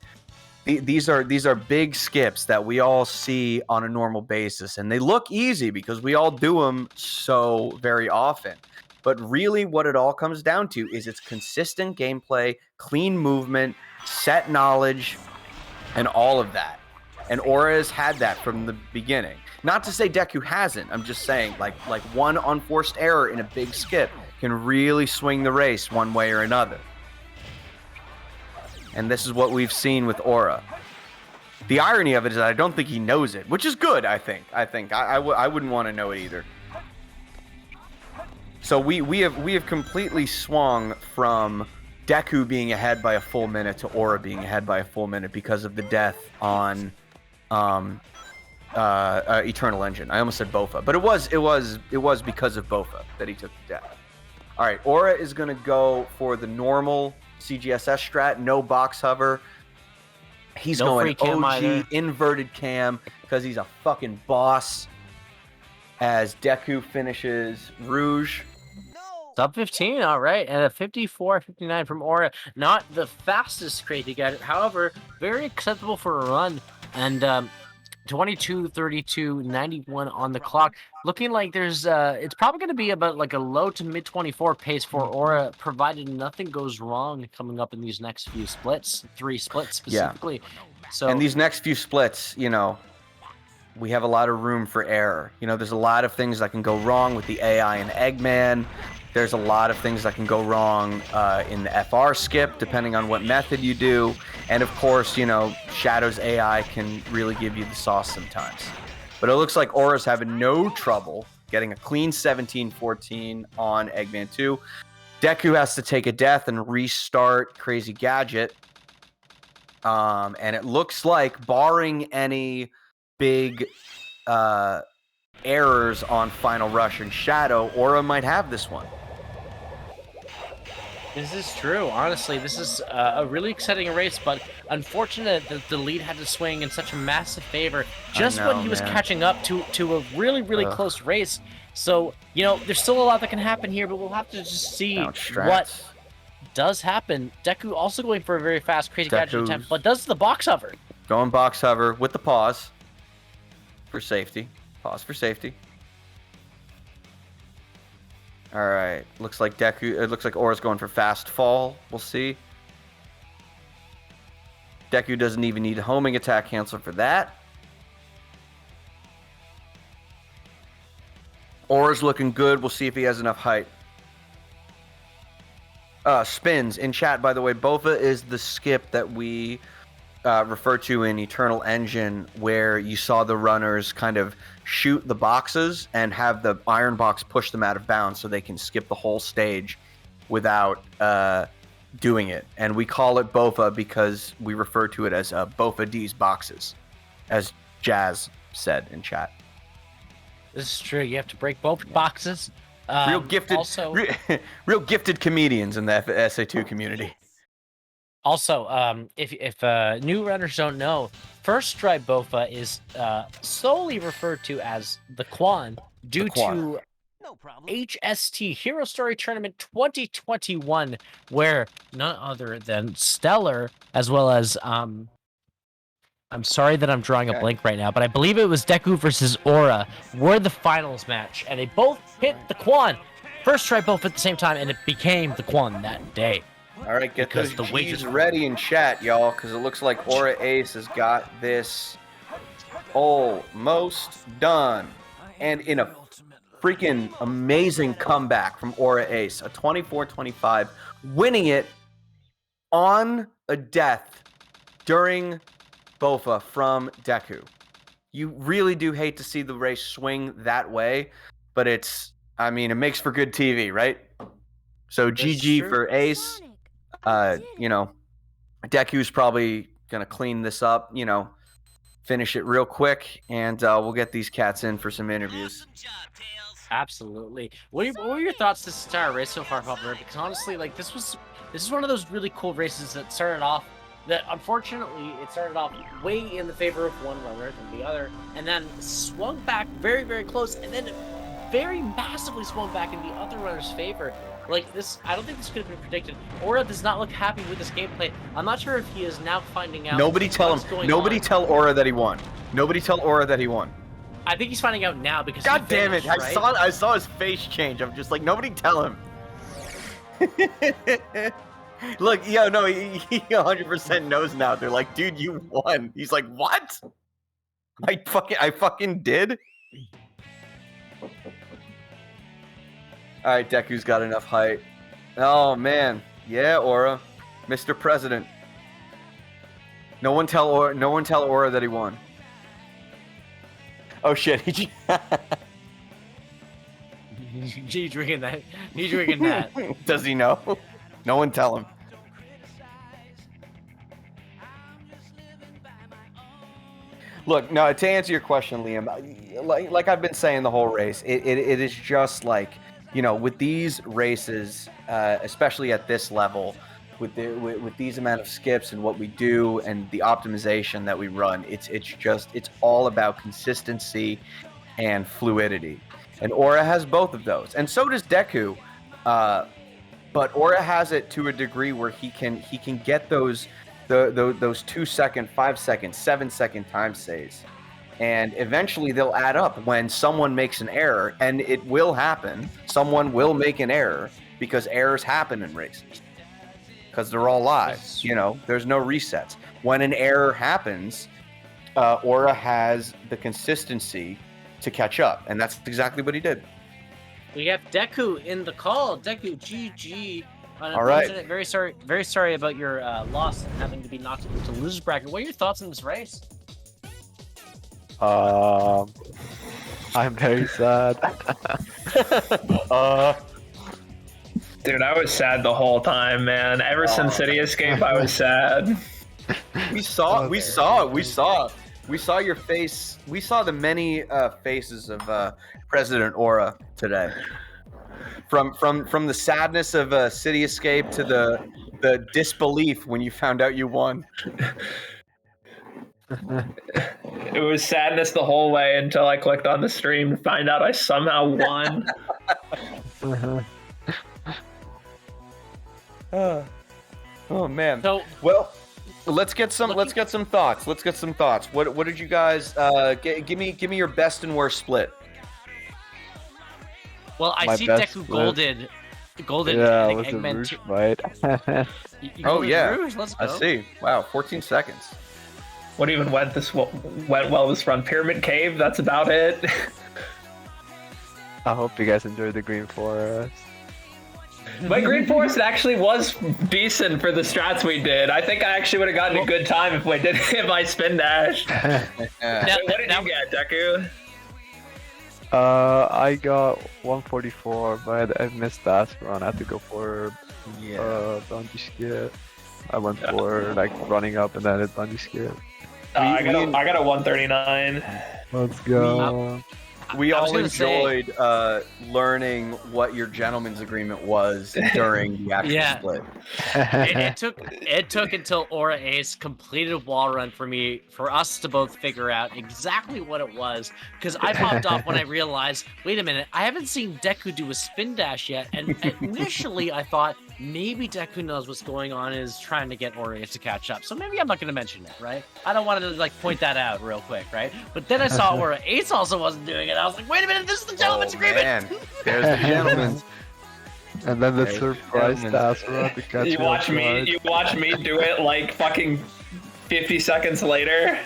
D: these are big skips that we all see on a normal basis, and they look easy because we all do them so very often. But really what it all comes down to is it's consistent gameplay, clean movement, set knowledge, and all of that. And Aura has had that from the beginning. Not to say Deku hasn't. I'm just saying like one unforced error in a big skip can really swing the race one way or another. And this is what we've seen with Aura. The irony of it is that I don't think he knows it, which is good, I think. I wouldn't want to know it either. So we have completely swung from Deku being ahead by a full minute to Aura being ahead by a full minute because of the death on Eternal Engine. I almost said Bofa, but it was because of Bofa that he took the death. All right, Aura is gonna go for the normal CGSS strat, no box hover. He's
A: No
D: going
A: free cam
D: OG
A: either.
D: inverted cam because he's a fucking boss. As Deku finishes Rouge.
A: Sub 15, all right, and a 54:59 from Aura. Not the fastest crate to get it, however, very acceptable for a run. And 22:32:91 on the clock. Looking like there's, it's probably going to be about like a low to mid 24 pace for Aura, provided nothing goes wrong coming up in these next few splits, 3 splits specifically. Yeah. So,
D: and these next few splits, you know, we have a lot of room for error. You know, there's a lot of things that can go wrong with the AI and Eggman. There's a lot of things that can go wrong in the FR skip, depending on what method you do. And of course, you know, Shadow's AI can really give you the sauce sometimes. But it looks like Aura's having no trouble getting a clean 17-14 on Eggman 2. Deku has to take a death and restart Crazy Gadget. And it looks like, barring any big errors on Final Rush and Shadow, Aura might have this one.
A: This is true. Honestly, this is a really exciting race, but unfortunate that the lead had to swing in such a massive favor just when he was catching up to a really, really close race. So, you know, there's still a lot that can happen here, but we'll have to just see what does happen. Deku also going for a very fast Crazy Gadget attempt, but does the box hover.
D: Going box hover with the pause for safety. Pause for safety. All right. Looks like Deku. It looks like Aura's going for fast fall. We'll see. Deku doesn't even need a homing attack cancel for that. Aura's looking good. We'll see if he has enough height. Spins in chat, by the way. Bofa is the skip that we refer to in Eternal Engine, where you saw the runners kind of shoot the boxes and have the iron box push them out of bounds so they can skip the whole stage without doing it. And we call it Bofa because we refer to it as Bofa D's boxes, as Jazz said in chat.
A: This is true. You have to break both boxes.
D: Real gifted, also, real gifted comedians in the SA2 community.
A: Also, if new runners don't know, First Try Bofa is solely referred to as the Quan due to HST Hero Story Tournament 2021, where none other than Stellar, as well as I'm sorry that I'm drawing a blank right now, but I believe it was Deku versus Aura were the finals match, and they both hit the Quan. First Try Bofa at the same time, and it became the Quan that day.
D: All right, get those G's ready in chat, y'all, because it looks like Aura Ace has got this almost done. And in a freaking amazing comeback from Aura Ace, a 24-25, winning it on a death during Bofa from Deku. You really do hate to see the race swing that way, but it makes for good TV, right? So GG for Ace. You know, Deku's probably gonna clean this up, you know, finish it real quick, and we'll get these cats in for some interviews.
A: Absolutely. What were your thoughts this entire race so far, Pupper? Because honestly, like this is one of those really cool races that started off. That unfortunately it started off way in the favor of one runner than the other, and then swung back very, very close, and then very massively swung back in the other runner's favor. Like this, I don't think this could have been predicted. Aura does not look happy with this gameplay. I'm not sure if he is now finding out.
D: Nobody tell him. Nobody tell Aura that he won. Nobody tell Aura that he won.
A: I think he's finding out now because.
D: God damn it! Right? I saw his face change. I'm just like, nobody tell him. Look, yo, no, he 100% knows now. They're like, dude, you won. He's like, what? I fucking did. All right, Deku's got enough height. Oh man, yeah, Aura, Mr. President. No one tell Aura that he won. Oh shit, he
A: drinking that. He's drinking that.
D: Does he know? No one tell him. Look, no, to answer your question, Liam, like I've been saying the whole race, it is just like, you know, with these races, especially at this level, with these amount of skips and what we do and the optimization that we run, it's all about consistency and fluidity. And Aura has both of those, and so does Deku. But Aura has it to a degree where he can get those 2 second, 5 second, 7 second time saves. And eventually they'll add up when someone makes an error, and it will happen. Someone will make an error because errors happen in races because they're all live. You know, there's no resets. When an error happens, Aura has the consistency to catch up, and that's exactly what he did.
A: We have Deku in the call. Deku, GG.
D: All right.
A: Very sorry about your loss and having to be knocked into the losers bracket. What are your thoughts on this race?
E: I'm very sad.
F: Dude, I was sad the whole time, man. Ever since City Escape, I was sad.
D: We saw your face. We saw the many faces of President Aura today. From the sadness of City Escape to the disbelief when you found out you won.
F: It was sadness the whole way until I clicked on the stream to find out I somehow won.
D: Oh man.
A: So
D: Well, let's get some thoughts. What did you guys give me your best and worst split?
A: well, I
E: My
A: see
E: best
A: Deku
E: split.
A: golden.
E: Yeah,
A: I
E: with
A: think
E: the
A: Eggman.
E: Rouge fight.
D: Oh, yeah.
A: Rouge, let's go.
D: I see. Wow, 14 seconds.
F: What even went well this run? Pyramid Cave, that's about it.
E: I hope you guys enjoyed the Green Forest.
F: My Green Forest actually was decent for the strats we did. I think I actually would have gotten a good time if I spin dashed.
D: Yeah.
A: Now-
F: What did
A: now-
F: you get, Deku?
E: I got 144, but I missed that run. I had to go for bungee skip. I went for like running up and then hit bungee skip.
F: I got a 139.
E: Let's go.
D: We
A: I was
D: all
A: gonna say-
D: enjoyed learning what your gentleman's agreement was during the actual
A: Yeah.
D: split.
A: It took until Aura Ace completed a wall run for us to both figure out exactly what it was. Because I popped off when I realized, wait a minute, I haven't seen Deku do a spin dash yet. And initially I thought maybe Deku knows what's going on and is trying to get Aura Ace to catch up. So maybe I'm not going to mention it, right? I don't want to like point that out real quick, right? But then I saw Aura Ace also wasn't doing it. I was like, wait a minute, this is the gentleman's agreement.
D: Man. There's the gentleman's.
E: And then the
D: There's
E: surprise
D: the
E: task run to catch
F: You watch me do it like fucking 50 seconds later.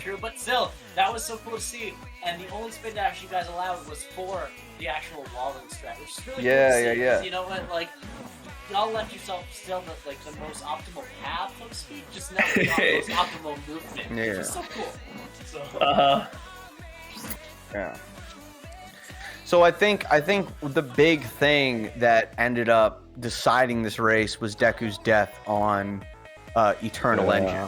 A: True, but still, that was so cool to see. And the only spin dash you guys allowed was for the actual wall run strat, which is really
D: Yeah,
A: cool to see,
D: yeah.
A: 'cause you know what, like, y'all left yourself still the most optimal path, so to speak, just not the most optimal movement, which
D: Yeah.
A: is so cool. So,
D: Yeah. So I think the big thing that ended up deciding this race was Deku's death on Eternal Engine.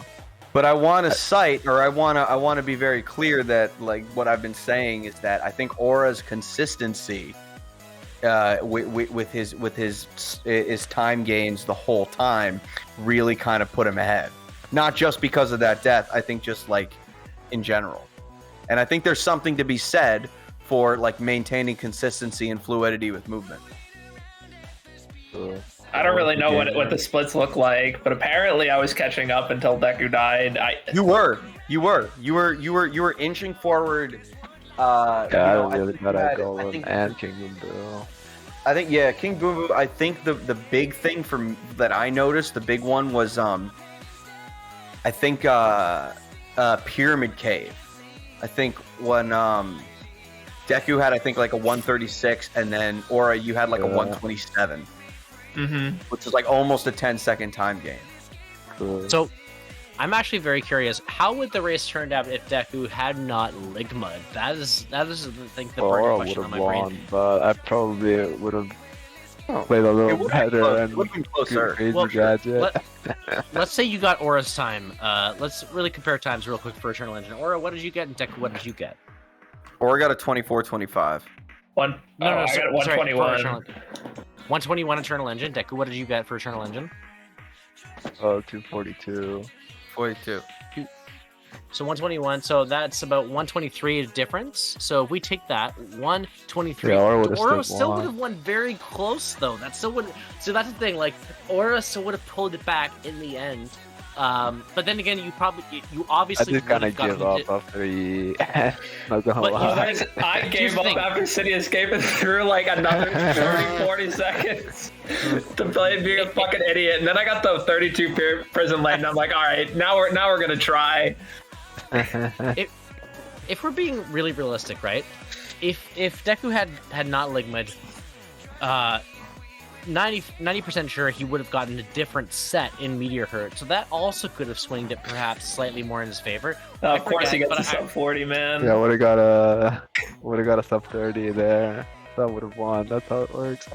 D: But I want to cite, or I want to be very clear that like what I've been saying is that I think Aura's consistency with his time gains the whole time really kind of put him ahead. Not just because of that death, I think just like in general. And I think there's something to be said for like maintaining consistency and fluidity with movement.
F: I don't really know what the splits look like, but apparently I was catching up until Deku died.
D: You were inching forward.
E: I really got a Golem and King Boo.
D: I think King Boom Boom. I think the big thing that I noticed, the big one was I think Pyramid Cave. I think when Deku had like a 136, and then Aura you had like a 127, which is like almost a 10-second time gain.
E: Cool.
A: so I'm actually very curious. How would the race turned out if Deku had not Ligma'd? That is the thing. The burning
E: Aura would
A: question on
E: have
A: my brain.
E: won, but I probably would have played a little better and
D: Would have been closer.
E: crazy
A: Well,
E: gadget.
A: Let's say you got Aura's time. Let's really compare times real quick for Eternal Engine. Aura, what did you get? And Deku, what did you get?
D: Aura got a 24-25.
F: I got
A: sorry,
F: 121.
A: 121 Eternal Engine. Deku, what did you get for Eternal Engine?
E: 242.
D: 42.
A: So 121. So that's about 123 difference. So if we take that 123,
E: Yeah, Aura would've
A: Aura
E: still
A: still
E: won.
A: would have won very close though. That still would. So that's the thing. Like Aura still would have pulled it back in the end. But then again, you
E: I
A: obviously
E: just kind
A: would
E: of
A: have
E: give
A: gotten
E: up after he. Not gonna
A: But you
E: lie.
A: guys-
F: I
A: Here's
F: gave
A: the
F: up
A: thing.
F: after City Escape and threw like another 30, 40 seconds to play being a fucking idiot. And then I got the 32 prison light, and I'm like, all right, now we're gonna try.
A: If we're being really realistic, right? If Deku had not Ligma'd, 90% sure he would have gotten a different set in Meteor Hurt, so that also could have swinged it perhaps slightly more in his favor.
F: Of course, he gets a sub 40, man.
E: Yeah, would have got a sub 30 there. That would have won. That's how it works.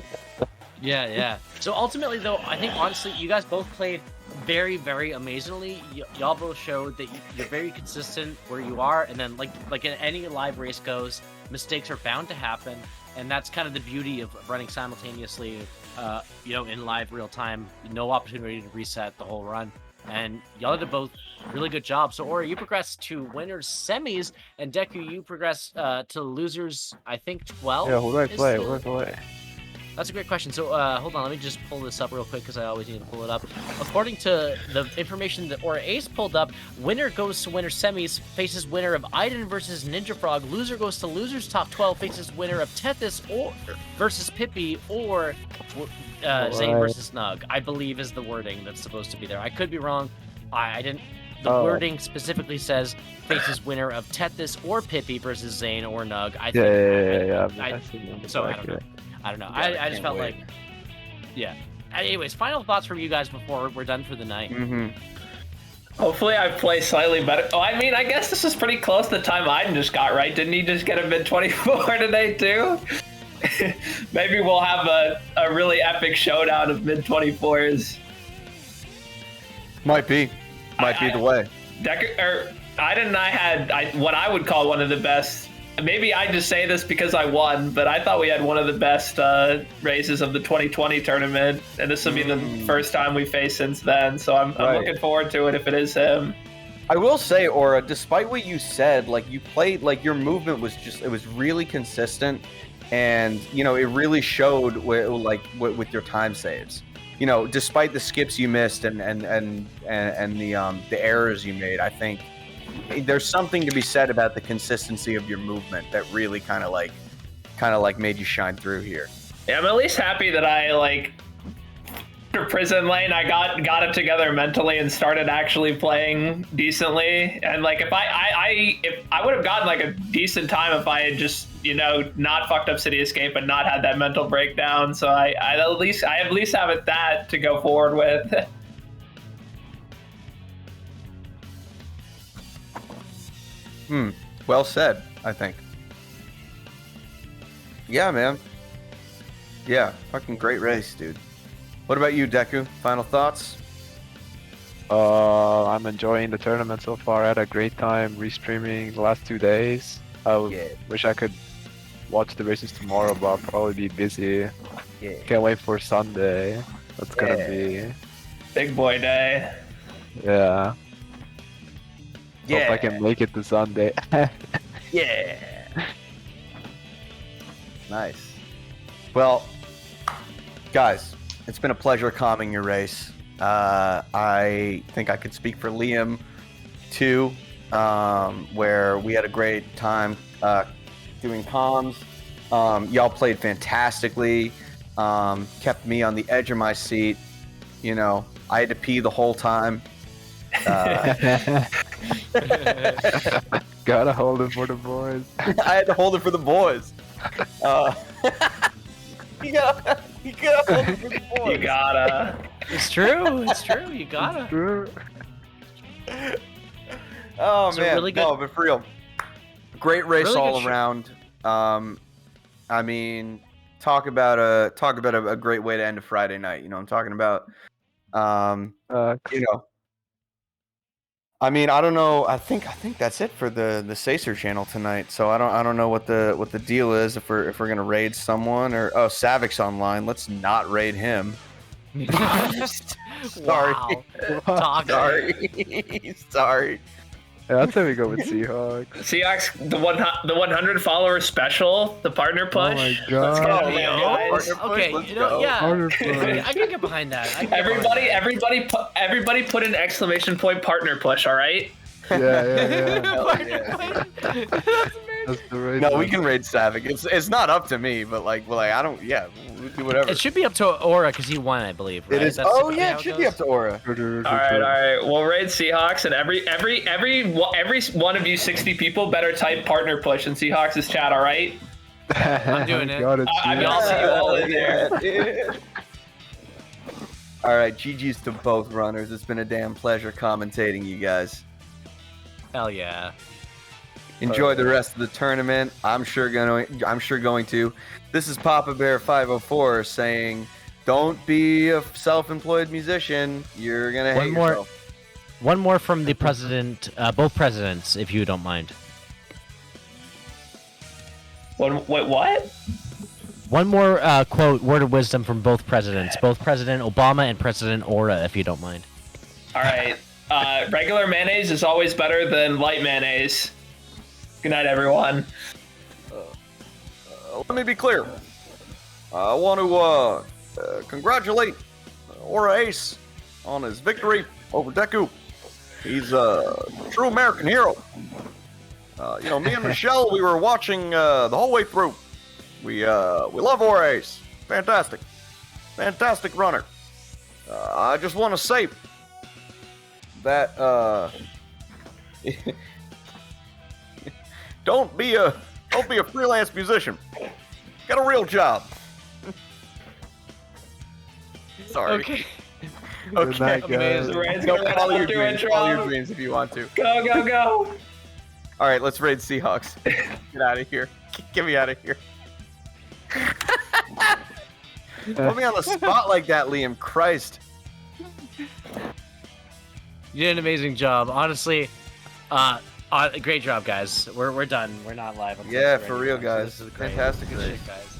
A: Yeah. So ultimately, though, I think honestly, you guys both played very, very amazingly. Y'all both showed that you're very consistent where you are, and then like in any live race goes, mistakes are bound to happen, and that's kind of the beauty of running simultaneously. In live real time, no opportunity to reset the whole run. And y'all did both really good job. So Aura, you progressed to winners semis, and Deku, you progressed to losers, I think 12.
E: Yeah, who do I play? Who do I play?
A: That's a great question. So hold on, let me just pull this up real quick because I always need to pull it up. According to the information that Aura Ace pulled up, winner goes to winner semis, faces winner of Aiden versus Ninja Frog. Loser goes to losers top 12, faces winner of Tethys or versus Pippi, or Zane versus Nug, I believe is the wording that's supposed to be there. I could be wrong. I didn't. The wording specifically says faces winner of Tethys or Pippi versus Zane or Nug. I think.
E: Yeah.
A: So I don't know. I just felt like, yeah. Anyways, final thoughts from you guys before we're done for the night.
D: Mm-hmm.
F: Hopefully I play slightly better. Oh, I mean, I guess this is pretty close to the time Aiden just got, right? Didn't he just get a mid 24 today too? Maybe we'll have a really epic showdown of mid 24s.
D: Might be the way.
F: Aiden and I had what I would call one of the best. Maybe I just say this because I won, but I thought we had one of the best races of the 2020 tournament, and this will be the first time we face since then. So I'm looking forward to it if it is him.
D: I will say, Aura, despite what you said, like you played, like your movement was really consistent, and it really showed with your time saves. Despite the skips you missed and the errors you made, I think there's something to be said about the consistency of your movement that really kind of made you shine through here.
F: Yeah, I'm at least happy that I for prison lane I got it together mentally and started actually playing decently. And if I would have gotten a decent time if I had just not fucked up City Escape and not had that mental breakdown. So I at least have it that to go forward with.
D: Well said, I think. Yeah, man. Yeah, fucking great race, dude. What about you, Deku? Final thoughts?
E: I'm enjoying the tournament so far. I had a great time restreaming the last 2 days. Wish I could watch the races tomorrow, but I'll probably be busy.
D: Yeah.
E: Can't wait for Sunday. That's gonna be
F: Big boy day.
E: Yeah.
D: Yeah.
E: Hope I can make it to Sunday.
D: Yeah. Nice. Well, guys, it's been a pleasure calming your race. I think I could speak for Liam too, where we had a great time doing comms. Y'all played fantastically. Kept me on the edge of my seat. I had to pee the whole time.
E: Gotta hold it for the boys.
D: I had to hold it for the boys. You gotta hold it for the boys.
F: You gotta.
A: It's true. You gotta.
D: Oh
A: So
D: man,
A: really good-
D: no, but for real, great race
A: Really
D: all
A: good
D: around. I mean, talk about a great way to end a Friday night. You know what I'm talking about? I mean, I don't know. I think that's it for the Sacer channel tonight. So I don't know what the deal is if we're gonna raid someone or Savic's online. Let's not raid him. Sorry.
A: Wow.
D: Sorry.
E: Yeah, that's how we go with Seahawks.
F: Seahawks, the 100 follower special, the partner push.
E: Oh my
F: Let's
E: god.
F: go, guys.
A: Okay,
D: Let's
A: you know,
D: go.
A: yeah.
E: Partner
A: I can get behind that.
F: Everybody put an exclamation point partner push, all right?
E: Yeah.
D: Hell yeah.
E: That's the right
D: No, we
E: one.
D: can raid Savic. It's not up to me, but I don't. Yeah, we'll do whatever.
A: It should be up to Aura because he won, I believe. Right?
D: It is.
A: That's
D: Oh
A: typically
D: yeah,
A: how
D: it should be up to Aura.
F: All right. We'll raid Seahawks, and every one of you 60 people better type partner push in Seahawks' chat, all right?
A: I'm doing it.
E: Got it.
F: I mean, I'll see you all in there.
D: All right, GG's to both runners. It's been a damn pleasure commentating you guys.
A: Hell yeah.
D: Enjoy the rest of the tournament. I'm sure going to. This is Papa Bear 504 saying, "Don't be a self-employed musician. You're gonna hate yourself."
A: One more from the president, both presidents, if you don't mind.
F: Wait, what?
A: One more quote, word of wisdom from both presidents, both President Obama and President Ora, if you don't mind.
F: All right. Regular mayonnaise is always better than light mayonnaise. Good night, everyone.
D: Let me be clear. I want to congratulate Aura Ace on his victory over Deku. He's a true American hero. Me and Michelle, we were watching the whole way through. We love Aura Ace. Fantastic runner. I just want to say that don't be a freelance musician. Get a real job. Sorry.
A: Okay.
E: Good night, guys.
F: Ryan's
D: Go
F: gonna
D: follow
F: run
D: your
F: up to
D: dreams.
F: intro.
D: Follow your dreams if you want to.
F: Go, go, go.
D: All right, let's raid Seahawks. Get out of here. Get me out of here. Put me on the spot like that, Liam. Christ.
A: You did an amazing job. Honestly, great job, guys. We're done. We're not live. on
D: Yeah,
A: Twitch
D: for
A: anymore,
D: real,
A: so
D: guys.
A: this is great.
D: Fantastic
A: Good
D: race.
A: shit, guys.